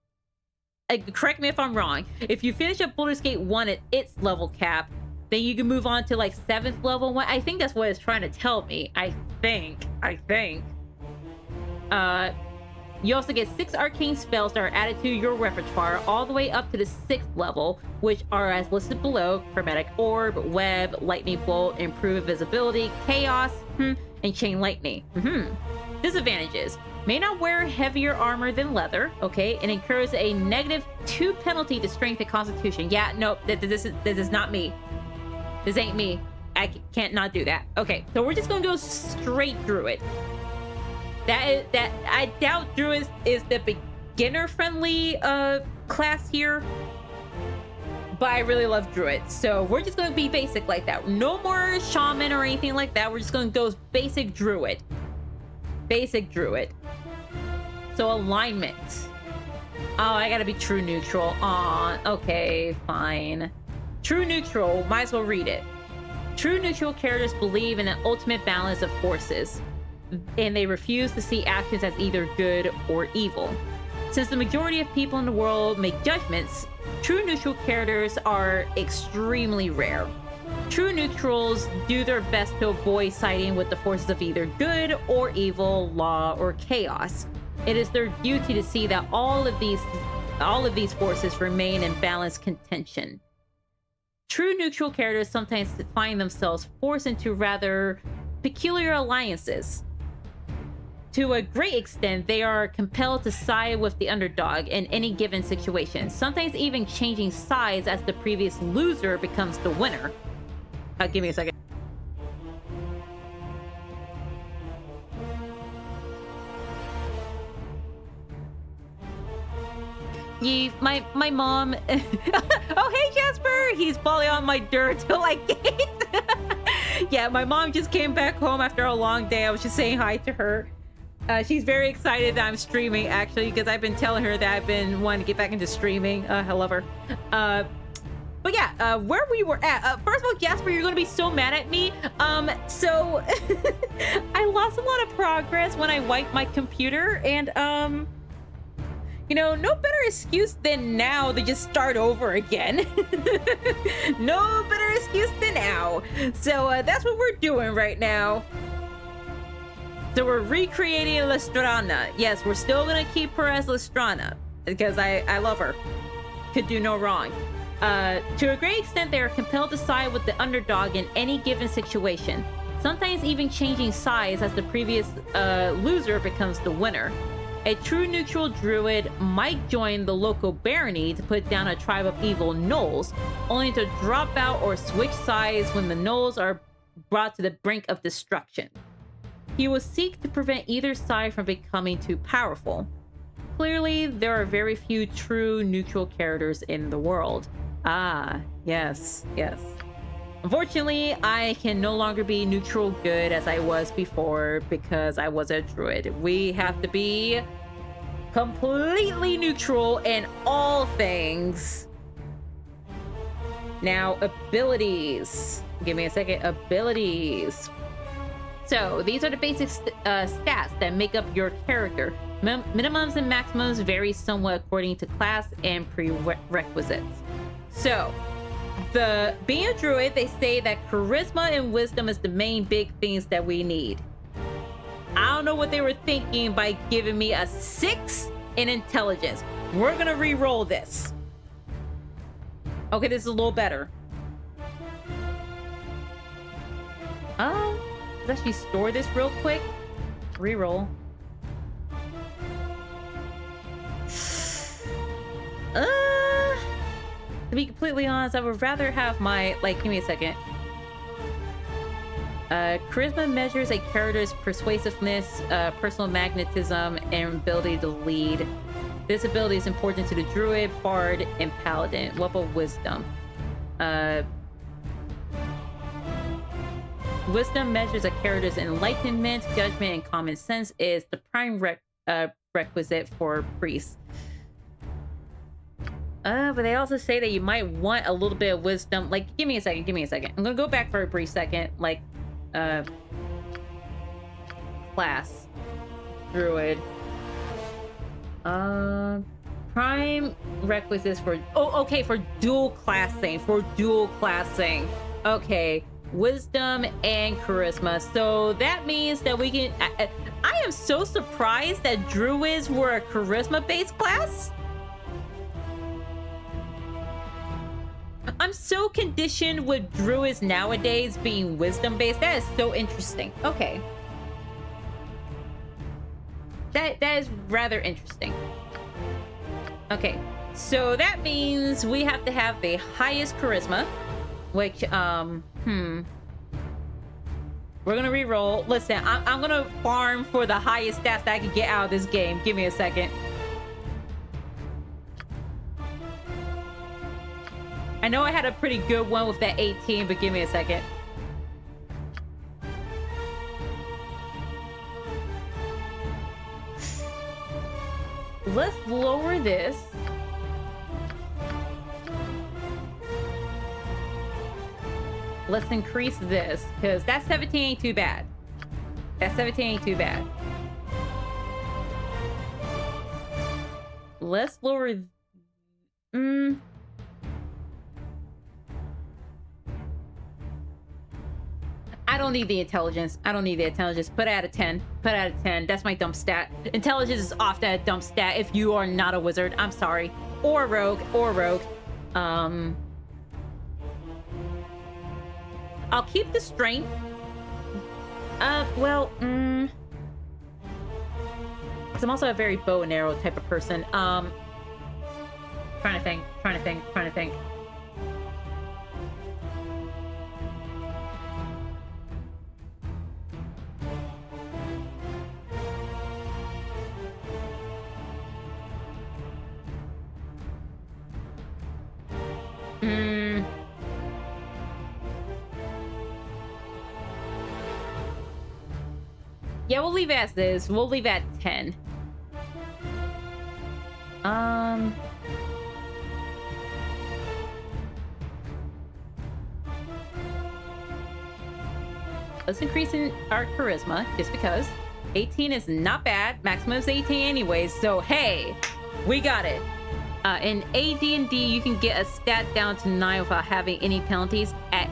S1: correct me if I'm wrong, if you finish up Baldur's Gate 1 at its level cap, then you can move on to like 7th level one. I think that's what it's trying to tell me. I think. You also get 6 arcane spells that are added to your repertoire all the way up to the 6th level, which are as listed below: Chromatic Orb, Web, Lightning Bolt, Improved Visibility, Chaos, and Chain Lightning. Disadvantages. May not wear heavier armor than leather, okay, and incurs a -2 penalty to strength and constitution. Yeah, nope, this is not me. This ain't me. I can't not do that. Okay, so we're just gonna go straight Druid. I doubt Druid is the beginner-friendly class here, but I really love Druid, so we're just gonna be basic like that. No more Shaman or anything like that. We're just gonna go basic Druid. Basic Druid. So alignment. Oh, I gotta be true neutral. Aw, okay, fine. True neutral, might as well read it. True neutral characters believe in an ultimate balance of forces, and they refuse to see actions as either good or evil. Since the majority of people in the world make judgments, true neutral characters are extremely rare. True neutrals do their best to avoid siding with the forces of either good or evil, law, or chaos. It is their duty to see that all of these forces remain in balanced contention. True neutral characters sometimes find themselves forced into rather peculiar alliances. To a great extent, they are compelled to side with the underdog in any given situation, sometimes even changing sides as the previous loser becomes the winner. Give me a second. My mom. Oh, hey Jasper! He's falling on my dirt till I gate. Yeah, my mom just came back home after a long day. I was just saying hi to her. She's very excited that I'm streaming, actually, because I've been telling her that I've been wanting to get back into streaming. I love her. But yeah, where we were at. First of all, Jasper, you're going to be so mad at me. So I lost a lot of progress when I wiped my computer, and you know, no better excuse than now to just start over again. No better excuse than now. So that's what we're doing right now. So we're recreating Lestrana. Yes, we're still gonna keep her as Lestrana because I love her. Could do no wrong. To a great extent, they are compelled to side with the underdog in any given situation, sometimes even changing sides as the previous loser becomes the winner. A true neutral druid might join the local barony to put down a tribe of evil gnolls, only to drop out or switch sides when the gnolls are brought to the brink of destruction. He will seek to prevent either side from becoming too powerful. Clearly, there are very few true neutral characters in the world. Ah, yes. Unfortunately, I can no longer be neutral good as I was before because I was a druid. We have to be completely neutral in all things. Now, abilities. Give me a second. Abilities. So, these are the basic stats that make up your character. Minimums and maximums vary somewhat according to class and prerequisites. So, being a druid, they say that charisma and wisdom is the main big things that we need. I don't know what they were thinking by giving me a 6 in intelligence. We're gonna re-roll this. Okay, this is a little better. Let's actually store this real quick. Re-roll. To be completely honest, I would rather have my, give me a second. Charisma measures a character's persuasiveness, personal magnetism, and ability to lead. This ability is important to the druid, bard, and paladin. What about wisdom? Wisdom measures a character's enlightenment, judgment, and common sense. Is the prime requisite for priests. But they also say that you might want a little bit of wisdom. Give me a second. I'm gonna go back for a brief second. Class. Druid. Prime requisites for... Oh, okay, for dual classing. Okay. Wisdom and charisma. So that means that we can... I am so surprised that druids were a charisma-based class. I'm so conditioned with druids nowadays being wisdom-based. That is so interesting. Okay. That is rather interesting. Okay. So that means we have to have the highest charisma, which, we're gonna re-roll. Listen, I'm gonna farm for the highest stats that I can get out of this game. Give me a second. I know I had a pretty good one with that 18, but give me a second. Let's lower this. Let's increase this, because that 17 ain't too bad. Let's lower... I don't need the intelligence. Put it at a 10. That's my dump stat. Intelligence is often a dump stat if you are not a wizard. I'm sorry. Or rogue. I'll keep the strength. Well, 'cause I'm also a very bow and arrow type of person. Trying to think. Yeah, we'll leave it as is. We'll leave it at 10. Let's increase in our charisma, just because. 18 is not bad. Maximum is 18 anyways, so hey, we got it. In AD&D, you can get a stat down to 9 without having any penalties. At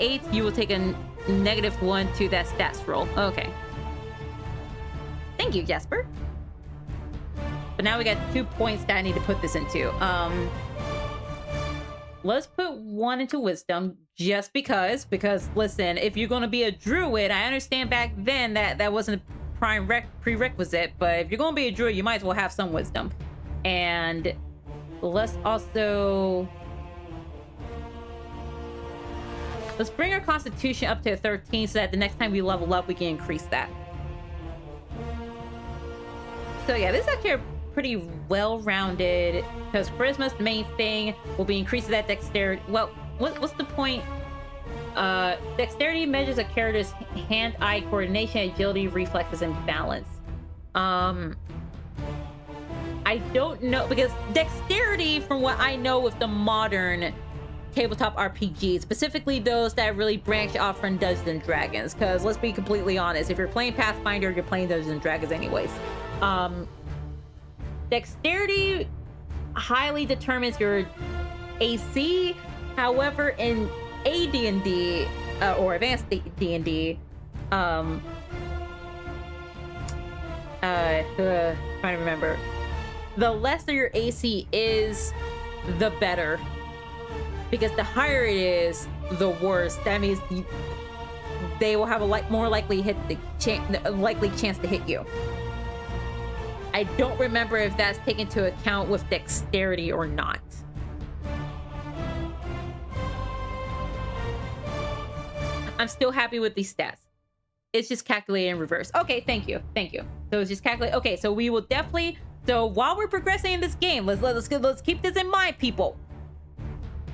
S1: 8, you will take a -1 to that stats roll. Okay. Thank you, Jasper. But now we got 2 points that I need to put this into. Let's put 1 into wisdom, just because. Because listen, if you're gonna be a druid, I understand back then that wasn't a prime prerequisite, but if you're gonna be a druid, you might as well have some wisdom. And let's bring our constitution up to 13 so that the next time we level up, we can increase that. So yeah, this is actually a pretty well-rounded, because charisma's the main thing. Will be increasing that dexterity. Well, what's the point? Dexterity measures a character's hand-eye coordination, agility, reflexes, and balance. I don't know, because dexterity, from what I know with the modern tabletop RPGs, specifically those that really branch off from Dungeons and Dragons, because let's be completely honest, if you're playing Pathfinder, you're playing Dungeons and Dragons anyways. Dexterity highly determines your AC. However, in AD&D or advanced D&D, trying to remember, the lesser your AC is, the better, because the higher it is, the worse. That means they will have a more likely chance to hit you. I don't remember if that's taken into account with dexterity or not. I'm still happy with these stats. It's just calculated in reverse. Okay, thank you. So it's just calculate. Okay, so we will definitely. So while we're progressing in this game, let's keep this in mind, people.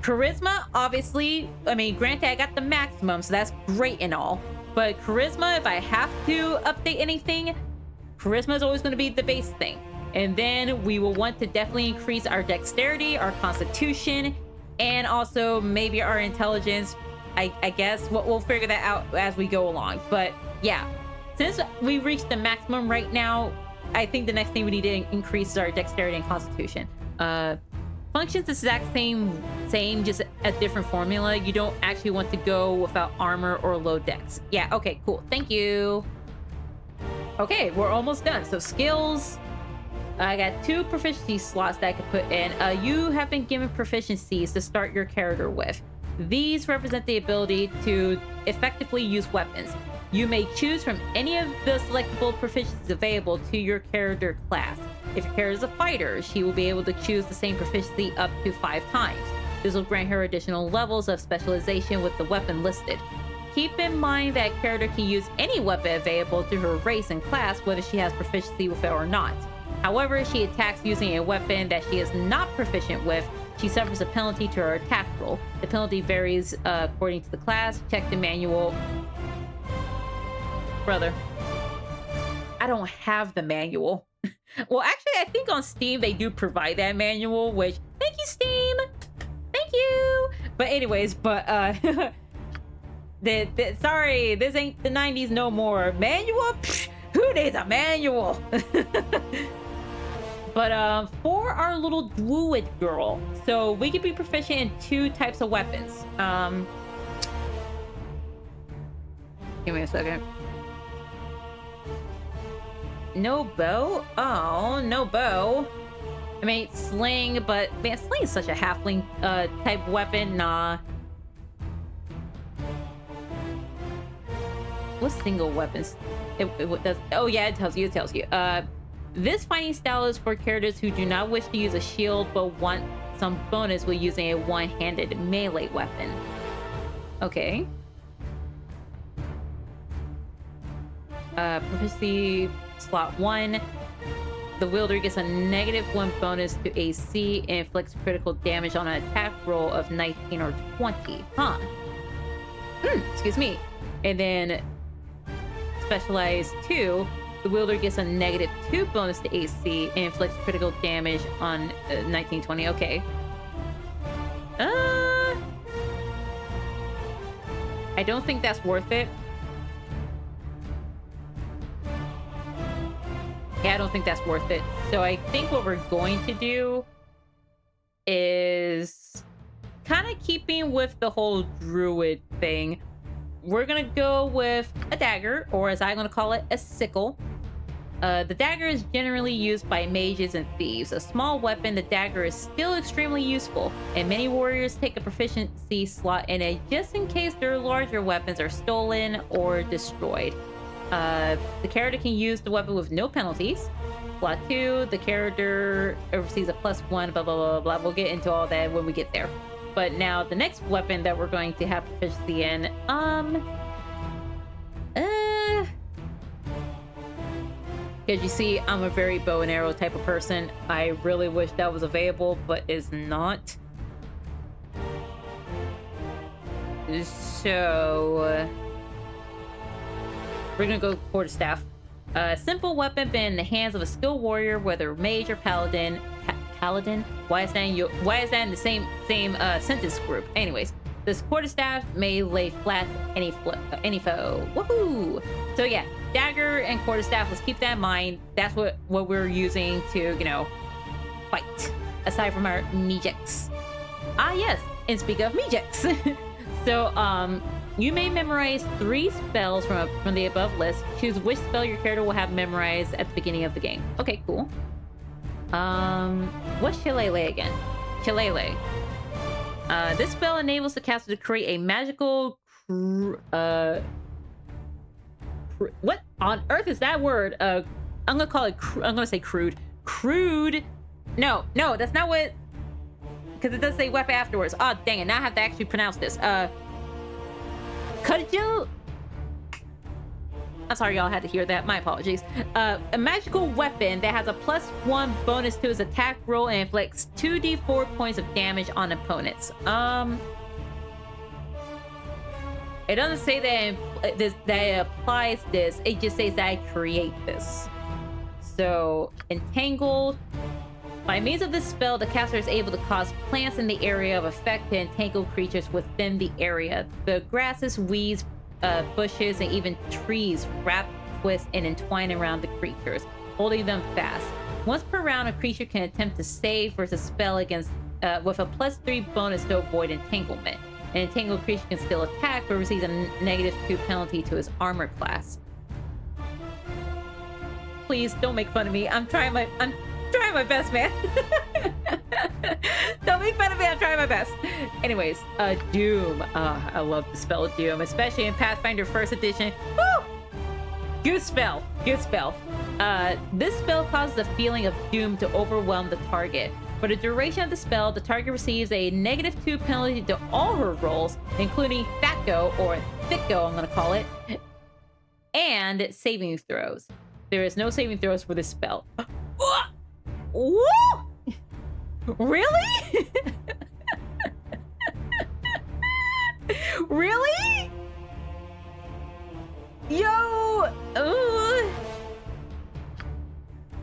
S1: Charisma, obviously. I mean, granted, I got the maximum, so that's great and all. But charisma, if I have to update anything, charisma is always going to be the base thing. And then we will want to definitely increase our dexterity, our constitution, and also maybe our intelligence. I guess we'll figure that out as we go along. But yeah, since we reached the maximum right now, I think the next thing we need to increase is our dexterity and constitution. Functions the exact same, just a different formula. You don't actually want to go without armor or low dex. Yeah, okay, cool. Thank you. Okay, we're almost done. So skills, I got 2 proficiency slots that I could put in. You have been given proficiencies to start your character with. These represent the ability to effectively use weapons. You may choose from any of the selectable proficiencies available to your character class. If your character is a fighter, she will be able to choose the same proficiency up to 5 times. This will grant her additional levels of specialization with the weapon listed. Keep in mind that character can use any weapon available to her race and class, whether she has proficiency with it or not. However, if she attacks using a weapon that she is not proficient with, she suffers a penalty to her attack roll. The penalty varies according to the class. Check the manual. Brother, I don't have the manual. Well, actually, I think on Steam they do provide that manual, which, thank you, Steam! Thank you! But anyways, sorry, this ain't the 90s no more. Manual? Psh, who needs a manual? But for our little druid girl, so we can be proficient in 2 types of weapons. Give me a second. No bow? Oh, no bow. I mean, sling, but man, sling is such a halfling type weapon. Nah. what single weapons? It does. Oh yeah, it tells you. It tells you. This fighting style is for characters who do not wish to use a shield but want some bonus with using a one-handed melee weapon. Okay. Proficiency slot 1. The wielder gets a -1 bonus to AC and inflicts critical damage on an attack roll of 19 or 20. Huh. Excuse me. And then specialized 2. The wielder gets a -2 bonus to AC and inflicts critical damage on 19, 20. Okay. I don't think that's worth it. Yeah, I don't think that's worth it. So I think what we're going to do is kind of keeping with the whole druid thing. We're going to go with a dagger, or as I'm going to call it, a sickle. The dagger is generally used by mages and thieves. A small weapon, the dagger is still extremely useful, and many warriors take a proficiency slot in it just in case their larger weapons are stolen or destroyed. The character can use the weapon with no penalties. Slot 2, the character receives a +1, blah, blah, blah, blah. We'll get into all that when we get there. But now the next weapon that we're going to have proficiency in, because you see, I'm a very bow and arrow type of person. I really wish that was available, but is not. So we're gonna go quarterstaff. A simple weapon been in the hands of a skilled warrior, whether mage or paladin. Paladin? Why is that in the same sentence group? Anyways, this quarterstaff may lay flat any foe. Woohoo! So yeah, dagger and quarterstaff. Let's keep that in mind. That's what we're using to, fight. Aside from our Mejex. Ah yes, and speak of Mejex. So you may memorize 3 spells from the above list. Choose which spell your character will have memorized at the beginning of the game. Okay, cool. What's Shillelagh again? Shillelagh. This spell enables the caster to create a magical what on earth is that word? I'm gonna call it I'm gonna say crude. Crude. No, that's not what, because it does say weapon afterwards. Oh dang it, now I have to actually pronounce this. Cudgel. I'm sorry y'all had to hear that. My apologies. A magical weapon that has a +1 bonus to its attack roll and inflicts 2d4 points of damage on opponents. It doesn't say that it applies this. It just says that I create this. So, entangled. By means of this spell, the caster is able to cause plants in the area of effect to entangle creatures within the area. The grasses, weeds, bushes, and even trees wrap, twist, and entwine around the creatures, holding them fast. Once per round, a creature can attempt to save versus spell against with a +3 bonus to avoid entanglement. An entangled creature can still attack, but receives a -2 penalty to his armor class. Please don't make fun of me. I'm trying my best, man. Don't make fun of me. I'm trying my best. Anyways, Doom. I love the spell Doom, especially in Pathfinder 1st Edition. Woo! Good spell. Good spell. This spell causes a feeling of doom to overwhelm the target. For the duration of the spell, the target receives a -2 penalty to all her rolls, including Fatgo, or Thicko, I'm going to call it, and saving throws. There is no saving throws for this spell. Woo! Really? Really? Yo!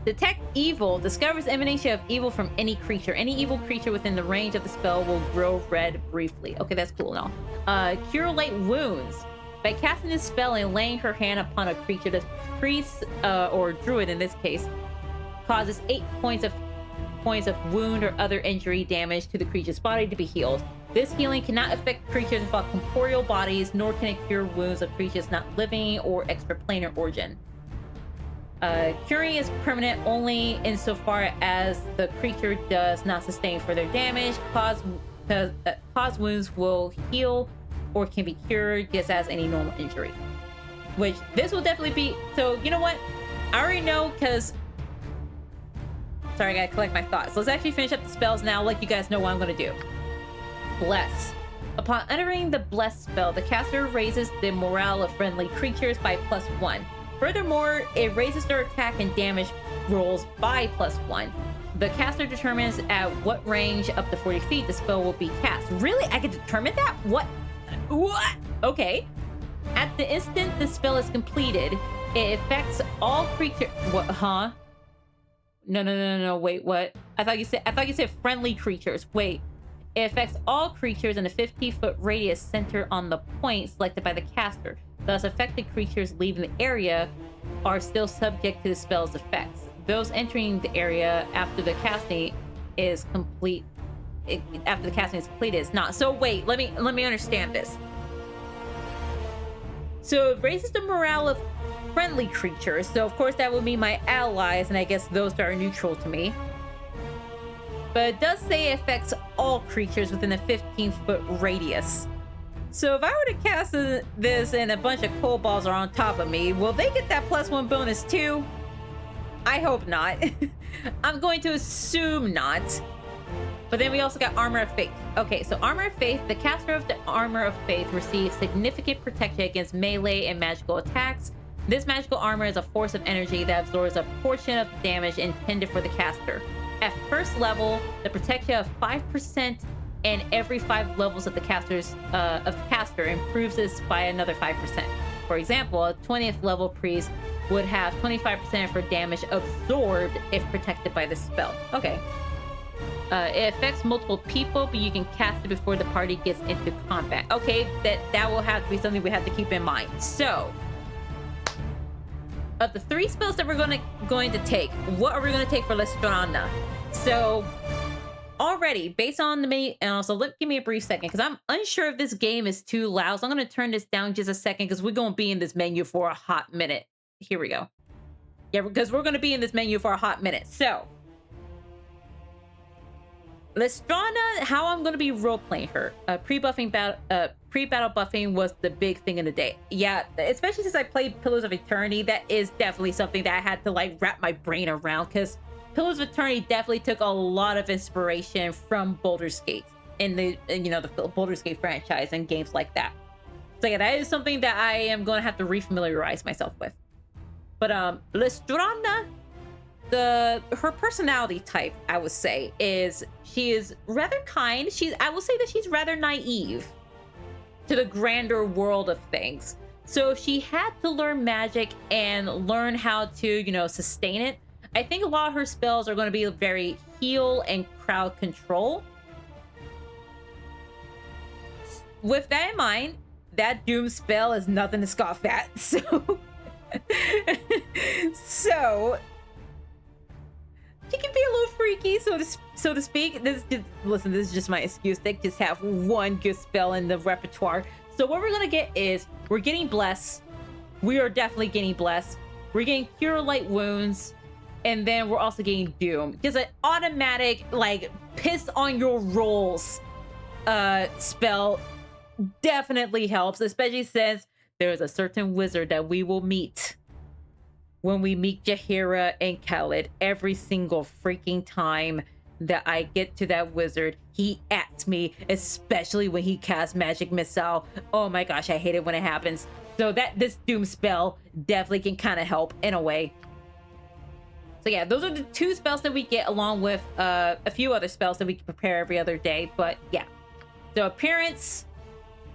S1: Detect evil. Discovers emanation of evil from any creature. Any evil creature within the range of the spell will grow red briefly. Okay, that's cool and all. Cure light wounds. By casting this spell and laying her hand upon a creature, the priest, or druid in this case, causes 8 points of wound or other injury damage to the creature's body to be healed. This healing cannot affect creatures without corporeal bodies, nor can it cure wounds of creatures not living or extraplanar origin. Curing is permanent only insofar as the creature does not sustain further damage. Cause wounds will heal or can be cured just as any normal injury. which this will definitely be. So you know what? I already know because. Sorry, I gotta collect my thoughts. Let's actually finish up the spells now, like you guys know what I'm gonna do. Bless. Upon entering the Bless spell, the caster raises the morale of friendly creatures by +1. Furthermore, it raises their attack and damage rolls by +1. The caster determines at what range up to 40 feet the spell will be cast. Really? I can determine that? What? Okay. At the instant the spell is completed, it affects all creatures. What? Huh? No. Wait, what? I thought you said friendly creatures. Wait. It affects all creatures in a 50-foot radius centered on the point selected by the caster. Thus, affected creatures leaving the area are still subject to the spell's effects. Those entering the area after the casting is complete. After the casting is completed, it's not. So wait, let me understand this. So it raises the morale of friendly creatures. So of course that would mean my allies, and I guess those that are neutral to me. But it does say it affects all creatures within a 15-foot radius. So if I were to cast this and a bunch of kobolds are on top of me, will they get that +1 bonus too? I hope not. I'm going to assume not. But then we also got Armor of Faith. Okay, so Armor of Faith, the caster of the Armor of Faith receives significant protection against melee and magical attacks. This magical armor is a force of energy that absorbs a portion of the damage intended for the caster. At first level, the protection of 5% and every 5 levels of the caster improves this by another 5%. For example, a 20th level priest would have 25% for damage absorbed if protected by the spell. Okay. It affects multiple people, but you can cast it before the party gets into combat. Okay, that will have to be something we have to keep in mind. So, of the 3 spells that we're going to take, what are we going to take for Lestrana? So, already, based on the menu, and also give me a brief second, because I'm unsure if this game is too loud, so I'm going to turn this down just a second, because we're going to be in this menu for a hot minute. Here we go. Yeah, because we're going to be in this menu for a hot minute. So, Lestrana, how I'm going to be role-playing her. Pre-battle buffing was the big thing in the day. Yeah, especially since I played Pillars of Eternity, that is definitely something that I had to like wrap my brain around, because Pillars of Eternity definitely took a lot of inspiration from Baldur's Gate in the Baldur's Gate franchise and games like that. So yeah, that is something that I am going to have to refamiliarize myself with. But Lestrana, her personality type, I would say, is she is rather kind. I will say that she's rather naive to the grander world of things. So if she had to learn magic and learn how to, sustain it, I think a lot of her spells are going to be very heal and crowd control. With that in mind, that doom spell is nothing to scoff at. So she can be a little freaky, so to speak. This is just my excuse. They just have one good spell in the repertoire. So what we're gonna get is we're getting Bless. We are definitely getting Bless. We're getting Cure Light Wounds, and then we're also getting Doom. Just an automatic like piss on your rolls spell definitely helps, especially since there's a certain wizard that we will meet when we meet Jaheira and Khaled. Every single freaking time that I get to that wizard, he at me, especially when he casts Magic Missile. Oh my gosh, I hate it when it happens. So this Doom spell definitely can kind of help in a way. So yeah, those are the 2 spells that we get, along with a few other spells that we can prepare every other day. But yeah, so appearance,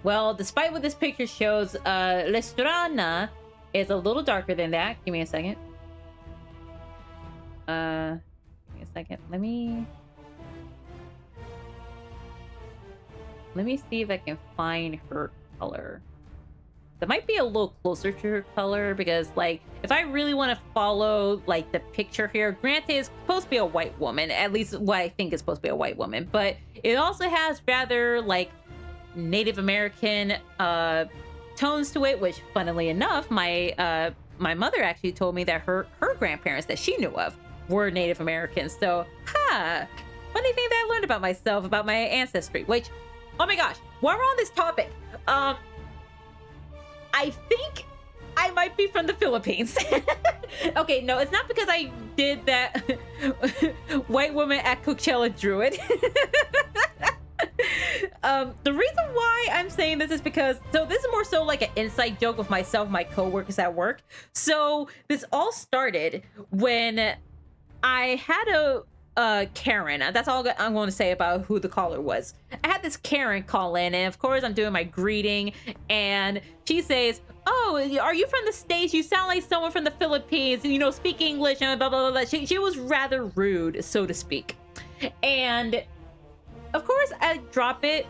S1: well, despite what this picture shows, Lestrana is a little darker than that. Give me a second. Let me see if I can find her color. That might be a little closer to her color, because like if I really want to follow like the picture here, granted it's supposed to be a white woman, at least what I think is supposed to be a white woman, but it also has rather like Native American tones to it, which funnily enough, my mother actually told me that her grandparents that she knew of were Native Americans. So funny thing that I learned about myself, about my ancestry, which, oh my gosh, while we're on this topic, I I might be from the Philippines. Okay, no, it's not because I did that white woman at Coachella Druid. The reason why I'm saying this is because, so this is more so like an inside joke with myself, my coworkers at work. So this all started when I had a Karen. That's all I'm going to say about who the caller was. I had this Karen call in, and of course I'm doing my greeting, and she says, "Oh, are you from the States? You sound like someone from the Philippines, you know, speak English," and blah, blah, blah, blah. She was rather rude, so to speak. And of course I drop it,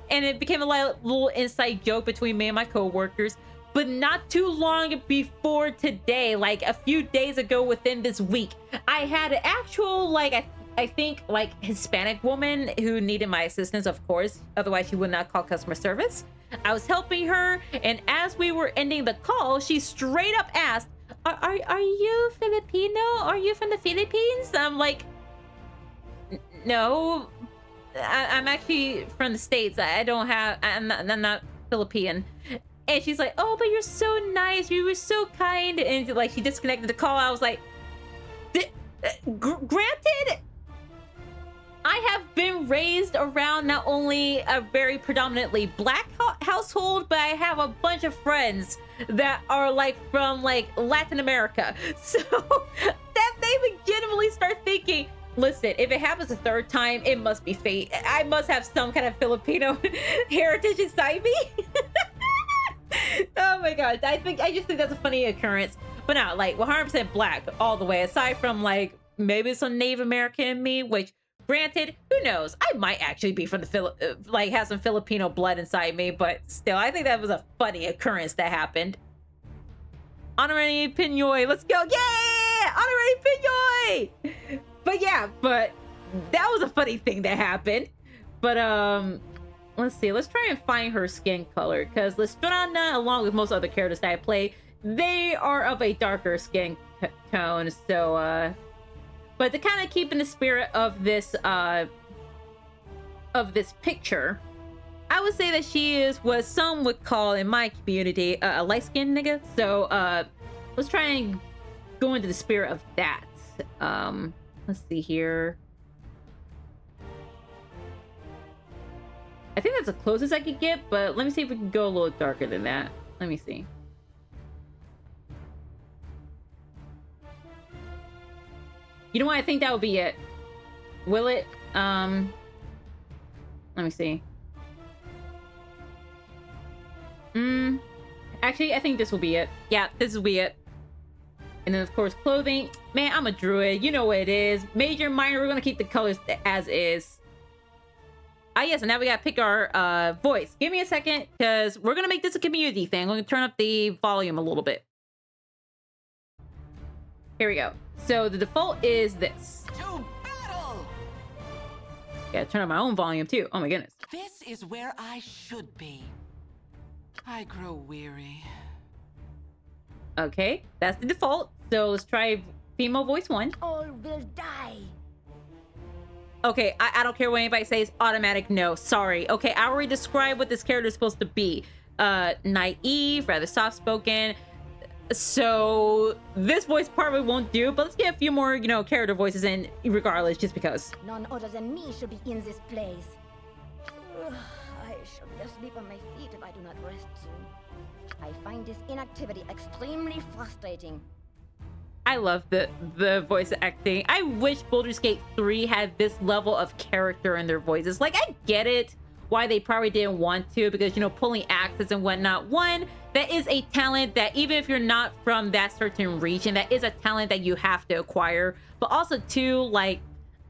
S1: and it became a little inside joke between me and my coworkers. But not too long before today, like a few days ago within this week, I had an actual, like, I think, like, Hispanic woman who needed my assistance, of course. Otherwise, she would not call customer service. I was helping her, and as we were ending the call, she straight up asked, are you Filipino? Are you from the Philippines? I'm like, no, I'm actually from the States. I'm not Philippine. And she's like, "Oh, but you're so nice. You were so kind." And like, she disconnected the call. I was like, granted, I have been raised around not only a very predominantly black household, but I have a bunch of friends that are like from like Latin America. So that they legitimately start thinking, listen, if it happens a third time, it must be fate. I must have some kind of Filipino heritage inside me. Oh my god, I just think that's a funny occurrence. But not like 100% black all the way, aside from like maybe some Native American in me, which granted, who knows, I might actually be from the like have some Filipino blood inside me. But still, I think that was a funny occurrence that happened. Honorary Pinoy, let's go. Yeah, Honorary Pinoy. But yeah, but that was a funny thing that happened. But let's see, let's try and find her skin color, because Lestrana, along with most other characters that I play, they are of a darker skin tone. So but to kind of keep in the spirit of this picture, I would say that she is what some would call in my community a light-skinned nigga. So let's try and go into the spirit of that. Let's see here. I think that's the closest I could get, but let me see if we can go a little darker than that. Let me see. You know what? I think that would be it. Will it? Let me see. Actually, I think this will be it. Yeah, this will be it. And then, of course, clothing. Man, I'm a druid. You know what it is. Major, minor, we're going to keep the colors as is. Ah, yes, and now we gotta pick our voice. Give me a second, because we're gonna make this a community thing. I'm gonna turn up the volume a little bit. Here we go. So the default is this.
S2: To battle!
S1: Yeah, turn up my own volume too. Oh my goodness.
S2: This is where I should be. I grow weary.
S1: Okay, that's the default. So let's try female voice 1.
S3: All will die.
S1: Okay, I don't care what anybody says. Automatic no. Sorry. Okay, I already described what this character is supposed to be. Naive, rather soft-spoken. So this voice probably won't do, but let's get a few more, you know, character voices in regardless, just because.
S3: None other than me should be in this place. I shall be asleep on my feet if I do not rest soon. I find this inactivity extremely frustrating.
S1: I love the voice acting. I wish Baldur's Gate 3 had this level of character in their voices. Like, I get it why they probably didn't want to, because, you know, pulling accents and whatnot. One, that is a talent that even if you're not from that certain region, that is a talent that you have to acquire. But also, two, like,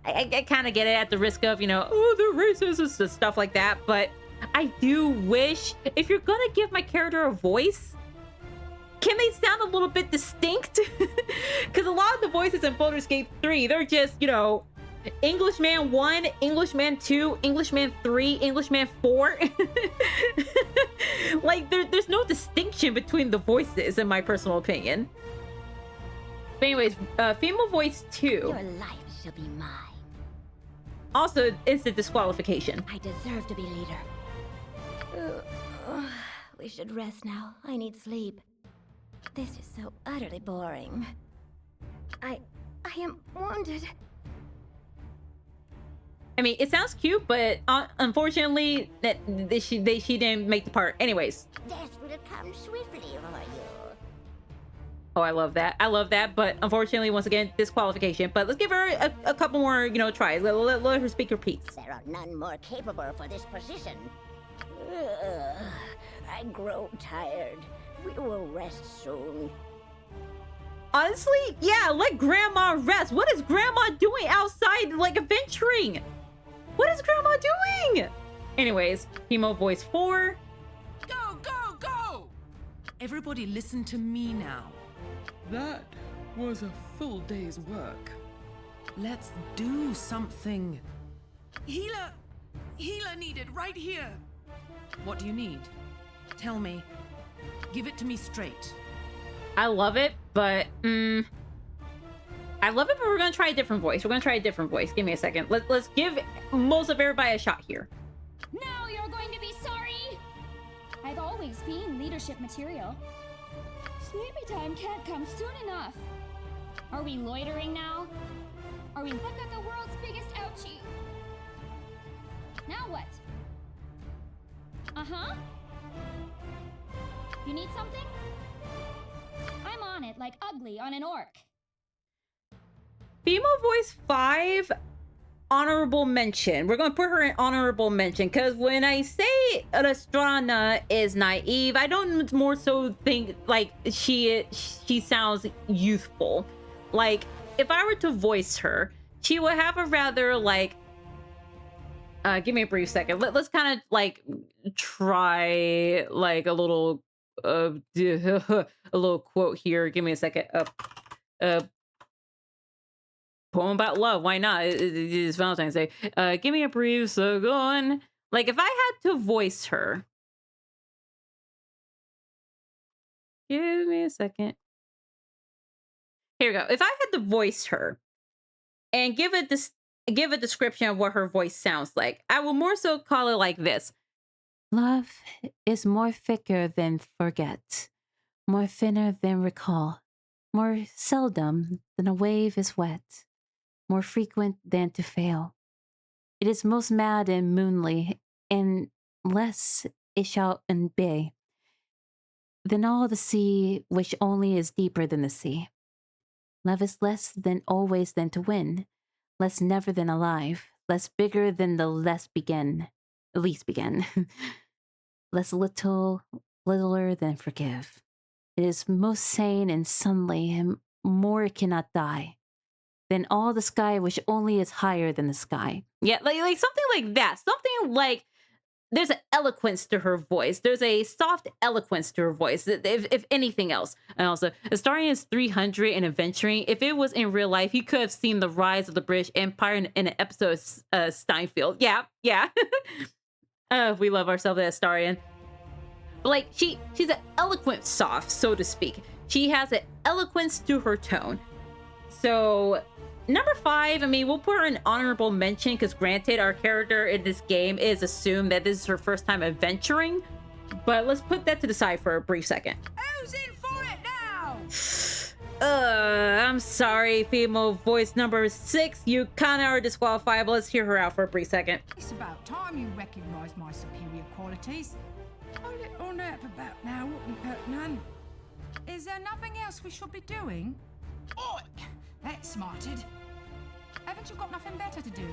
S1: I kind of get it at the risk of, you know, oh, they're racist and stuff like that. But I do wish, if you're gonna give my character a voice, can they sound a little bit distinct? Because a lot of the voices in Baldur's Gate 3, they're just, you know, Englishman 1, Englishman 2, Englishman 3, Englishman 4. Like, there's no distinction between the voices, in my personal opinion. But anyways, female voice 2.
S3: Your life shall be mine.
S1: Also, instant disqualification.
S3: I deserve to be leader. We should rest now. I need sleep. This is so utterly boring. I am wounded.
S1: I mean, it sounds cute, but unfortunately, she didn't make the part. Anyways.
S3: Death will come swiftly for you.
S1: Oh, I love that. I love that. But unfortunately, once again, disqualification. But let's give her a couple more, tries. Let her speak her piece.
S3: There are none more capable for this position. Ugh, I grow tired. We will rest soon.
S1: Honestly, yeah, let Grandma rest. What is Grandma doing outside, like, adventuring? What is Grandma doing? Anyways, Emo voice 4.
S2: Go, go, go! Everybody listen to me now.
S4: That was a full day's work.
S2: Let's do something. Healer needed right here. What do you need? Tell me. Give it to me straight.
S1: I love it, but we're gonna try a different voice. Give me a second. Let's give most of everybody a shot here.
S5: Now you're going to be sorry! I've always been leadership material. Sleepy time can't come soon enough. Are we loitering now? I've got the world's biggest ouchie. Now what? Uh-huh. You need something? I'm on it like ugly on an orc.
S1: Female voice 5, honorable mention. We're gonna put her in honorable mention because when I say Lestrana is naive, I don't more so think like she sounds youthful. Like if I were to voice her, she would have a rather like give me a brief second. Let's kind of like try like a little a little quote here. Give me a second. Poem about love. Why not? It's Valentine's Day. Give me a brief second. Like if I had to voice her. Give me a second. Here we go. If I had to voice her and give a description of what her voice sounds like, I will more so call it like this. Love is more thicker than forget, more thinner than recall, more seldom than a wave is wet, more frequent than to fail. It is most mad and moonly, and less it shall be than all the sea, which only is deeper than the sea. Love is less than always than to win, less never than alive, less bigger than the least begin, less littler than forgive. It is most sane and sunly, and more it cannot die than all the sky, which only is higher than the sky. Yeah, like something like that. Something like there's an eloquence to her voice. There's a soft eloquence to her voice, if anything else. And also, Astarian's 300 and adventuring. If it was in real life, you could have seen the rise of the British Empire in an episode of Steinfeld. Yeah. We love ourselves at Astarian. But like, she's an eloquent soft, so to speak. She has an eloquence to her tone. So number 5, I mean, we'll put her in honorable mention because granted, our character in this game is assumed that this is her first time adventuring. But let's put that to the side for a brief second.
S2: Who's in for it now?
S1: I'm sorry, female voice number 6. You kind of are disqualified, but let's hear her out for a brief second.
S6: It's about time you recognise my superior qualities. A little nap about now wouldn't hurt none. Is there nothing else we should be doing? Oh, that's smarted. Haven't you got nothing better to do?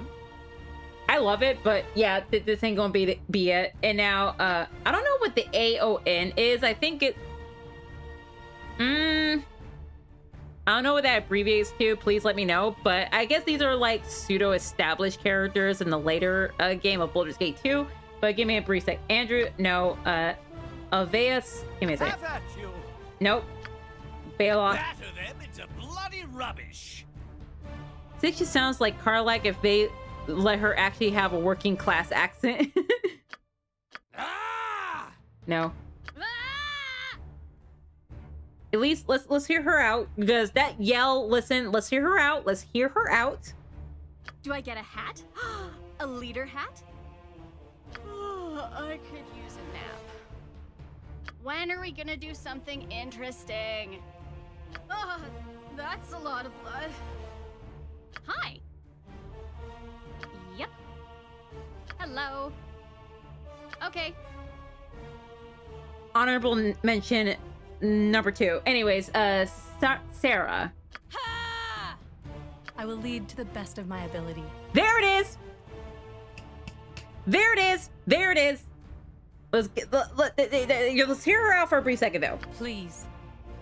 S1: I love it, but yeah, this ain't gonna be it. And now, I don't know what the AON is. I think it... I don't know what that abbreviates to. Please let me know. But I guess these are like pseudo-established characters in the later game of Baldur's Gate 2. But give me a brief sec. Andrew, no. Aveus, give me a second. Nope. Bailoff.
S7: That of them, it's a bloody rubbish.
S1: This just sounds like Karlak if they let her actually have a working class accent.
S7: Ah!
S1: No. At least let's hear her out, because that yell, listen, let's hear her out. Let's hear her out.
S8: Do I get a hat? A leader hat? Oh, I could use a nap. When are we gonna do something interesting?
S9: Ugh, that's a lot of blood.
S8: Hi. Yep. Hello. Okay.
S1: Honorable mention number 2. Anyways, Sarah.
S9: Ha! I will lead to the best of my ability.
S1: There it is. There it is. There it is. Let's hear her out for a brief second, though.
S9: Please,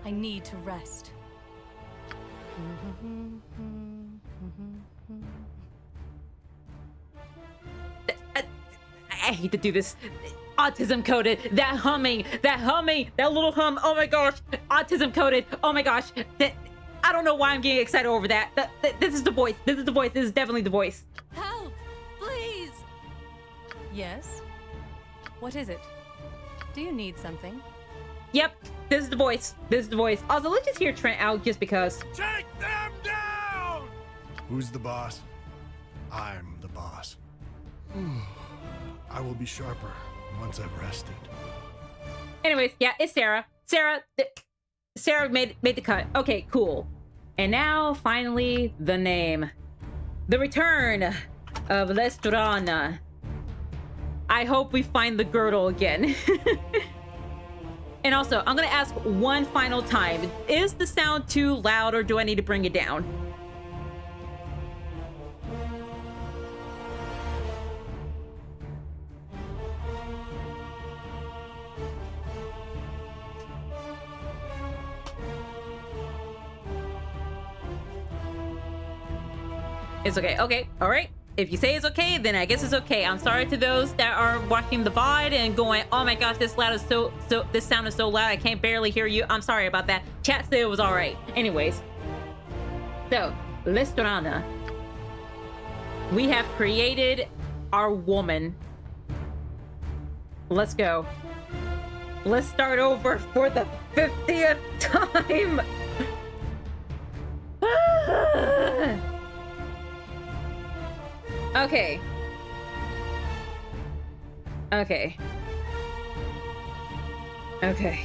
S9: I need to rest.
S1: I hate to do this. Autism coded. That humming, that little hum. Oh my gosh. Autism coded. Oh my gosh. I don't know why I'm getting excited over that. This is the voice. This is the voice. This is definitely the voice.
S9: Help! Please! Yes? What is it? Do you need something?
S1: Yep. This is the voice. This is the voice. Also, let's just hear Trent out just because.
S7: Take them down!
S10: Who's the boss? I'm the boss. I will be sharper once I've rested.
S1: Anyways, yeah, it's Sarah. Sarah made the cut. Okay, cool. And now, finally, the name. The return of Lestrana. I hope we find the girdle again. And also, I'm gonna ask one final time. Is the sound too loud or do I need to bring it down? It's okay. Okay. All right. If you say it's okay, then I guess it's okay. I'm sorry to those that are watching the VOD and going, "Oh my gosh, this sound is so loud. I can't barely hear you." I'm sorry about that. Chat said it was all right. Anyways, so Lestrana, we have created our woman. Let's go. Let's start over for the 50th time. Okay. Okay. Okay.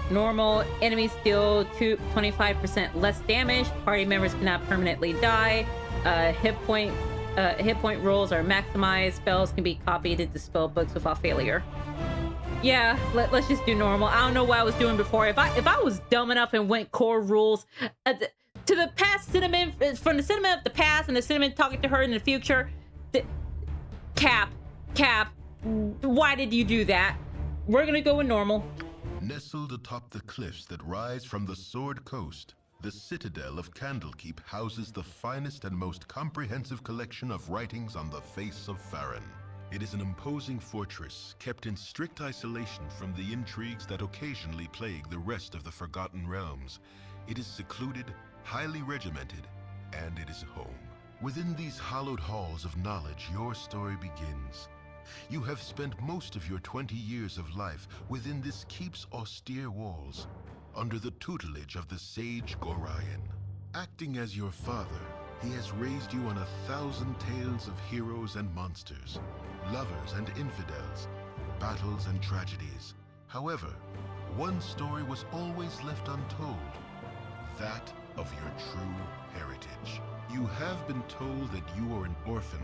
S1: Normal. Enemies deal 25% less damage. Party members cannot permanently die. Hit point rolls are maximized. Spells can be copied into spell books without failure. Yeah, let's just do normal. I don't know what I was doing before. If I was dumb enough and went core rules to the past Cinnamon, from the Cinnamon of the past and the Cinnamon talking to her in the future, Cap, why did you do that? We're gonna go with normal.
S11: Nestled atop the cliffs that rise from the Sword Coast, the citadel of Candlekeep houses the finest and most comprehensive collection of writings on the face of Farron. It is an imposing fortress, kept in strict isolation from the intrigues that occasionally plague the rest of the Forgotten Realms. It is secluded, highly regimented, and it is home. Within these hallowed halls of knowledge, your story begins. You have spent most of your 20 years of life within this keep's austere walls, under the tutelage of the sage Gorion. Acting as your father, he has raised you on 1,000 tales of heroes and monsters, lovers and infidels, battles and tragedies. However, one story was always left untold, that of your true heritage. You have been told that you are an orphan,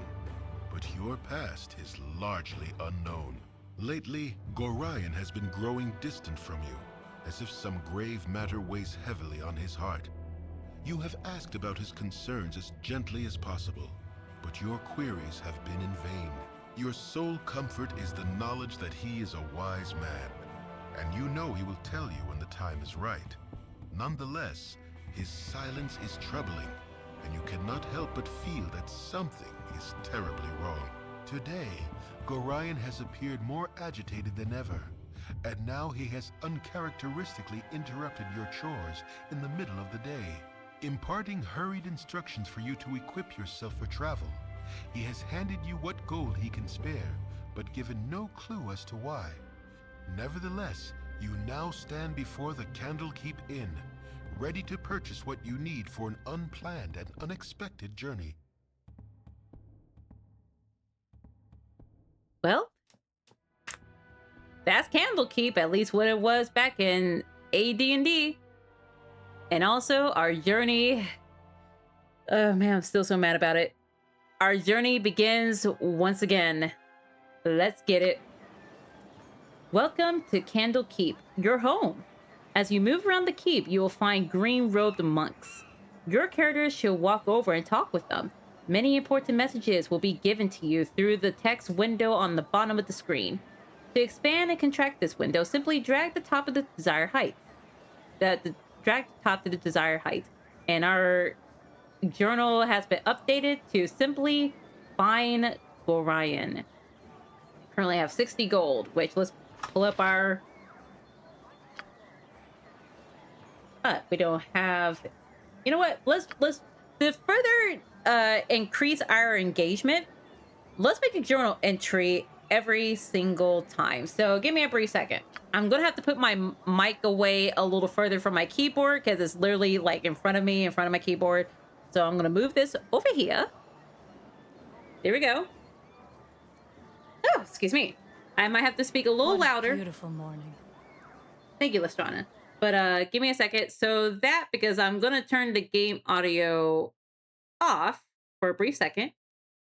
S11: but your past is largely unknown. Lately, Gorion has been growing distant from you, as if some grave matter weighs heavily on his heart. You have asked about his concerns as gently as possible, but your queries have been in vain. Your sole comfort is the knowledge that he is a wise man, and you know he will tell you when the time is right. Nonetheless, his silence is troubling, and you cannot help but feel that something is terribly wrong. Today, Gorion has appeared more agitated than ever, and now he has uncharacteristically interrupted your chores in the middle of the day, imparting hurried instructions for you to equip yourself for travel. He has handed you what gold he can spare, but given no clue as to why. Nevertheless, you now stand before the Candlekeep Inn, ready to purchase what you need for an unplanned and unexpected journey.
S1: Well, that's Candlekeep, at least what it was back in AD&D. And also our journey. Oh man, I'm still so mad about it. Our journey begins once again. Let's get it. Welcome to Candlekeep, your home. As you move around the keep, you will find green-robed monks. Your characters should walk over and talk with them. Many important messages will be given to you through the text window on the bottom of the screen. To expand and contract this window, simply drag the top of the desired height. Drag the top to the desired height. And our journal has been updated to simply find Gorion. Currently have 60 gold, which let's pull up our... we don't have... You know what? Let's to further increase our engagement, let's make a journal entry every single time. So give me a brief second. I'm gonna have to put my mic away a little further from my keyboard because it's literally like in front of me, in front of my keyboard. So I'm gonna move this over here. There we go. Oh, excuse me. I might have to speak a little louder.
S9: Beautiful morning.
S1: Thank you, Lestrana. But give me a second. So that, because I'm going to turn the game audio off for a brief second.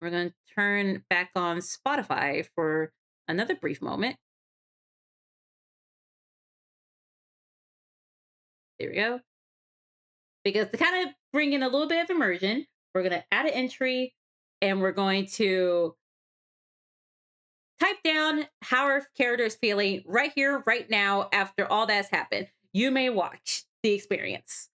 S1: We're going to turn back on Spotify for another brief moment. There we go. Because to kind of bring in a little bit of immersion, we're going to add an entry and we're going to type down how our character is feeling right here, right now, after all that's happened. You may watch the experience.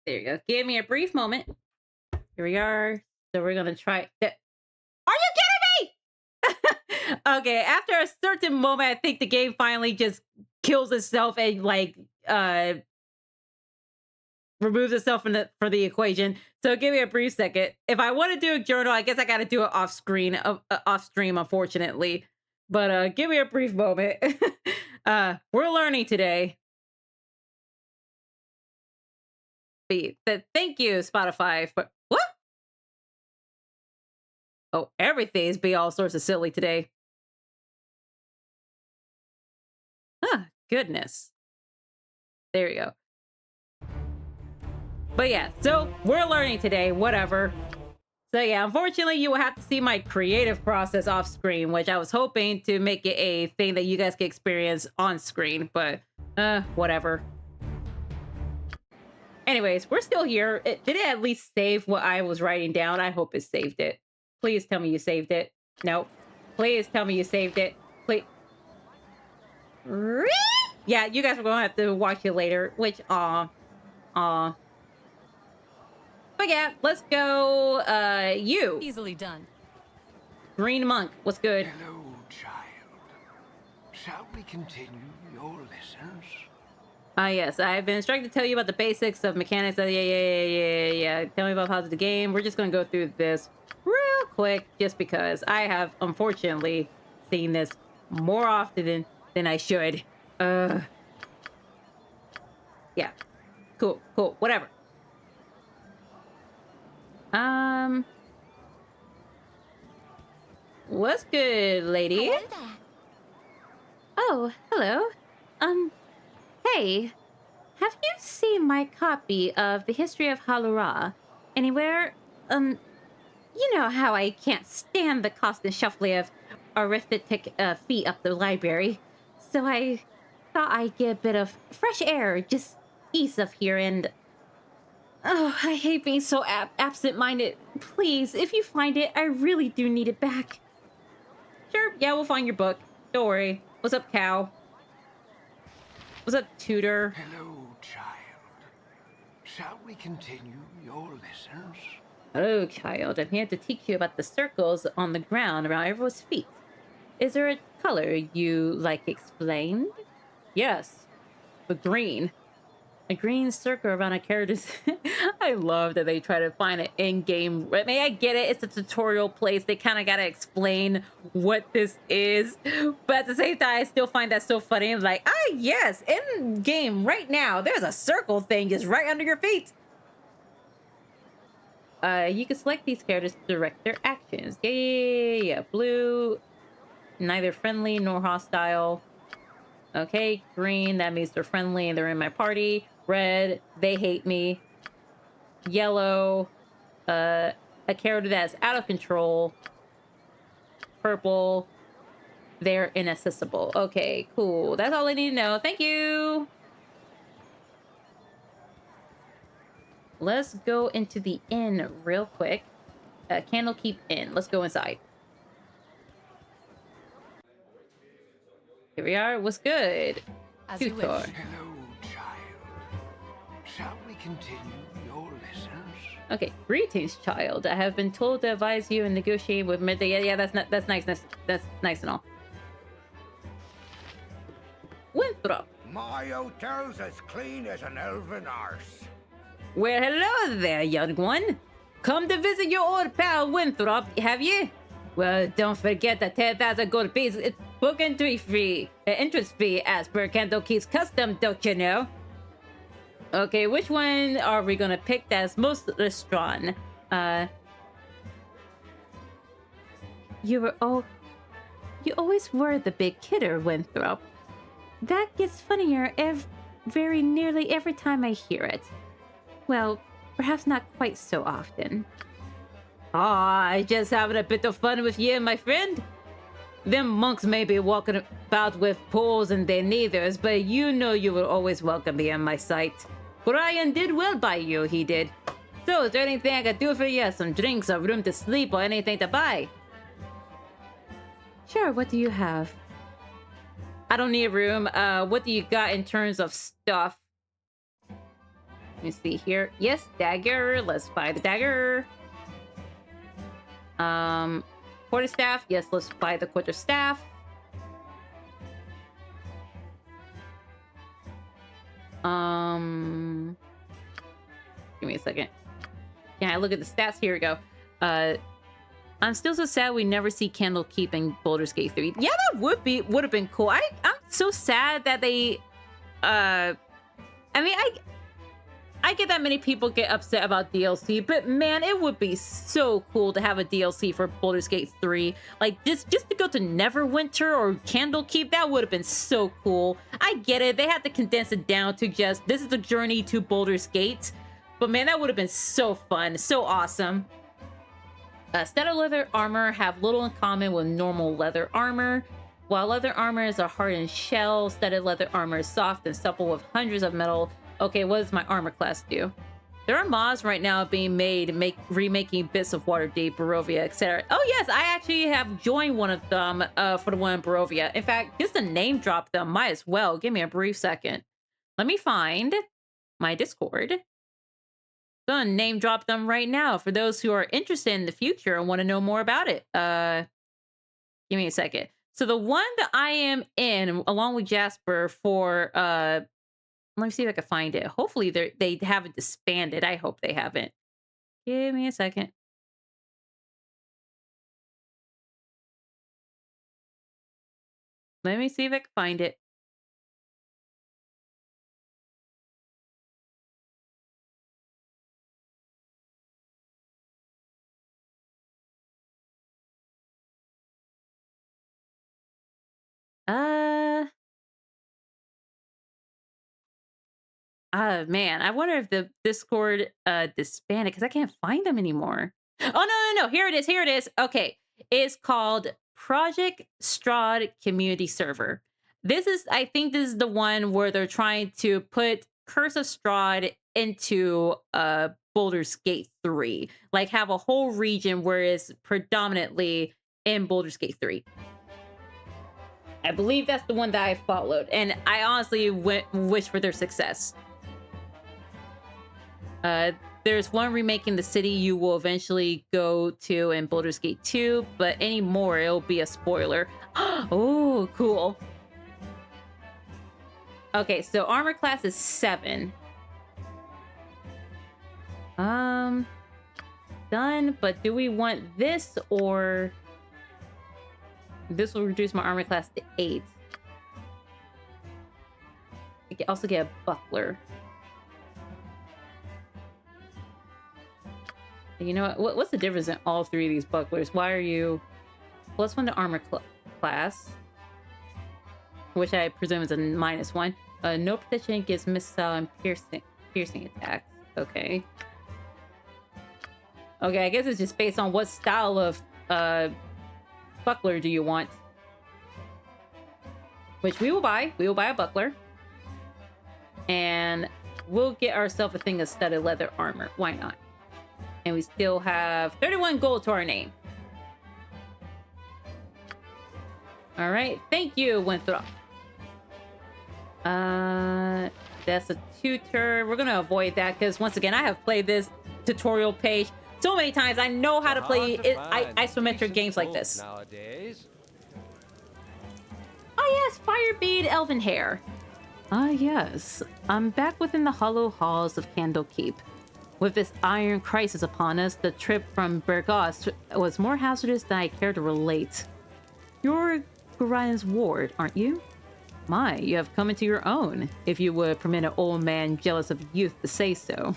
S1: There you go. Give me a brief moment. Here we are. So we're gonna try. Are you kidding me? Okay. After a certain moment, I think the game finally just kills itself and like removes itself from for the equation. So give me a brief second. If I want to do a journal, I guess I got to do it off screen, off stream, unfortunately. But give me a brief moment. We're learning today. Thank you, Spotify. For what? Oh, everything's be all sorts of silly today. Ah, goodness. There you go. But yeah, so we're learning today, whatever. So yeah, unfortunately, you will have to see my creative process off screen, which I was hoping to make it a thing that you guys can experience on screen, but whatever. Anyways, we're still here. Did it at least save what I was writing down? I hope it saved it. Please tell me you saved it. No. Please tell me you saved it. Please. Yeah, you guys are going to have to watch it later. Which, But yeah, let's go. You.
S9: Easily done.
S1: Green Monk, what's good?
S7: Hello, child. Shall we continue your lessons?
S1: Yes, I've been instructed to tell you about the basics of mechanics. Yeah. Tell me about how to the game. We're just going to go through this real quick, just because I have, unfortunately, seen this more often than I should. Yeah. Cool, whatever. What's good, lady?
S3: Hello there.
S1: Oh, hello. Hey, have you seen my copy of the History of Halura anywhere? You know how I can't stand the constant shuffling of arithmetic feet up the library, so I thought I'd get a bit of fresh air just east of here. And oh, I hate being so absent-minded. Please, if you find it, I really do need it back. Sure, yeah, we'll find your book. Don't worry. What's up, cow? What's up, tutor?
S7: Hello, child. Shall we continue your lessons?
S1: Hello, child. I'm here to teach you about the circles on the ground around everyone's feet. Is there a color you like explained? Yes, the green. A green circle around a character's... I love that they try to find an in-game... I mean, I get it. It's a tutorial place. They kind of got to explain what this is. But at the same time, I still find that so funny. I'm like, yes, in-game right now, there's a circle thing just right under your feet. You can select these characters to direct their actions. Yeah. Blue, neither friendly nor hostile. Okay, green, that means they're friendly and they're in my party. Red, they hate me. Yellow, a character that's out of control. Purple, they're inaccessible. Okay, cool. That's all I need to know. Thank you. Let's go into the inn real quick. Candlekeep Inn. Let's go inside. Here we are. What's good?
S9: As you wish.
S7: Hello, child. Shall we continue your lessons?
S1: Okay, greetings, child. I have been told to advise you and negotiate with midday. Yeah, that's nice. That's nice and all. Winthrop.
S7: My hotel's as clean as an elven arse.
S1: Well, hello there, young one. Come to visit your old pal Winthrop, have you? Well, don't forget the 10,000 gold piece. It's book entry fee, entrance fee, as per Candlekeep's custom, don't you know? Okay, which one are we gonna pick that's most Lestrana? You always were the big kidder, Winthrop. That gets funnier very nearly every time I hear it. Well, perhaps not quite so often. I just having a bit of fun with you, my friend. Them monks may be walking about with poles in their neithers, but you know you were always welcome me in my sight. Brian did well by you, he did. So, is there anything I could do for you? Some drinks, a room to sleep, or anything to buy? Sure, what do you have? I don't need a room. What do you got in terms of stuff? Let me see here. Yes, dagger. Let's buy the dagger. Quarterstaff. Yes, let's buy the quarterstaff. Give me a second. Can I look at the stats? Here we go. I'm still so sad we never see Candlekeep in Baldur's Gate 3. Yeah, that would have been cool. I'm so sad that they I mean, I get that many people get upset about DLC, but man, it would be so cool to have a DLC for Baldur's Gate 3. Like, just to go to Neverwinter or Candlekeep, that would have been so cool. I get it. They had to condense it down to just, this is the journey to Baldur's Gate. But man, that would have been so fun. So awesome. Studded leather armor have little in common with normal leather armor. While leather armor is a hardened shell, studded leather armor is soft and supple with hundreds of metal Okay, what does my armor class do? There are mods right now being made, remaking bits of Waterdeep, Barovia, etc. Oh yes, I actually have joined one of them for the one in Barovia. In fact, just to name drop them, might as well. Give me a brief second. Let me find my Discord. Gonna name drop them right now for those who are interested in the future and want to know more about it. Give me a second. So the one that I am in, along with Jasper, for let me see if I can find it. Hopefully they haven't disbanded. I hope they haven't. Give me a second. Let me see if I can find it. Man, I wonder if the Discord disbanded because I can't find them anymore. Oh no. Here it is. Here it is. Okay. It's called Project Strahd Community Server. I think this is the one where they're trying to put Curse of Strahd into Baldur's Gate 3. Like have a whole region where it's predominantly in Baldur's Gate 3. I believe that's the one that I followed, and I honestly wish for their success. There's one remaking the city you will eventually go to in Baldur's Gate 2, but any more, it'll be a spoiler. Oh, cool. Okay, so armor class is 7. Done, but do we want this or... This will reduce my armor class to 8. I can also get a buckler. You know what? What's the difference in all 3 of these bucklers? Why are you... +1 to armor class, which I presume is a -1. No protection against missile and piercing attacks. Okay. Okay, I guess it's just based on what style of buckler do you want? Which we will buy. We will buy a buckler. And we'll get ourselves a thing of studded leather armor. Why not? And we still have 31 gold to our name. All right. Thank you, Winthrop. That's a tutor. We're going to avoid that because, once again, I have played this tutorial page so many times. I know how to play isometric games like this.
S12: Nowadays.
S1: Oh, yes. Firebead Elven Hair. Ah, yes. I'm back within the hollow halls of Candlekeep. With this iron crisis upon us, the trip from Burgos was more hazardous than I care to relate. You're Gorian's ward, aren't you? My, you have come into your own, if you would permit an old man jealous of youth to say so.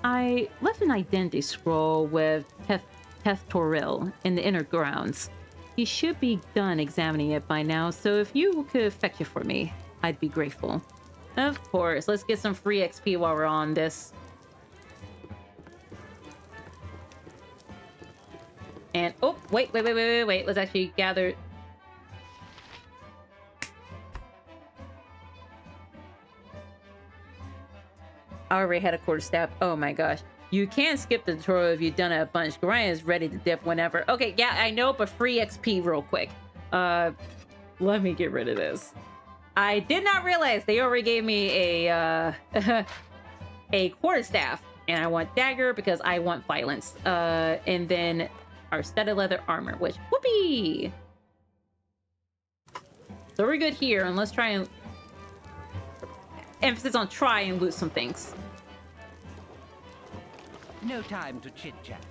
S1: I left an identity scroll with Teth Toril in the inner grounds. He should be done examining it by now, so if you could fetch it for me, I'd be grateful. Of course, let's get some free XP while we're on this. And, oh, wait. Let's actually gather... I already had a quarterstaff. Oh my gosh. You can skip the tutorial if you've done it a bunch. Gorian is ready to dip whenever. Okay, yeah, I know, but free XP real quick. Let me get rid of this. I did not realize they already gave me a a quarterstaff, and I want dagger because I want violence. And then our studded leather armor, which whoopee. So we're good here, and let's try and emphasis on try and loot some things.
S12: No time to chit-chat.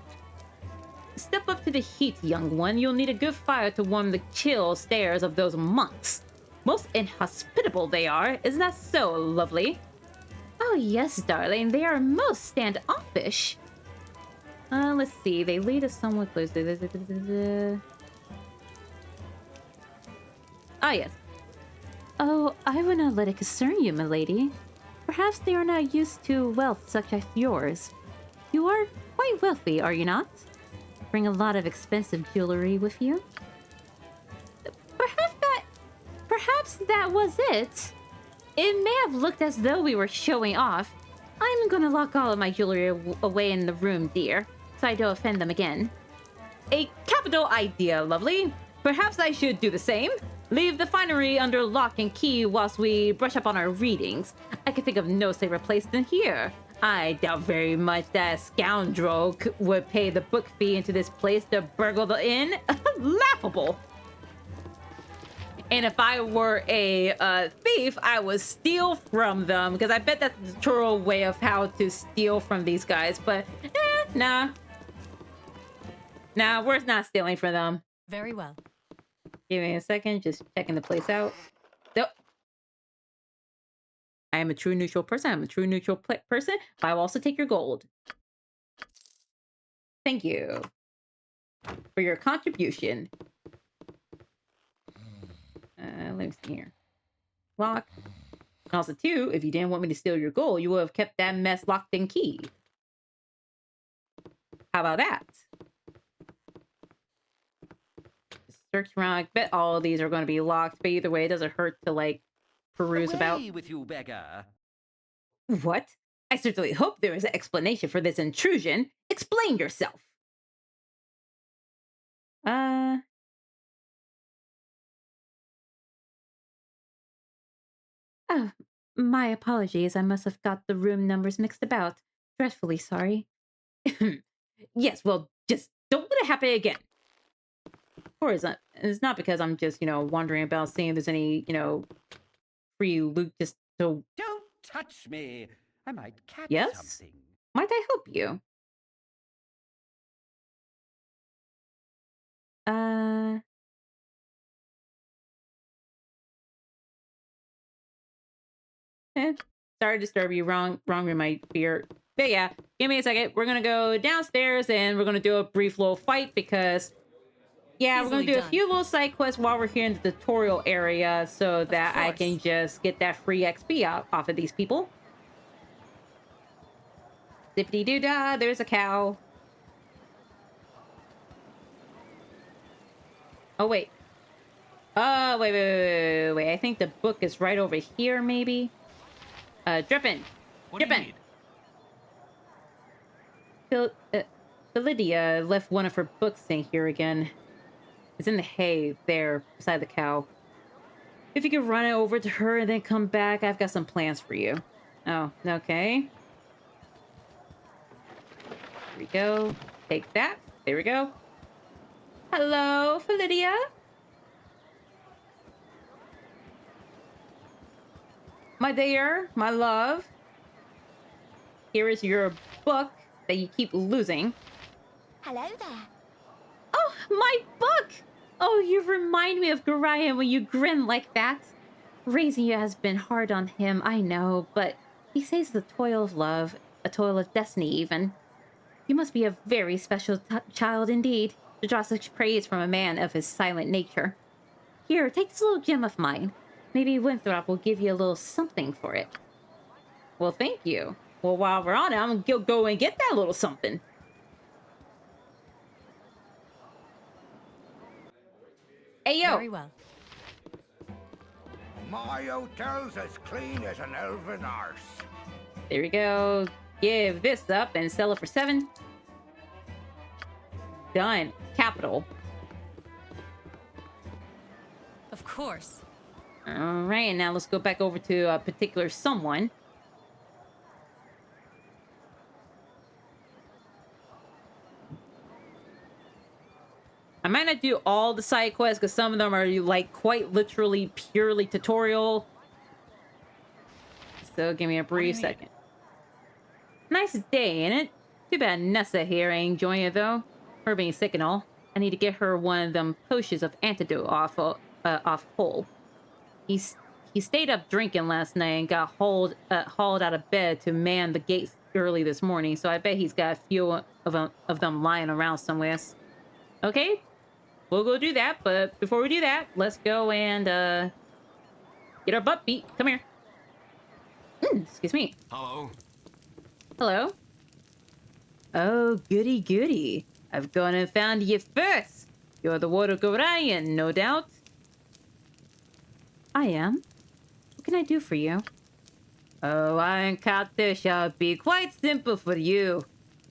S1: Step up to the heat, young one. You'll need a good fire to warm the chill stares of those monks. Most inhospitable they are. Isn't that so, lovely? Oh, yes, darling. They are most standoffish. Let's see. They lead us somewhat close. Ah, yes. Oh, I will not let it concern you, milady. Perhaps they are not used to wealth such as yours. You are quite wealthy, are you not? Bring a lot of expensive jewelry with you? Perhaps that was it. It may have looked as though we were showing off. I'm gonna lock all of my jewelry away in the room, dear, so I don't offend them again. A capital idea, lovely. Perhaps I should do the same. Leave the finery under lock and key whilst we brush up on our readings. I can think of no safer place than here. I doubt very much that a scoundrel would pay the book fee into this place to burgle the inn. Laughable. And if I were a thief, I would steal from them, because I bet that's the tutorial way of how to steal from these guys. But, nah. Nah, we're not stealing from them.
S9: Very well.
S1: Give me a second, just checking the place out. Nope. I am a true neutral person. I'm a true neutral person, but I will also take your gold. Thank you for your contribution. Let me see here. Lock. And also, too, if you didn't want me to steal your gold, you would have kept that mess locked and keyed. How about that? Search around. I bet all of these are going to be locked, but either way, it doesn't hurt to, like, peruse about.
S12: Away with you, beggar.
S1: What? I certainly hope there is an explanation for this intrusion. Explain yourself. Oh, my apologies. I must have got the room numbers mixed about. Dreadfully sorry. Yes, well, just don't let it happen again. Or it's not because I'm just, wandering about seeing if there's any, free loot just so...
S12: Don't touch me. I might catch something.
S1: Might I help you? Sorry to disturb you. Wrong room might be here. But yeah, give me a second. We're gonna go downstairs and we're gonna do a brief little fight because we're gonna do a few little side quests while we're here in the tutorial area so that I can just get that free XP off of these people. Zippity doo dah, there's a cow. Oh wait. Wait. I think the book is right over here, maybe. Drippin'. Drippin'. Lydia left one of her books in here again. It's in the hay there beside the cow. If you could run it over to her and then come back, I've got some plans for you. Oh, okay. Here we go. Take that. There we go. Hello, Lydia. My dear, my love. Here is your book that you keep losing.
S3: Hello there.
S1: Oh, my book! Oh, you remind me of Gorion when you grin like that. Raising you has been hard on him, I know, but he says the toil of love, a toil of destiny even. You must be a very special child indeed, to draw such praise from a man of his silent nature. Here, take this little gem of mine. Maybe Winthrop will give you a little something for it. Well, thank you. Well, while we're on it, I'm gonna go and get that little something. Hey, yo.
S9: Very well.
S7: My hotel's as clean as an elven arse.
S1: There we go. Give this up and sell it for 7. Done. Capital.
S9: Of course.
S1: All right, now let's go back over to a particular someone. I might not do all the side quests because some of them are like quite literally purely tutorial. So give me a brief second. Nice day, ain't it? Too bad Nessa here ain't enjoying it though. Her being sick and all. I need to get her one of them potions of antidote off Cole. He stayed up drinking last night and got hauled out of bed to man the gates early this morning. So I bet he's got a few of them lying around somewhere. Okay, we'll go do that. But before we do that, let's go and get our butt beat. Come here. Excuse me.
S7: Hello.
S1: Hello. Oh, goody goody. I've gone and found you first. You're the Ward of Gorion, no doubt. I am. What can I do for you? Oh, I count this shall be quite simple for you.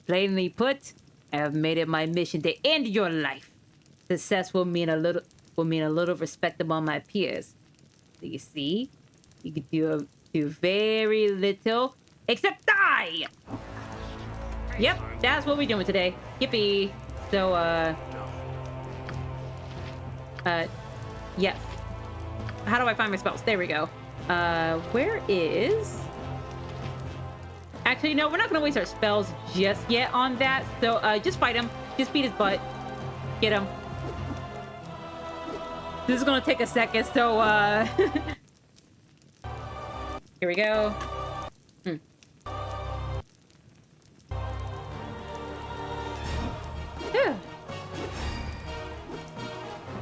S1: Plainly put, I have made it my mission to end your life. Success will mean a little respect among my peers. So you see, you can do very little except die. Yep, that's what we're doing today. Yippee. So yes. How do I find my spells? There we go. Where is... Actually, no, we're not going to waste our spells just yet on that. So, just fight him. Just beat his butt. Get him. This is going to take a second, so, here we go.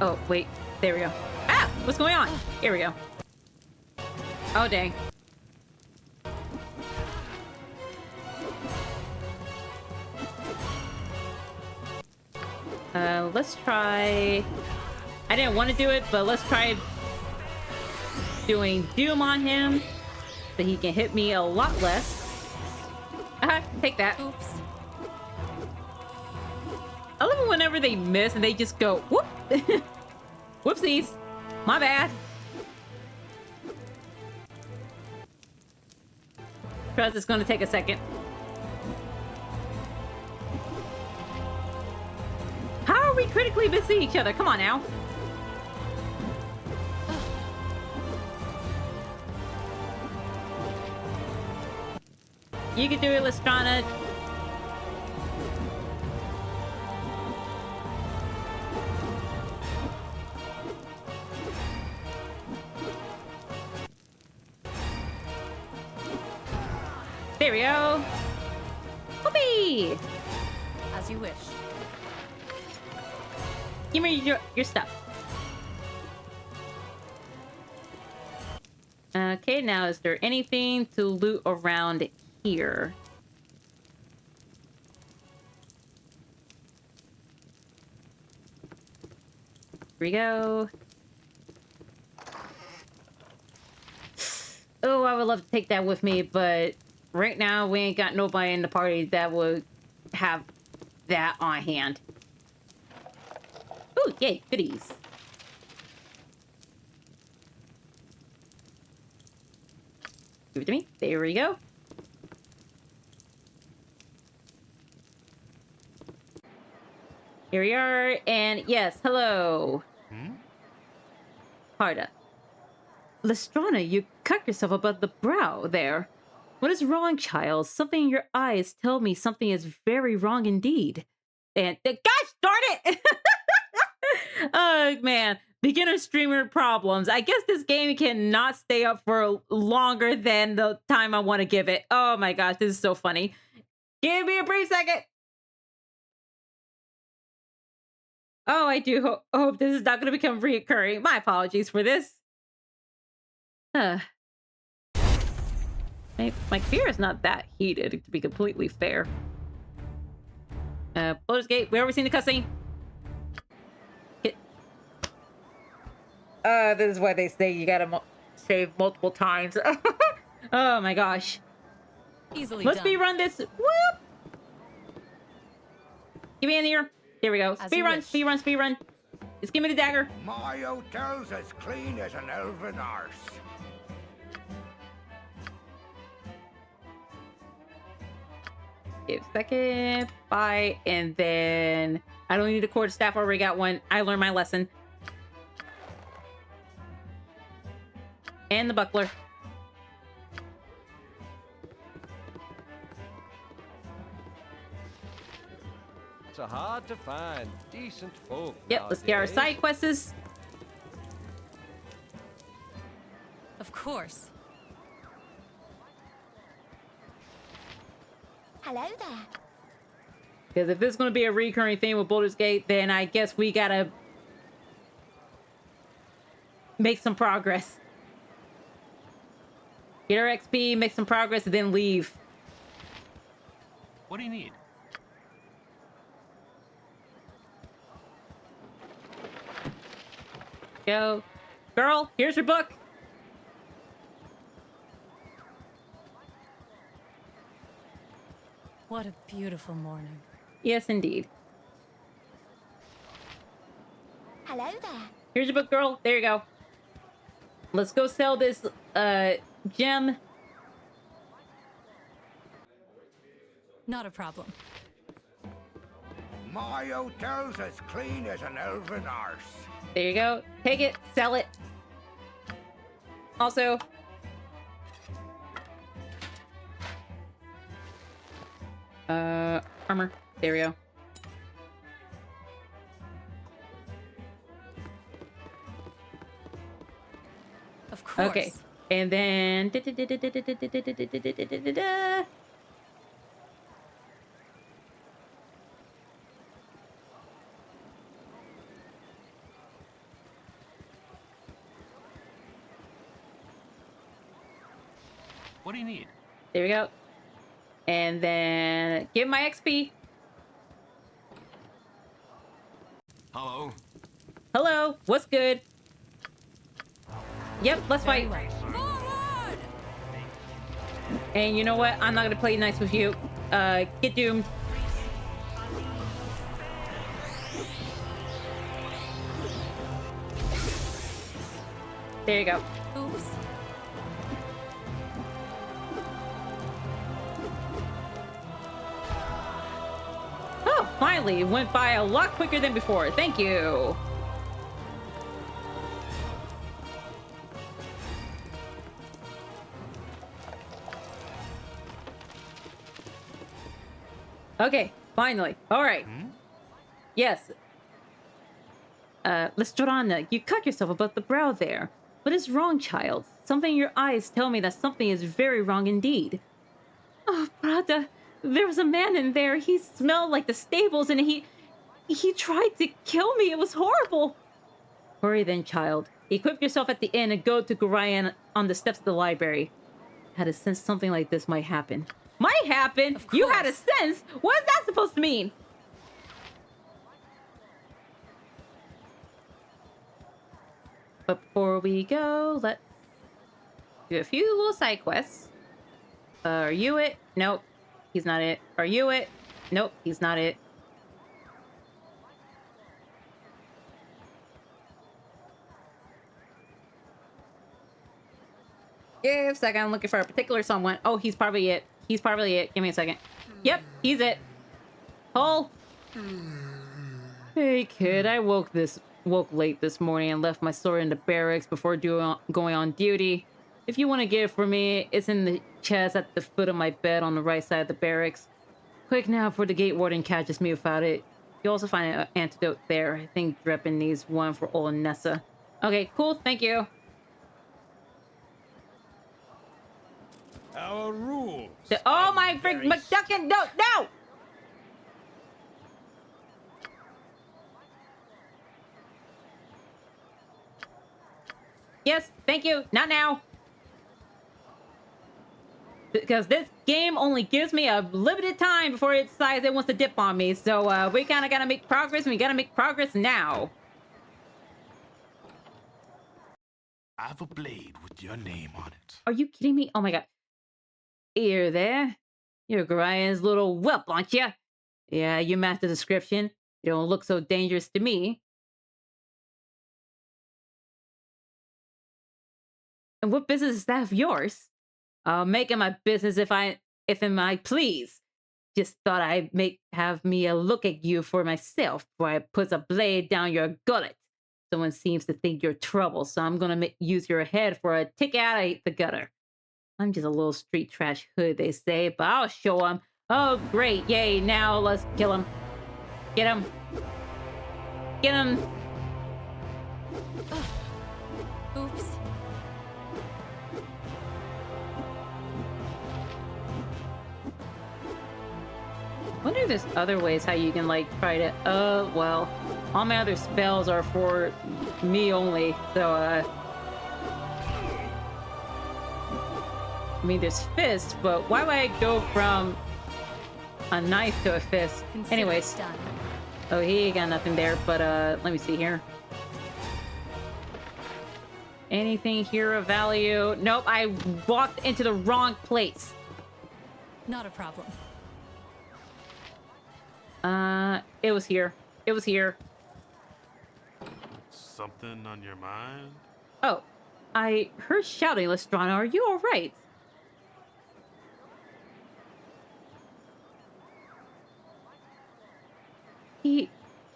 S1: Oh, wait. There we go. Ah! What's going on? Here we go. Oh, dang. Let's try... I didn't want to do it, but let's try doing Doom on him so he can hit me a lot less. Take that.
S9: Oops.
S1: I love it whenever they miss and they just go, whoop! Whoopsies. My bad. Trust it's going to take a second. How are we critically missing each other? Come on now. You can do it, Lestrana. There we go. Whoopee!
S9: As you wish.
S1: Give me your stuff. Okay, now is there anything to loot around here? Here we go. Oh, I would love to take that with me, but right now we ain't got nobody in the party that would have that on hand. Ooh, yay, goodies. Give it to me. There we go. Here we are, and yes, hello. Harda. Lestrana, you cut yourself above the brow there. What is wrong, child? Something in your eyes tell me something is very wrong indeed. And gosh darn it! Oh man, beginner streamer problems. I guess this game cannot stay up for longer than the time I want to give it. Oh my gosh, this is so funny. Give me a brief second. Oh, I do hope this is not going to become reoccurring. My apologies for this. My fear is not that heated, to be completely fair. Baldur's Gate, we ever seen the cutscene? This is why they say you gotta save multiple times. Oh my gosh.
S9: Easily
S1: Let's
S9: done.
S1: speedrun this. Whoop! Give me in here. There we go. Speedrun, speedrun, speedrun. Just give me the dagger.
S7: My hotel's as clean as an elven arse.
S1: Give a second. Bye. And then I don't need a quarterstaff. I already got one. I learned my lesson. And the buckler.
S12: It's hard to find decent folk.
S1: Yep, let's get our side quests.
S9: Of course.
S3: Hello there.
S1: Because if this is going to be a recurring theme with Baldur's Gate, then I guess we gotta make some progress. Get our XP, make some progress, and then leave.
S13: What do you need?
S1: Go. Girl, here's your book.
S9: What a beautiful morning.
S1: Yes, indeed.
S3: Hello there.
S1: Here's your book, girl. There you go. Let's go sell this gem.
S9: Not a problem.
S7: My hotel's as clean as an elven arse.
S1: There you go. Take it, sell it. Also, armor. There we go.
S9: Of course.
S1: Okay. And then
S13: What do you need?
S1: there we go. And then give my XP.
S13: Hello.
S1: Hello, what's good? Yep, let's fight. And you know what? I'm not gonna play nice with you. Get doomed. There you go.
S9: Oops.
S1: Oh, finally, it went by a lot quicker than before. Thank you. Okay, finally. All right. Yes. Lestrana, you cut yourself above the brow there. What is wrong, child? Something in your eyes tell me that something is very wrong indeed. Oh, Prada, there was a man in there. He smelled like the stables and he tried to kill me. It was horrible. Hurry then, child. Equip yourself at the inn and go to Gorian on the steps of the library. Had a sense something like this might happen. Might happen? You had a sense? What is that supposed to mean? But before we go, let's do a few little side quests. Are you it? Nope. He's not it. Are you it? Nope. He's not it. Give a second. I'm looking for a particular someone. Oh, he's probably it. He's probably it. Give me a second. Yep, he's it. Hole. Hey, kid. I woke late this morning and left my sword in the barracks before going on duty. If you want to get it for me, it's in the chest at the foot of my bed on the right side of the barracks. Quick now before the gate warden catches me without it. You also find an antidote there. I think Dreppin needs one for old Nessa. Okay, cool. Thank you.
S7: Our rules.
S1: Oh my frick, McDuckin! No, no! Yes, thank you. Not now. Because this game only gives me a limited time before it decides it wants to dip on me. So we kind of got to make progress, and we got to make progress now.
S14: I have a blade with your name on it.
S1: Are you kidding me? Oh my god. Here there. You're Gorian's little whelp, aren't you? Yeah, you match the description. You don't look so dangerous to me. And what business is that of yours? I'll make it my business if I please. Just thought I'd have me a look at you for myself before I put a blade down your gullet. Someone seems to think you're trouble, so I'm gonna use your head for a ticket out of the gutter. I'm just a little street trash hood, they say, but I'll show them. Oh, great. Yay. Now let's kill him. Get him. Get him.
S9: Oops.
S1: I wonder if there's other ways how you can, like, try to... well, all my other spells are for me only, so, I mean, there's fist, but why would I go from a knife to a fist? Anyways. Oh, he ain't got nothing there, but let me see here. Anything here of value? Nope, I walked into the wrong place.
S9: Not a problem.
S1: It was here. It was here.
S15: Something on your mind?
S1: Oh, I heard shouting, Lestrana. Are you all right?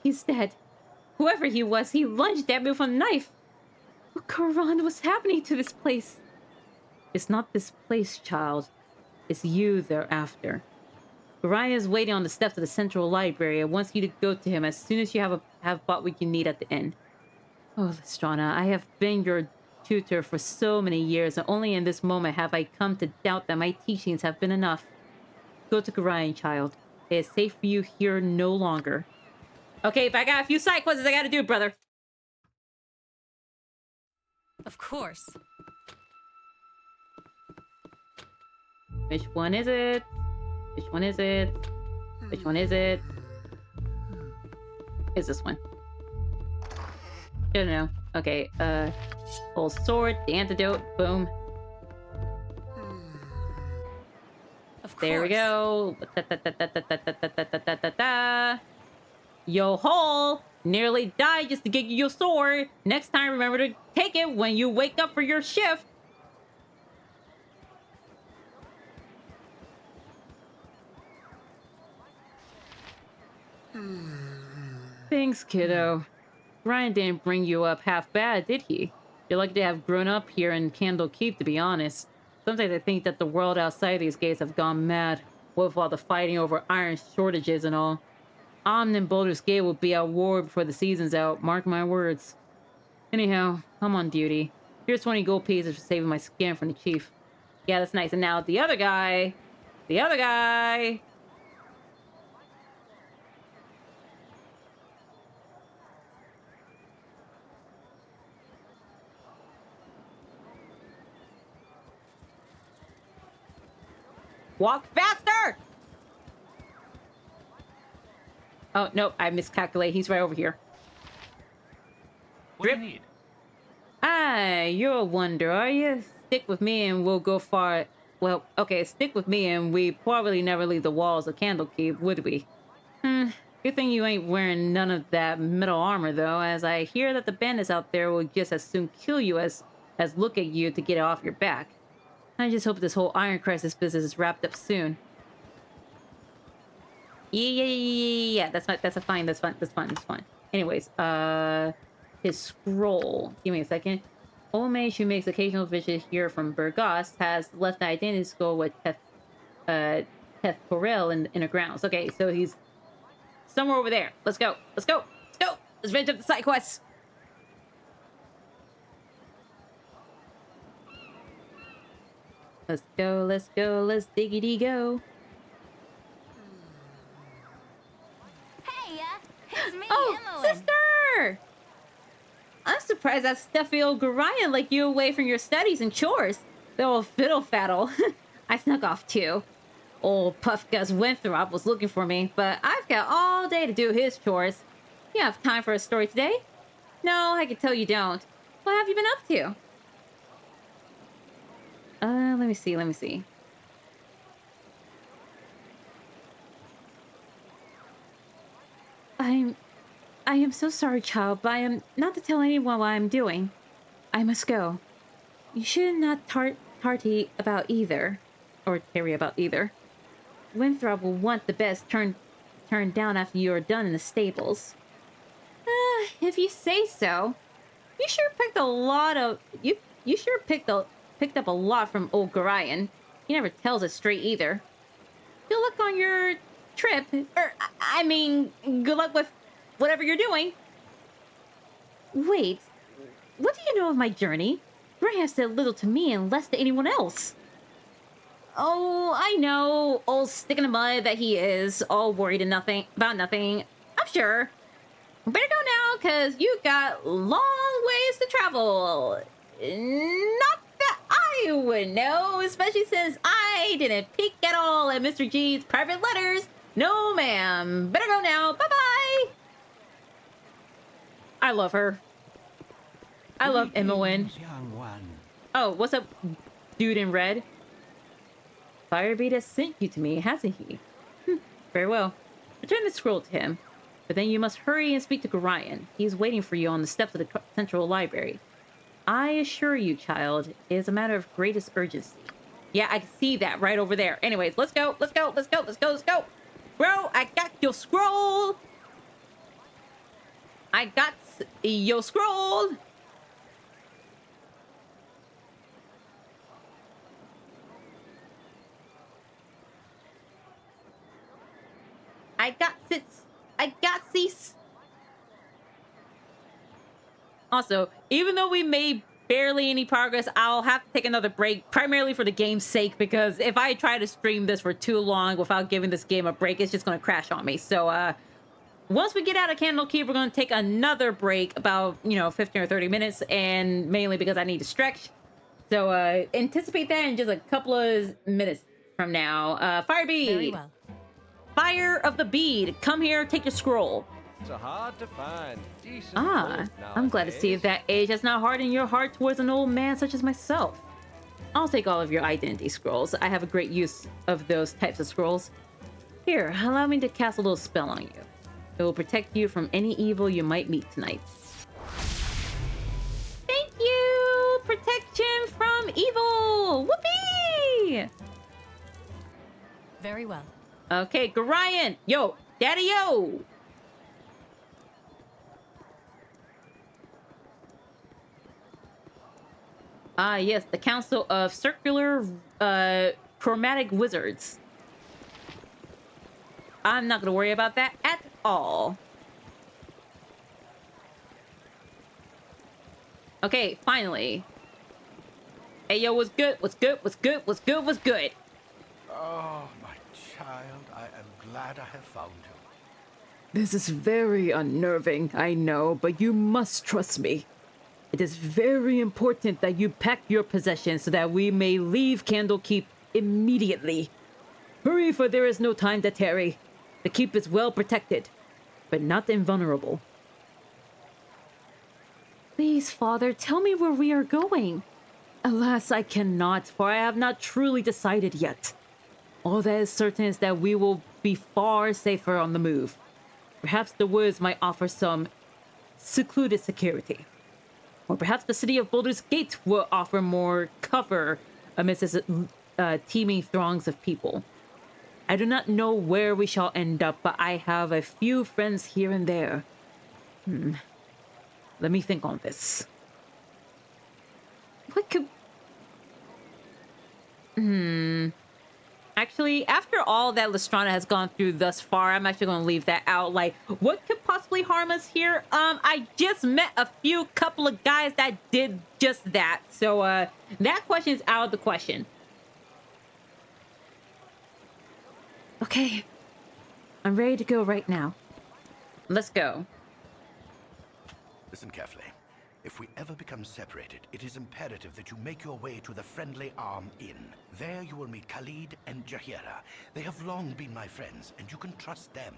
S1: He's dead. Whoever he was, he lunged at me with a knife. Oh, Karan, what's happening to this place? It's not this place, child. It's you they're after. Uriah is waiting on the steps of the central library and wants you to go to him as soon as you have bought what you need at the inn. Oh, Lestrana, I have been your tutor for so many years, and only in this moment have I come to doubt that my teachings have been enough. Go to Gorion, child. It is safe for you here no longer. Okay, but I got a few side quests I gotta do, brother.
S9: Of course.
S1: Which one is it? Which one is it? Which one is it? Is this one? Don't know. Okay, full sword, the antidote, boom.
S9: Of course.
S1: There we go. Yo hole! Nearly died just to get you your sword. Next time, remember to take it when you wake up for your shift. Thanks, kiddo. Ryan didn't bring you up half bad, did he? You're lucky to have grown up here in Candle Keep, to be honest. Sometimes I think that the world outside these gates have gone mad, with all the fighting over iron shortages and all. Amn and Baldur's Gate will be at war before the season's out, mark my words. Anyhow, I'm on duty. Here's 20 gold pieces for saving my skin from the chief. Yeah, that's nice. And now the other guy. The other guy. Walk faster! Oh, no, I miscalculated. He's right over here.
S15: What do you need?
S1: Ah, you're a wonder, are you? Stick with me and we'll go far. Well, okay, stick with me and we probably never leave the walls of Candlekeep, would we? Good thing you ain't wearing none of that metal armor, though, as I hear that the bandits out there will just as soon kill you as look at you to get it off your back. I just hope this whole Iron Crisis business is wrapped up soon. Yeah. That's fine. Anyways, his scroll. Give me a second. Old mage who makes occasional visits here from Burgos has left the identity scroll with Teth Porel in the grounds. Okay, so he's somewhere over there. Let's go. Let's finish up the side quests. Let's go, let's diggity go.
S3: Hey, it's me,
S1: Oh,
S3: Emily.
S1: sister! I'm surprised that stuffy old Gorion like you away from your studies and chores. The old fiddle faddle. I snuck off too. Old Puff Gus Winthrop was looking for me, but I've got all day to do his chores. You have time for a story today? No, I can tell you don't. What have you been up to? Let me see. I am so sorry, child, but I am not to tell anyone what I am doing. I must go. You should not tarry about either. Or tarry about either. Winthrop will want the best turned down after you are done in the stables. If you say so. You sure picked a lot of... You sure picked up a lot from old Gorion. He never tells us straight either. Good luck on your trip. I mean, good luck with whatever you're doing. Wait, what do you know of my journey? Gray has said little to me and less to anyone else. Oh, I know, old stick in the mud that he is, all worried about nothing. I'm sure. Better go now, because you got long ways to travel. Not that I would know, especially since I didn't peek at all at Mr. G's private letters. No, ma'am. Better go now. Bye-bye. I love her. I love Emmeline.
S12: Young one.
S1: Oh, what's up, dude in red? Firebeat has sent you to me, hasn't he? Very well. Return the scroll to him. But then you must hurry and speak to Gorion. He's waiting for you on the steps of the Central Library. I assure you, child, it is a matter of greatest urgency. Yeah, I can see that right over there. Anyways, let's go, let's go, let's go, let's go, let's go. Bro, I got your scroll. I got your scroll. I got sits. I got these. Also, even though we made barely any progress, I'll have to take another break, primarily for the game's sake, because if I try to stream this for too long without giving this game a break, it's just going to crash on me. So, once we get out of Candlekeep, we're going to take another break, about, 15 or 30 minutes, and mainly because I need to stretch. So, anticipate that in just a couple of minutes from now. Fire Bead!
S9: Very well.
S1: Fire of the Bead! Come here, take your scroll.
S16: So hard to find. Decent
S1: I'm glad to see that age has not hardened your heart towards an old man such as myself. I'll take all of your identity scrolls. I have a great use of those types of scrolls. Here, allow me to cast a little spell on you. It will protect you from any evil you might meet tonight. Thank you! Protection from evil! Whoopee!
S9: Very well.
S1: Okay, Gorion! Yo! Daddy, yo! Yes, the Council of Circular Chromatic Wizards. I'm not gonna worry about that at all. Okay, finally. Hey, yo, what's good? What's good? What's good? What's good? What's good?
S7: Oh, my child, I am glad I have found you.
S1: This is very unnerving, I know, but you must trust me. It is very important that you pack your possessions so that we may leave Candlekeep immediately. Hurry, for there is no time to tarry. The keep is well protected, but not invulnerable. Please, Father, tell me where we are going. Alas, I cannot, for I have not truly decided yet. All that is certain is that we will be far safer on the move. Perhaps the woods might offer some secluded security. Or perhaps the city of Baldur's Gate will offer more cover amidst its teeming throngs of people. I do not know where we shall end up, but I have a few friends here and there. Let me think on this. What could... Actually, after all that Lestrana has gone through thus far, I'm actually going to leave that out. Like, what could possibly harm us here? I just met a couple of guys that did just that. So, that question is out of the question. Okay. I'm ready to go right now. Let's go.
S7: Listen carefully. If we ever become separated, it is imperative that you make your way to the Friendly Arm Inn. There you will meet Khalid and Jahira. They have long been my friends, and you can trust them.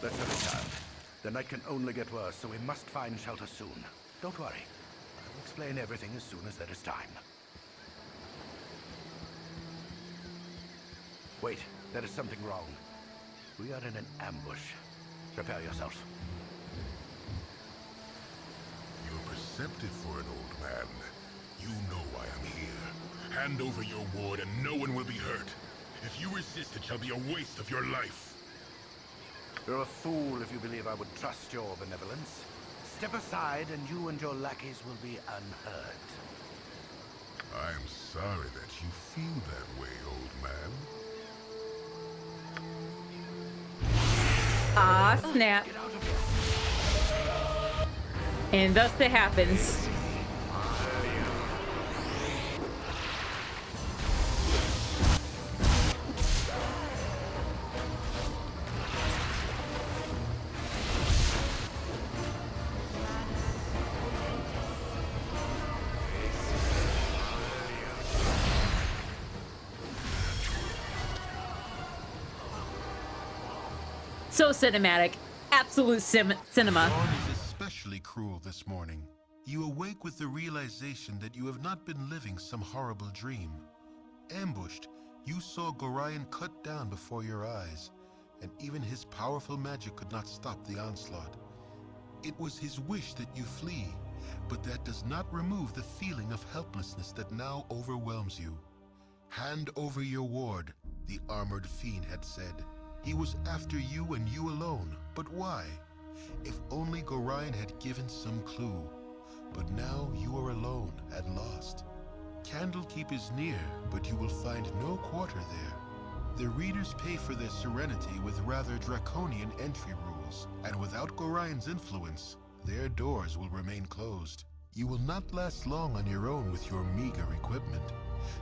S7: Let's have a child. The night can only get worse, so we must find shelter soon. Don't worry. I will explain everything as soon as there is time. Wait. There is something wrong. We are in an ambush. Prepare yourself.
S11: You're perceptive for an old man. You know why I'm here. Hand over your ward and no one will be hurt. If you resist, it shall be a waste of your life.
S7: You're a fool if you believe I would trust your benevolence. Step aside and you and your lackeys will be unhurt.
S11: I'm sorry that you feel that way, old man.
S1: Ah, snap. And thus it happens. So cinematic. Absolute cinema.
S11: Dawn is especially cruel this morning. You awake with the realization that you have not been living some horrible dream. Ambushed, you saw Gorion cut down before your eyes, and even his powerful magic could not stop the onslaught. It was his wish that you flee, but that does not remove the feeling of helplessness that now overwhelms you. Hand over your ward, the armored fiend had said. He was after you and you alone, but why? If only Gorion had given some clue. But now you are alone and lost. Candlekeep is near, but you will find no quarter there. The readers pay for their serenity with rather draconian entry rules, and without Gorion's influence, their doors will remain closed. You will not last long on your own with your meager equipment.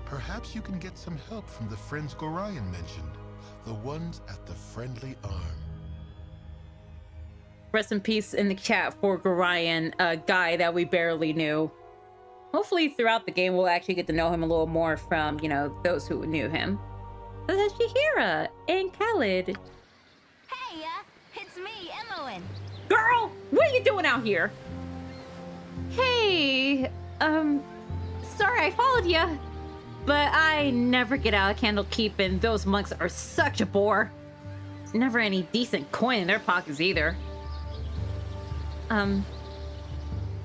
S11: Perhaps you can get some help from the friends Gorion mentioned, the ones at the Friendly Arm.
S1: Rest in peace in the chat for Gorion, a guy that we barely knew. Hopefully throughout the game we'll actually get to know him a little more from, you know, those who knew him. So that's Shahira and Khalid.
S3: Hey, it's me, Emmeline.
S1: Girl, what are you doing out here? Hey, sorry I followed you, but I never get out of Candlekeep and those monks are such a bore. Never any decent coin in their pockets either.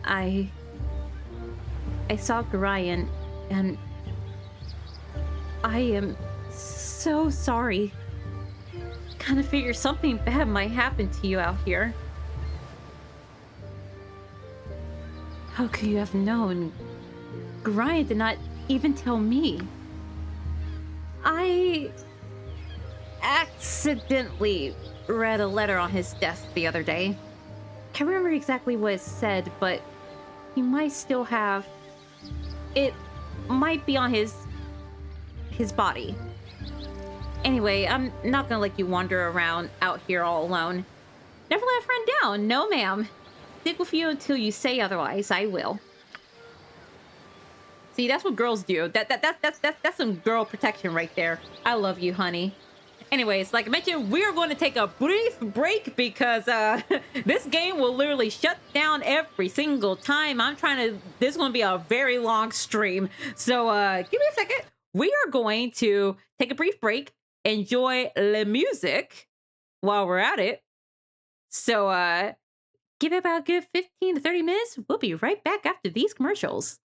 S1: I saw Gorion, and I am so sorry. Kinda figured something bad might happen to you out here. How could you have known? Gorion did not even tell me. I accidentally read a letter on his desk the other day. Can't remember exactly what it said, but he might still have... It might be on his body. Anyway, I'm not gonna let you wander around out here all alone. Never let a friend down, no ma'am. Stick with you until you say otherwise, I will. See, that's what girls do. That's some girl protection right there. I love you, honey. Anyways, like I mentioned, we're going to take a brief break because this game will literally shut down every single time. This is going to be a very long stream. So give me a second. We are going to take a brief break, enjoy the music while we're at it. So give it about a good 15 to 30 minutes. We'll be right back after these commercials.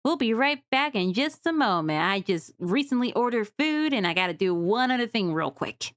S1: We'll be right back in just a moment. I just recently ordered food and I got to do one other thing real quick.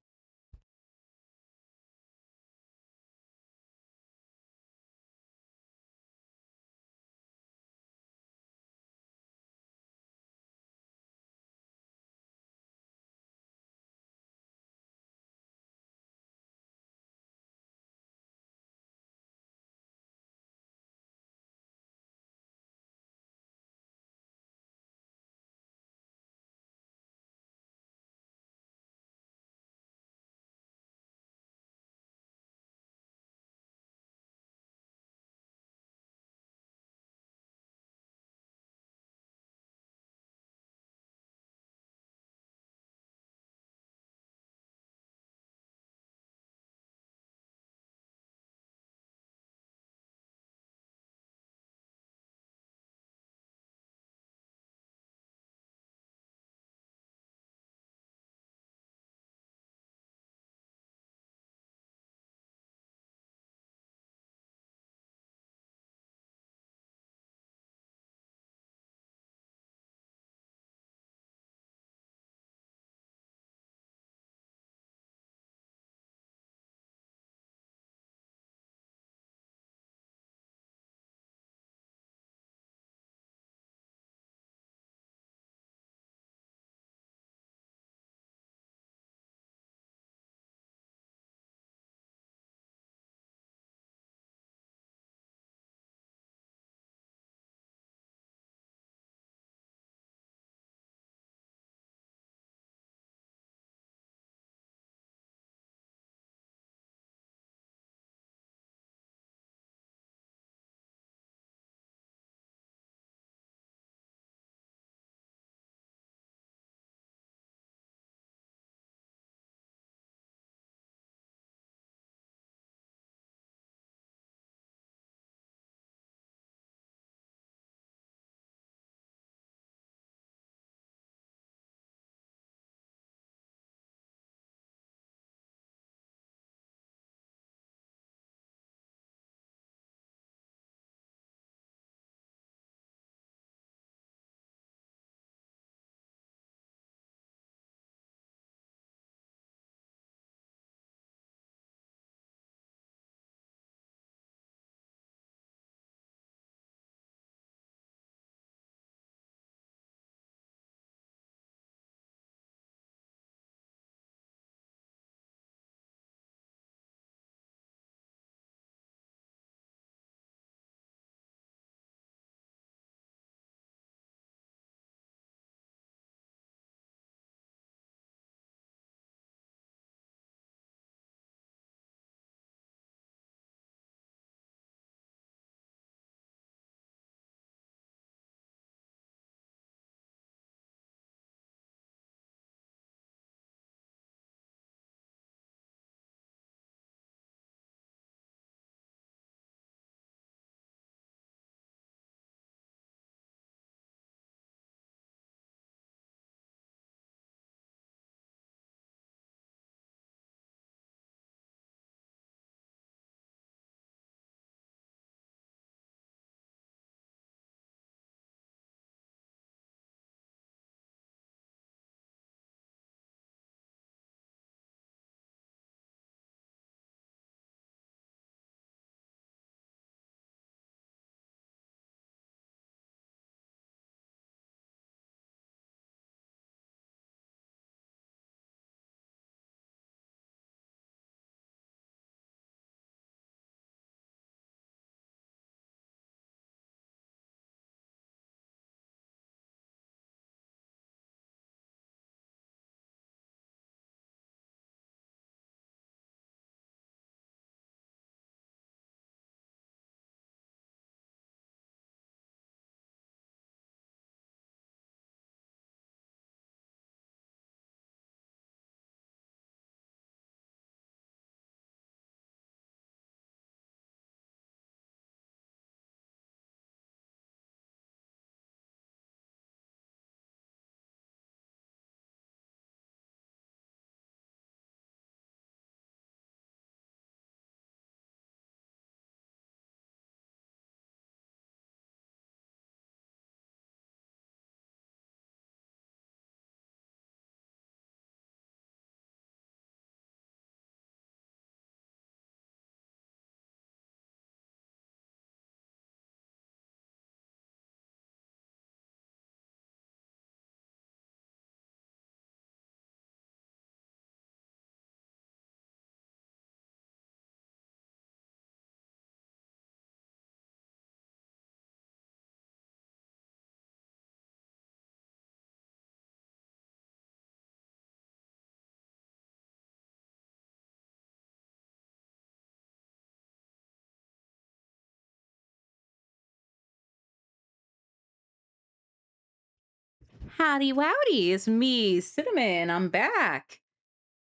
S1: Howdy wowdy, it's me, Cinnamon. I'm back.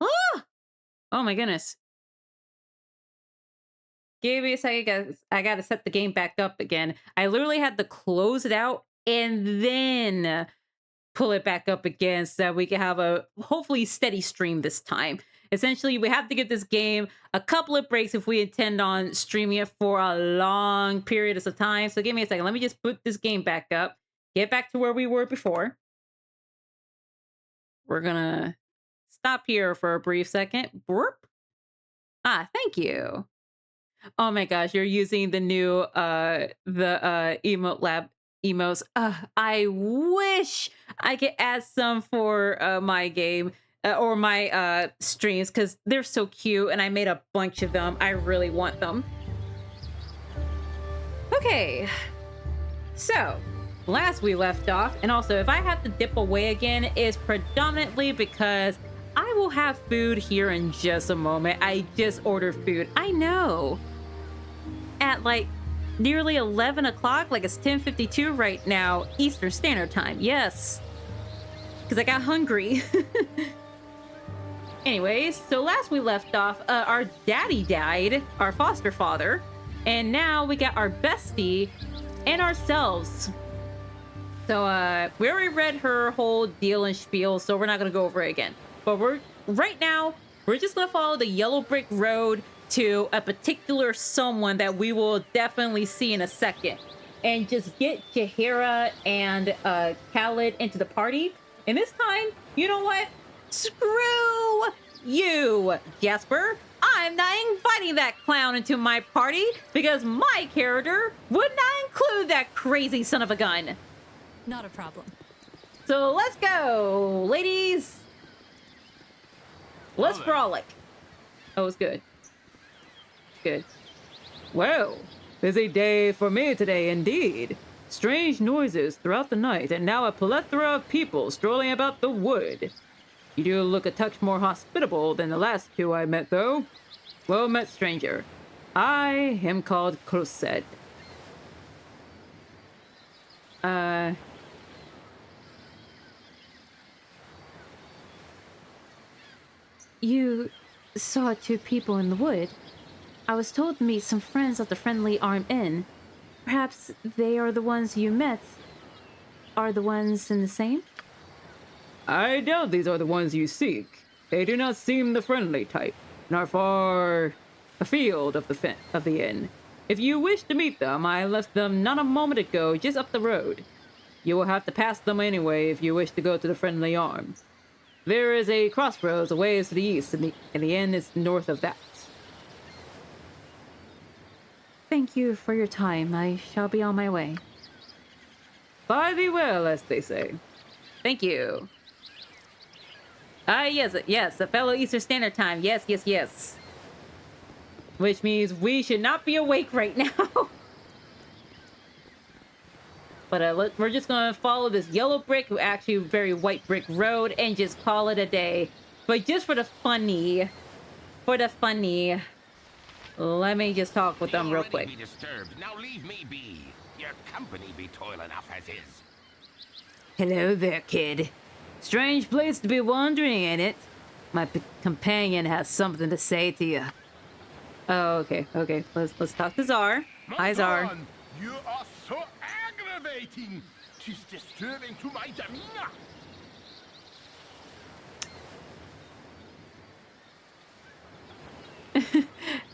S1: Ah! Oh my goodness. Give me a second, guys. I gotta set the game back up again. I literally had to close it out and then pull it back up again so that we can have a hopefully steady stream this time. Essentially, we have to give this game a couple of breaks if we intend on streaming it for a long period of time. So give me a second. Let me just put this game back up. Get back to where we were before. We're gonna stop here for a brief second. Burp. Ah, thank you. Oh my gosh, you're using the new emote lab emotes. I wish I could add some for my game or my streams because they're so cute and I made a bunch of them. I really want them. Okay, so last we left off, and also if I have to dip away again, is predominantly because I will have food here in just a moment. I just ordered food. I know. At like nearly 11 o'clock, like it's 10:52 right now, Eastern Standard Time. Yes. Because I got hungry. Anyways, so last we left off, our daddy died, our foster father. And now we got our bestie and ourselves. So we already read her whole deal and spiel, so we're not going to go over it again. But right now, we're just going to follow the yellow brick road to a particular someone that we will definitely see in a second. And just get Jaheira and Khaled into the party. And this time, you know what? Screw you, Jasper. I'm not inviting that clown into my party because my character would not include that crazy son of a gun.
S9: Not a problem.
S1: So let's go, ladies. Let's frolic. Oh, it's good. Good. Well, busy day for me today indeed. Strange noises throughout the night, and now a plethora of people strolling about the wood. You do look a touch more hospitable than the last two I met, though. Well met, stranger. I am called Crused. You saw two people in the wood. I was told to meet some friends at the Friendly Arm Inn. Perhaps they are the ones you met. Are the ones in the same? I doubt these are the ones you seek. They do not seem the friendly type, and are far afield of the inn. If you wish to meet them, I left them not a moment ago, just up the road. You will have to pass them anyway if you wish to go to the Friendly Arm. There is a crossroads a ways to the east, and the inn is north of that. Thank you for your time. I shall be on my way. Fare thee well, as they say. Thank you. Yes, a fellow Eastern Standard Time. Yes. Which means we should not be awake right now. But we're just gonna follow this yellow brick, actually very white brick road, and just call it a day. But just for the funny, let me just talk with them real quick.
S13: Be disturbed. Now leave me be. Your company be toil enough as is.
S1: Hello there, kid. Strange place to be wandering, ain't it? My companion has something to say to you. Oh, okay. Let's talk to Czar. Hi, Czar.
S14: You are so aggravating. 'Tis disturbing to my demeanor.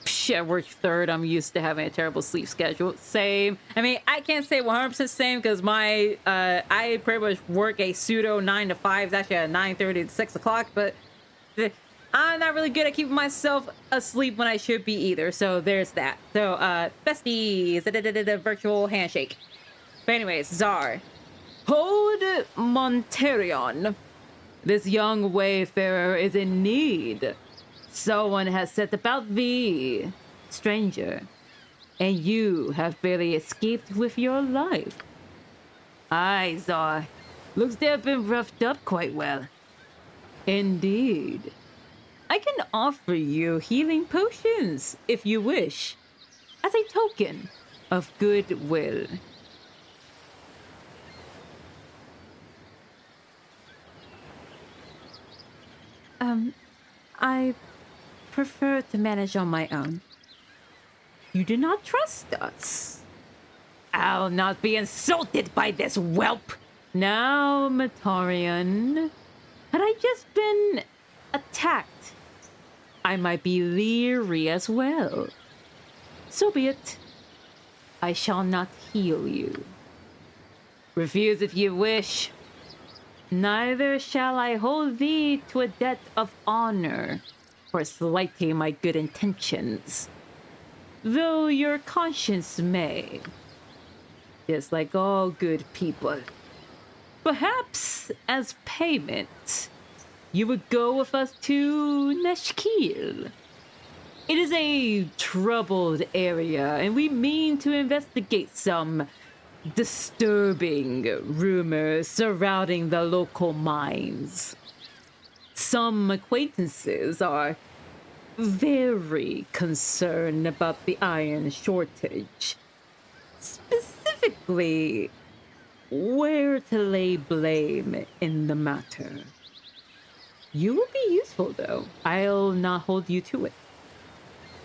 S1: Psh, I work third. I'm used to having a terrible sleep schedule. Same. I mean, I can't say 100% same because my I pretty much work a pseudo 9 to 5. It's actually at 9:30 to 6 o'clock, but I'm not really good at keeping myself asleep when I should be either. So there's that. So besties, the virtual handshake. But anyways, Czar. Hold Monterion. This young wayfarer is in need. Someone has set about thee, stranger, and you have barely escaped with your life. Aye, Czar. Looks to have been roughed up quite well. Indeed. I can offer you healing potions, if you wish, as a token of goodwill. I prefer to manage on my own. You do not trust us. I'll not be insulted by this whelp. Now, Matarian, had I just been attacked, I might be leery as well. So be it. I shall not heal you. Refuse if you wish. Neither shall I hold thee to a debt of honor for slighting my good intentions. Though your conscience may, just like all good people. Perhaps as payment, you would go with us to Neshkil. It is a troubled area, and we mean to investigate some disturbing rumors surrounding the local mines. Some acquaintances are very concerned about the iron shortage. Specifically, where to lay blame in the matter. You will be useful, though. I'll not hold you to it.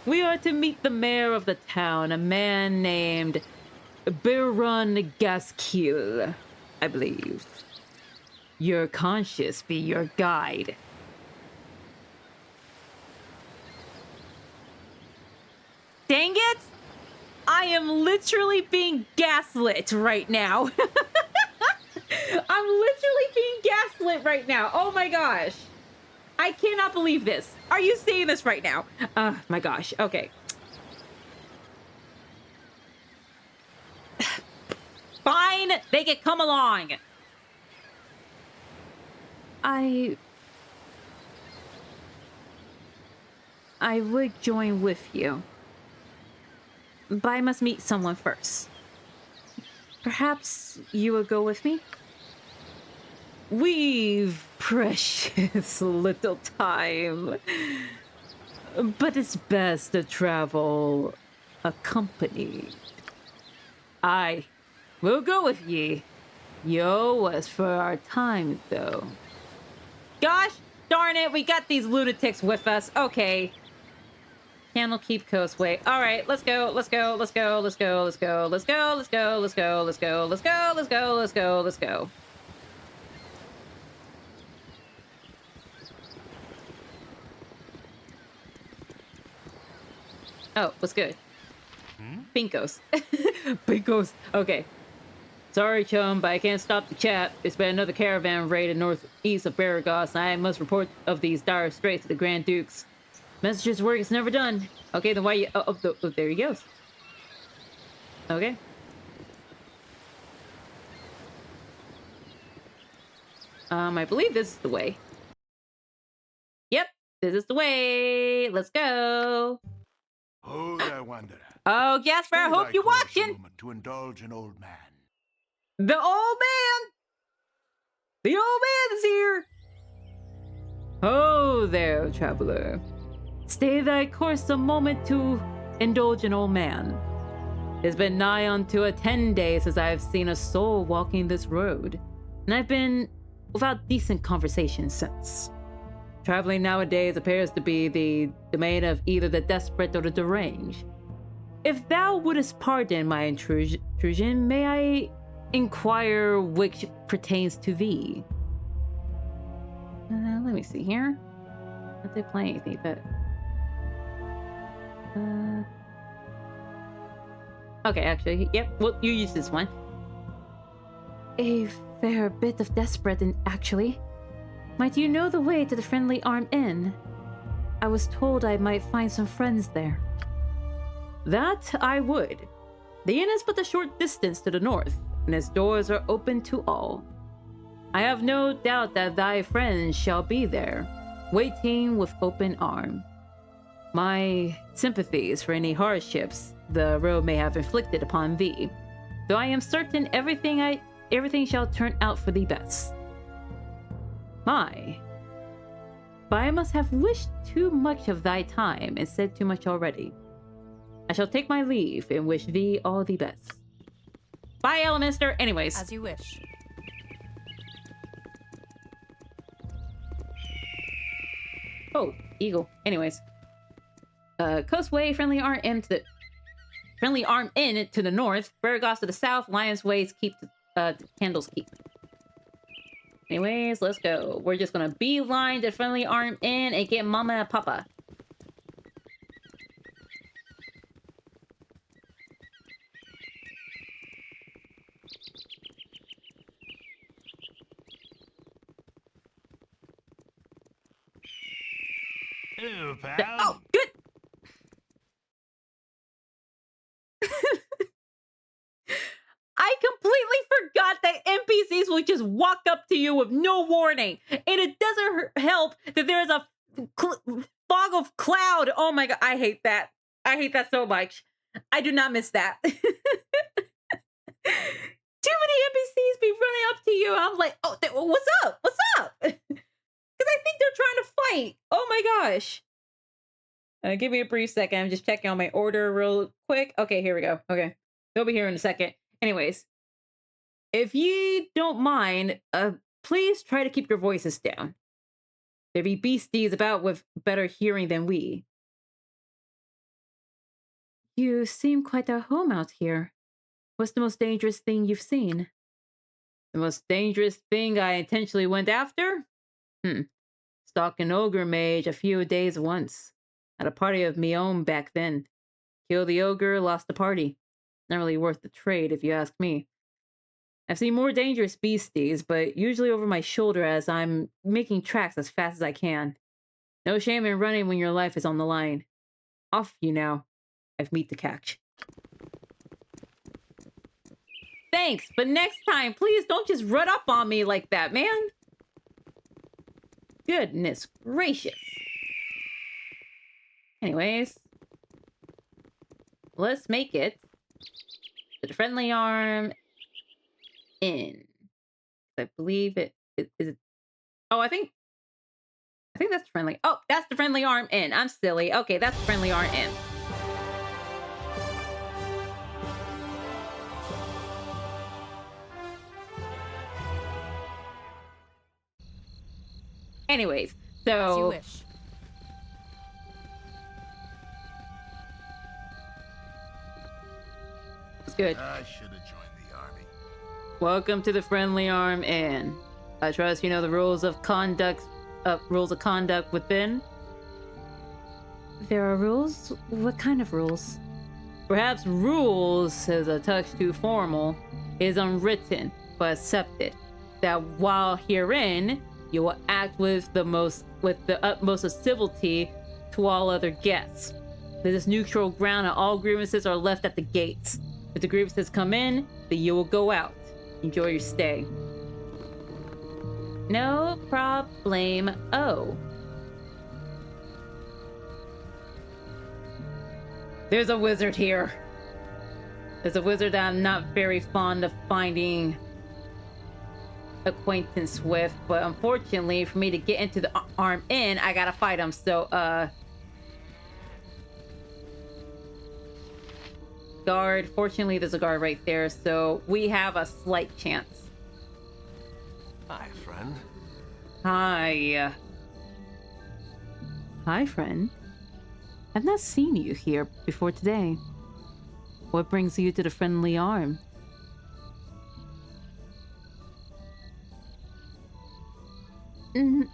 S1: We are to meet the mayor of the town, a man named Baron Gaskill, I believe. Your conscience be your guide. Dang it! I am literally being gaslit right now. I'm literally being gaslit right now. Oh my gosh. I cannot believe this. Are you seeing this right now? My gosh. Okay. Fine. They can come along. I would join with you. But I must meet someone first. Perhaps you will go with me? We've precious little time. But it's best to travel accompanied. I will go with ye. You owe us for our time, though. Gosh darn it, we got these lunatics with us. Okay. Candlekeep Coastway. All right, let's go. Let's go. Let's go. Let's go. Let's go. Let's go. Let's go. Let's go. Let's go. Let's go. Let's go. Let's go. Let's go. Oh, what's good? Pinkos. Pinkos. Okay. Sorry, chum, but I can't stop the chat. There's been another caravan raided northeast of Baragos, and I must report of these dire straits to the Grand Dukes. Messager's work is never done. Okay, then why you... Oh, there he goes. Okay. I believe this is the way. Yep, this is the way. Let's go.
S7: Oh, there, wanderer.
S1: Oh, Jasper, I hope you're watching.
S7: To indulge an old man.
S1: The old man! The old man is here! Oh there, traveler. Stay thy course a moment to indulge an old man. It's been nigh unto a 10 days since I have seen a soul walking this road, and I've been without decent conversation since. Traveling nowadays appears to be the domain of either the desperate or the deranged. If thou wouldst pardon my intrusion, may I inquire which pertains to thee? Let me see here. Not they play anything, but okay, actually, yep. Well, you use this one. A fair bit of desperate, actually. Might you know the way to the Friendly Arm Inn? I was told I might find some friends there. That I would. The inn is but a short distance to the north, and its doors are open to all. I have no doubt that thy friends shall be there, waiting with open arm. My sympathies for any hardships the road may have inflicted upon thee, though I am certain everything shall turn out for the best. My, but I must have wished too much of thy time and said too much already. I shall take my leave and wish thee all the best. Bye, Elminster. Anyways.
S9: As you wish.
S1: Oh, eagle. Anyways. Coastway, Friendly Arm Inn to the north. Burgos to the south. Lion's Ways keep to Candle's Keep. Anyways, let's go. We're just gonna beeline the Friendly Arm Inn and get Mama and Papa.
S15: Ew, pal.
S1: Oh, good. I completely forgot that NPCs will just walk up to you with no warning. And it doesn't help that there's a fog of cloud. Oh my god, I hate that. I hate that so much. I do not miss that. Too many NPCs be running up to you. I'm like, oh, what's up? What's up? Because I think they're trying to fight. Oh my gosh. Give me a brief second. I'm just checking on my order real quick. Okay, here we go. Okay. They'll be here in a second. Anyways, if you don't mind, please try to keep your voices down. There be beasties about with better hearing than we. You seem quite at home out here. What's the most dangerous thing you've seen? The most dangerous thing I intentionally went after? Stalk an ogre mage a few days once. At a party of me own back then. Killed the ogre, lost the party. Not really worth the trade, if you ask me. I've seen more dangerous beasties, but usually over my shoulder as I'm making tracks as fast as I can. No shame in running when your life is on the line. Off you now. I've meet the catch. Thanks, but next time, please don't just run up on me like that, man. Goodness gracious. Anyways, let's make it to the Friendly Arm Inn. I believe it is. Oh, I think that's the Friendly. Oh, that's the Friendly Arm Inn. I'm silly. Okay, that's the Friendly Arm Inn. Anyways, so
S9: as you wish.
S1: It's good.
S11: I should have joined the army.
S1: Welcome to the Friendly Arm Inn. I trust you know the rules of conduct within. There are rules? What kind of rules? Perhaps rules is a touch too formal. It is unwritten, but accepted. That while herein, you will act with the utmost of civility to all other guests. This is neutral ground and all grievances are left at the gates. If the grievances come in, then you will go out. Enjoy your stay. No problemo. There's a wizard here. There's a wizard that I'm not very fond of finding acquaintance with, but unfortunately for me to get into the Arm Inn, I gotta fight him, so guard. Fortunately, there's a guard right there, so we have a slight chance.
S16: Hi, friend.
S1: Hi. Hi, friend. I've not seen you here before today. What brings you to the Friendly Arm?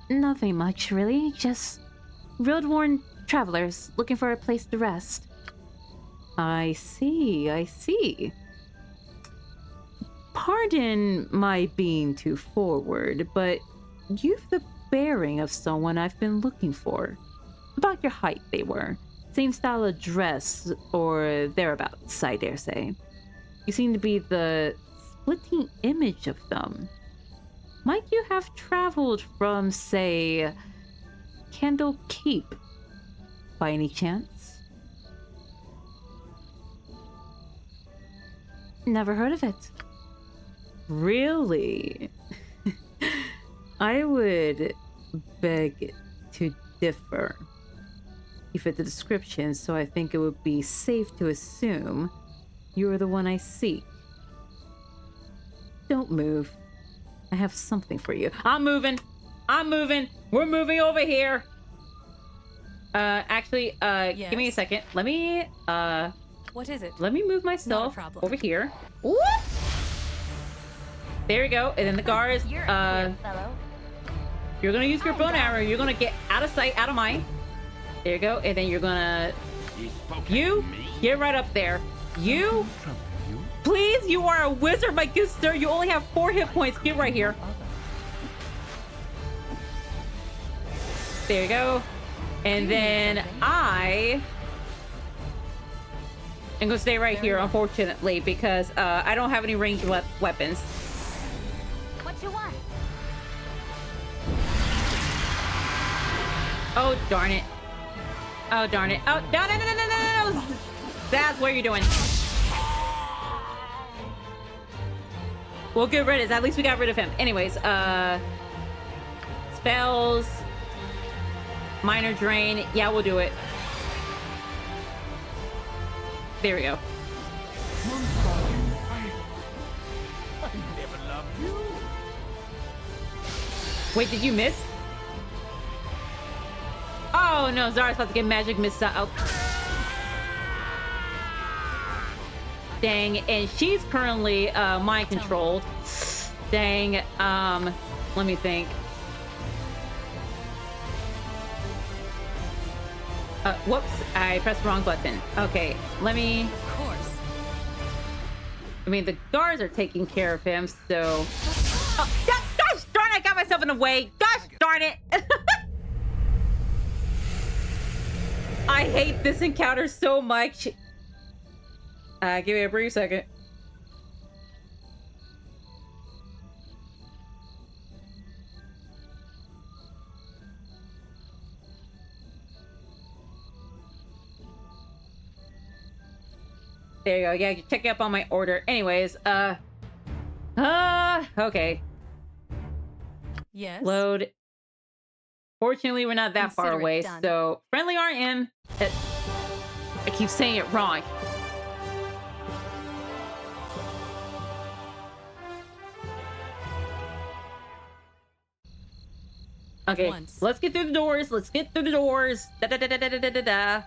S1: Nothing much, really. Just road-worn travelers looking for a place to rest. I see. Pardon my being too forward, but you've the bearing of someone I've been looking for. About your height, they were. Same style of dress, or thereabouts, I dare say. You seem to be the splitting image of them. Might you have traveled from, say, Candle Keep, by any chance? Never heard of it. Really? I would beg to differ. You fit the description, so I think it would be safe to assume you are the one I seek. Don't move. I have something for you. I'm moving. We're moving over here. Actually, give me a second. Let me,
S9: What is it?
S1: let me move myself over here. Whoop! There you go. And then the guards,
S3: You're a queer fellow.
S1: you're gonna use your bow and arrow. You're gonna get out of sight, out of mind. There you go. And then you're gonna, you get right up there. You, please, you are a wizard, my good sir. You only have 4 hit points. Get right here. There you go. And then I am gonna stay right here, unfortunately, because I don't have any ranged weapons.
S3: What you want?
S1: Oh, darn it. Oh, darn it. Oh, no. That's what you're doing. We'll get rid of it. At least we got rid of him. Anyways, spells. Minor drain. Yeah, we'll do it. There we go.
S14: I never loved you.
S1: Wait, did you miss? Oh no, Zara's about to get magic missile. Oh. Dang, and she's currently mind controlled. Dang, let me think. Whoops, I pressed the wrong button. Okay, let me...
S9: Of course.
S1: I mean, the guards are taking care of him, so... Oh, gosh darn it, I got myself in the way. Gosh darn it. I hate this encounter so much. Give me a brief second. There you go. Yeah, check up on my order. Anyways, okay.
S9: Yes.
S1: Load. Fortunately, we're not that far away, so friendly aren't in. I keep saying it wrong. Okay, let's get through the doors. Let's get through the doors. Da da da da da da da da.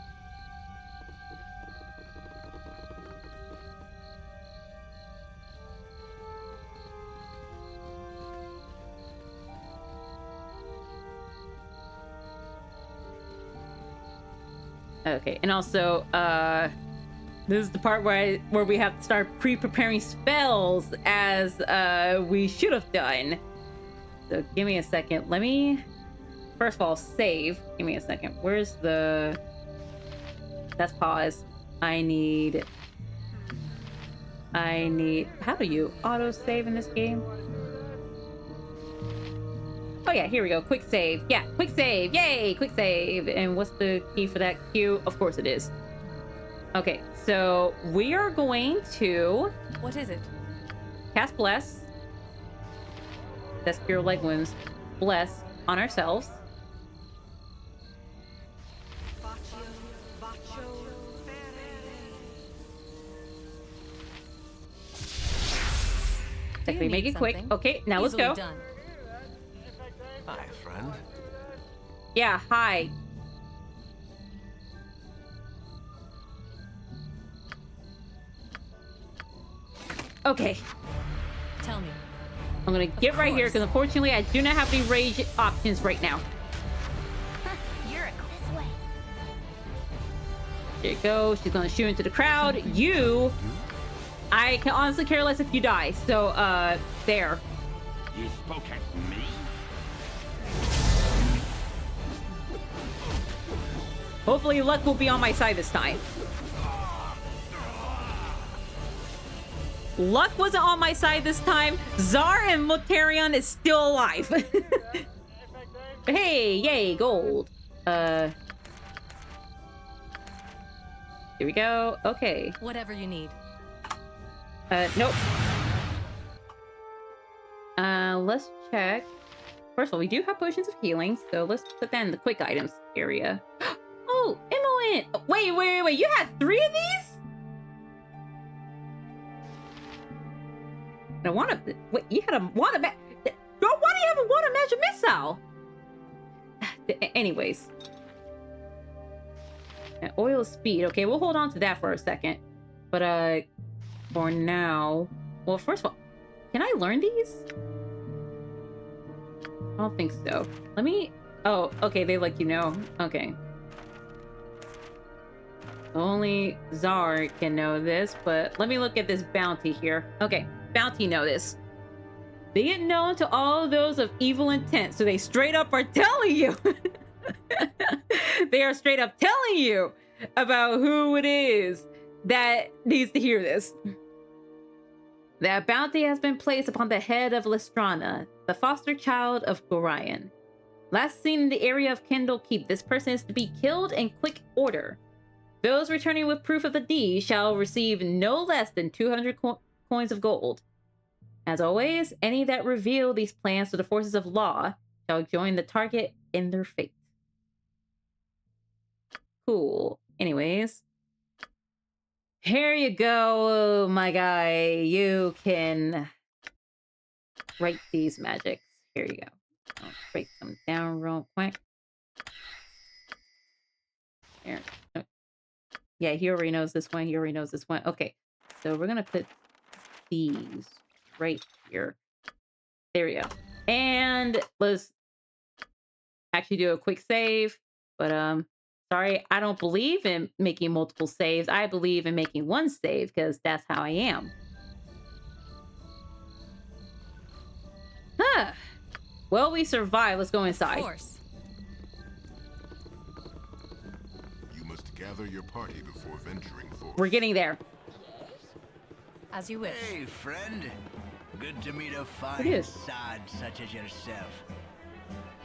S1: Okay, and also, this is the part where we have to start pre-preparing spells as we should have done. So give me a second. Let me first of all save. Give me a second. Where's the? That's pause. I need. How do you auto save in this game? Oh yeah, here we go. Quick save. Yeah, quick save. Yay, quick save. And what's the key for that Q? Of course it is. Okay, so we are going to...
S9: What is it?
S1: Cast Bless. That's Cure Leg Wounds. Bless on ourselves. Technically make it quick. Okay, now let's go.
S9: Done.
S16: Hi, friend.
S1: Yeah, hi. Okay.
S9: Tell me.
S1: I'm gonna get right here because unfortunately I do not have any rage options right now.
S3: You're this way.
S1: There you go. She's gonna shoot into the crowd. You, I can honestly care less if you die. So, there.
S13: You spoke at me?
S1: Hopefully luck will be on my side this time. Luck wasn't on my side this time. Zar and Motarion is still alive. Hey, yay, gold. Here we go. Okay.
S9: Whatever you need.
S1: Nope. Let's check. First of all, we do have potions of healing, so let's put that in the quick items area. Oh, Emmeline! Wait. You had 3 of these? I want to. Wait, you had a water Why do you have a water magic missile? Anyways. And oil speed. Okay, we'll hold on to that for a second. But for now, well, first of all, can I learn these? I don't think so. Let me. Oh, okay. They let you know. Okay. Only Czar can know this, but let me look at this bounty here. Okay, bounty notice. Be it known to all those of evil intent, so they straight up are telling you. They are straight up telling you about who it is that needs to hear this. That bounty has been placed upon the head of Lestrana, the foster child of Gorion. Last seen in the area of Candlekeep, this person is to be killed in quick order. Those returning with proof of the deed shall receive no less than 200 coins of gold. As always, any that reveal these plans to the forces of law shall join the target in their fate. Cool. Anyways. Here you go, my guy. You can write these magics. Here you go. I'll break them down real quick. Here. Yeah, he already knows this one. He already knows this one. Okay. So we're going to put these right here. There we go. And let's actually do a quick save. But, sorry, I don't believe in making multiple saves. I believe in making one save because that's how I am. Huh. Well, we survived. Let's go inside.
S9: Of course.
S11: You must gather your party before venturing forth.
S1: We're getting there.
S9: As you wish.
S17: Hey, friend. Good to meet a fine sod such as yourself.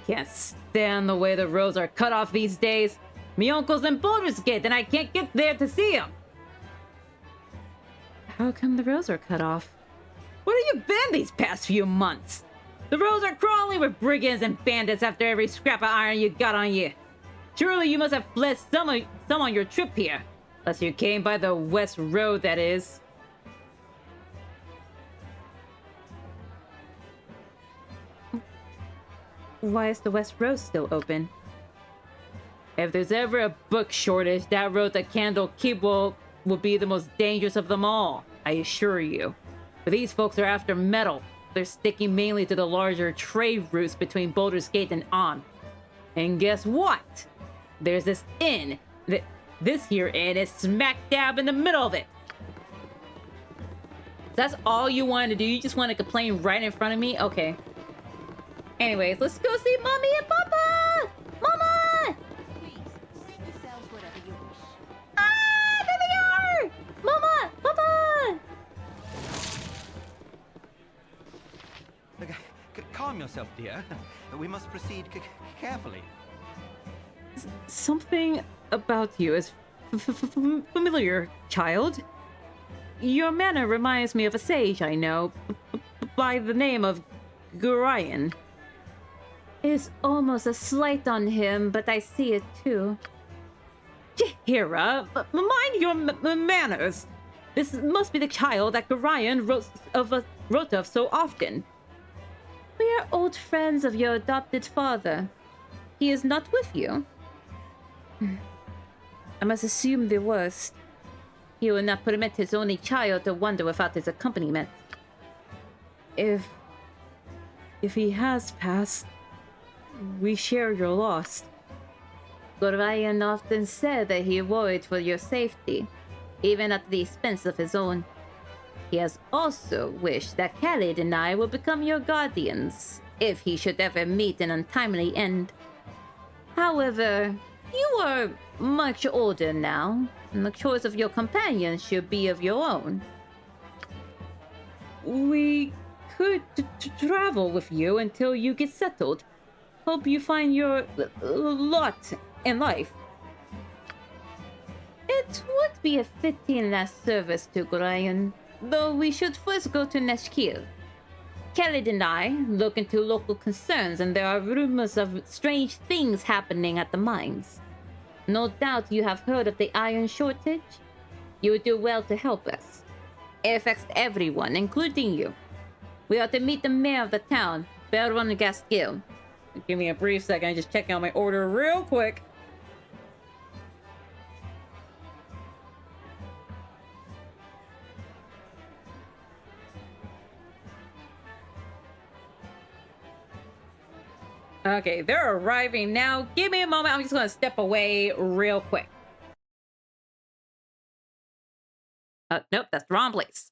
S1: Can't stand the way the roads are cut off these days. Me uncle's in Baldur's Gate, and I can't get there to see him. How come the roads are cut off? Where have you been these past few months? The roads are crawling with brigands and bandits after every scrap of iron you got on you. Surely you must have fled some on your trip here. Unless you came by the West Road, that is. Why is the West Road still open? If there's ever a book shortage, that road to Candlekeep will be the most dangerous of them all, I assure you. But these folks are after metal. They're sticking mainly to the larger trade routes between Baldur's Gate and on. And guess what? There's this inn. This here inn is smack dab in the middle of it. That's all you wanted to do? You just want to complain right in front of me? Okay. Anyways, let's go see Mommy and Papa! Mama! Ah, there they are! Mama! Papa!
S12: Calm yourself, dear. We must proceed carefully.
S1: Something about you is familiar, child. Your manner reminds me of a sage I know, by the name of Gorion. It's almost a slight on him, but I see it too. Jahira, mind your manners. This must be the child that Gorion wrote of so often. We are old friends of your adopted father. He is not with you. I must assume the worst. He will not permit his only child to wander without his accompaniment. If he has passed, we share your loss. Gorion often said that he worried for your safety, even at the expense of his own. He has also wished that Khalid and I would become your guardians, if he should ever meet an untimely end. However, you are much older now, and the choice of your companion should be of your own. We could travel with you until you get settled. Hope you find your lot in life. It would be a fitting last service to Gorion, though we should first go to Neshkil. Khalid and I look into local concerns, and there are rumors of strange things happening at the mines. No doubt you have heard of the iron shortage. You would do well to help us. It affects everyone, including you. We are to meet the mayor of the town, Baron Gaskill. Give me a brief second, just check out my order real quick. Okay, they're arriving now. Give me a moment. I'm just going to step away real quick. Nope, that's the wrong place.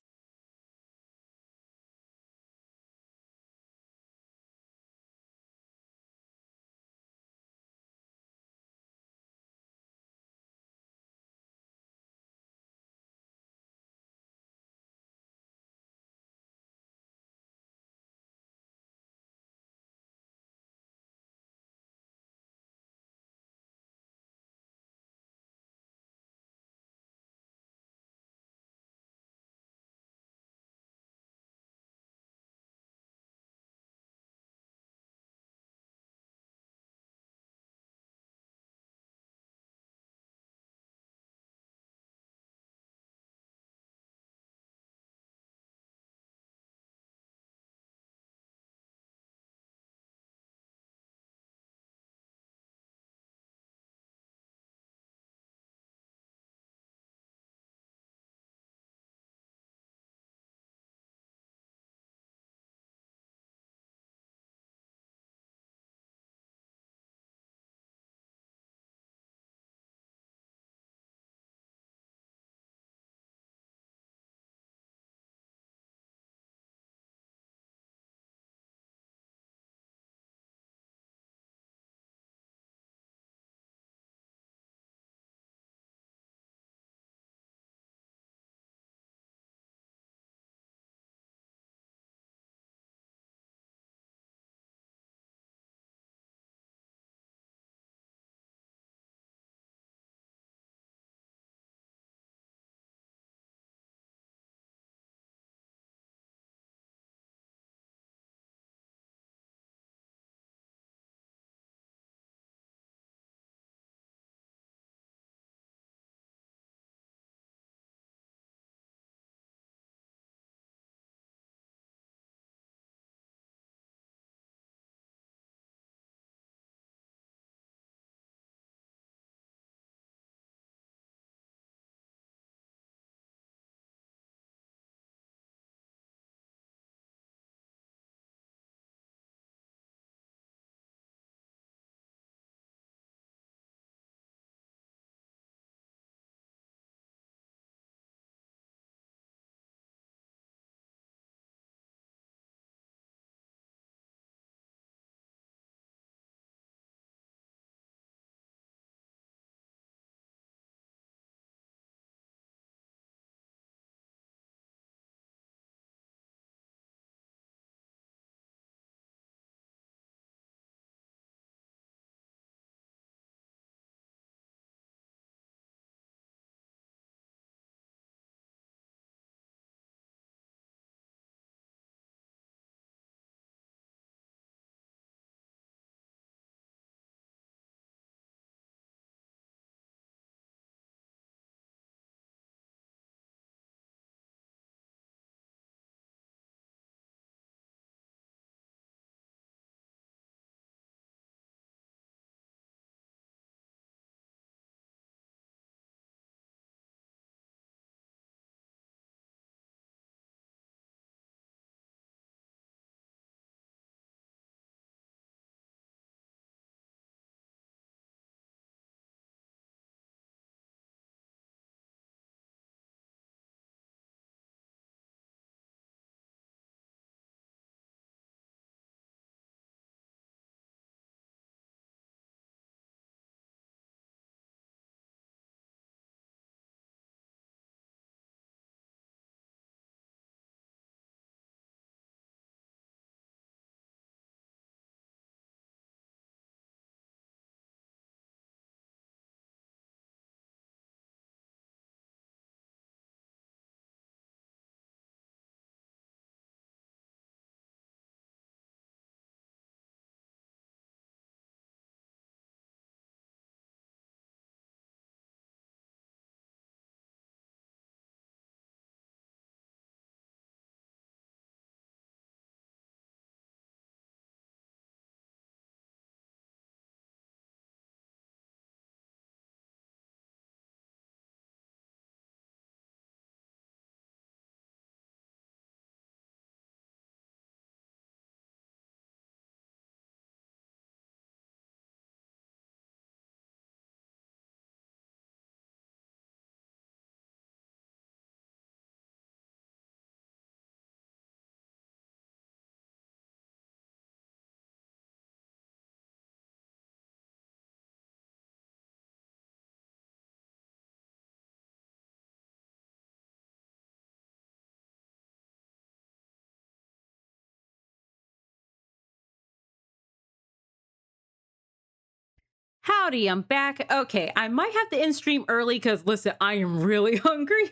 S1: Howdy, I'm back. Okay, I might have to end stream early because, listen, I am really hungry.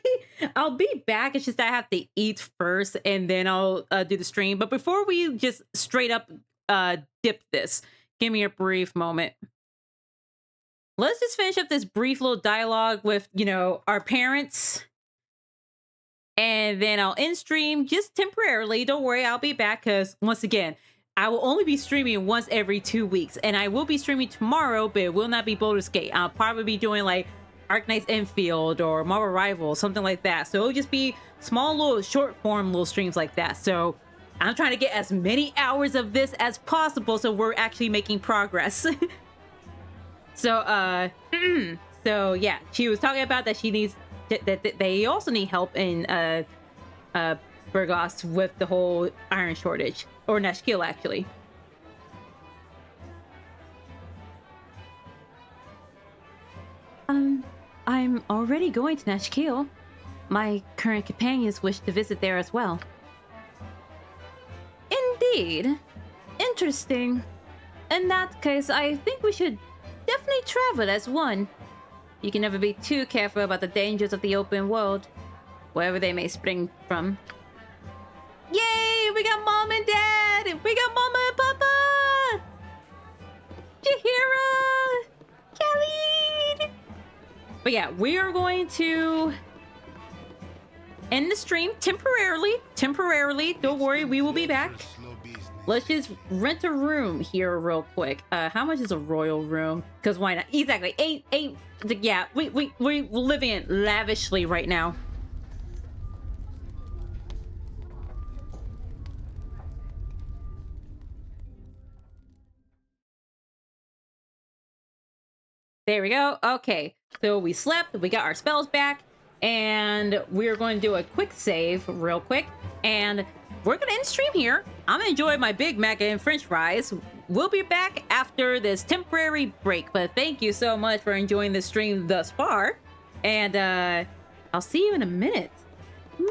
S1: I'll be back. It's just I have to eat first and then I'll do the stream. But before we just straight up dip this, give me a brief moment. Let's just finish up this brief little dialogue with, you know, our parents. And then I'll end stream just temporarily. Don't worry, I'll be back because, once again, I will only be streaming once every 2 weeks. And I will be streaming tomorrow, but it will not be Baldur's Gate. I'll probably be doing like Arknight's Enfield or Marvel Rivals, something like that. So it'll just be small little short form little streams like that. So I'm trying to get as many hours of this as possible so we're actually making progress. So so yeah, she was talking about that she needs that they also need help in Burgos with the whole iron shortage, or Nashkill actually. I'm already going to Nashkill. My current companions wish to visit there as well. Indeed. Interesting. In that case, I think we should definitely travel as one. You can never be too careful about the dangers of the open world, wherever they may spring from. Yay! We got Mom and Dad! We got Mama and Papa! Jaheira! Khalid! But yeah, we are going to end the stream temporarily. Don't worry, we will be back. Let's just rent a room here real quick. How much is a royal room? Because why not? Exactly. Eight. Yeah, we're living it lavishly right now. There we go. Okay, so we slept, we got our spells back, and we're going to do a quick save real quick, and we're gonna end stream here. I'm gonna enjoy my Big Mac and French fries. We'll be back after this temporary break, but thank you so much for enjoying the stream thus far, and I'll see you in a minute. Bye.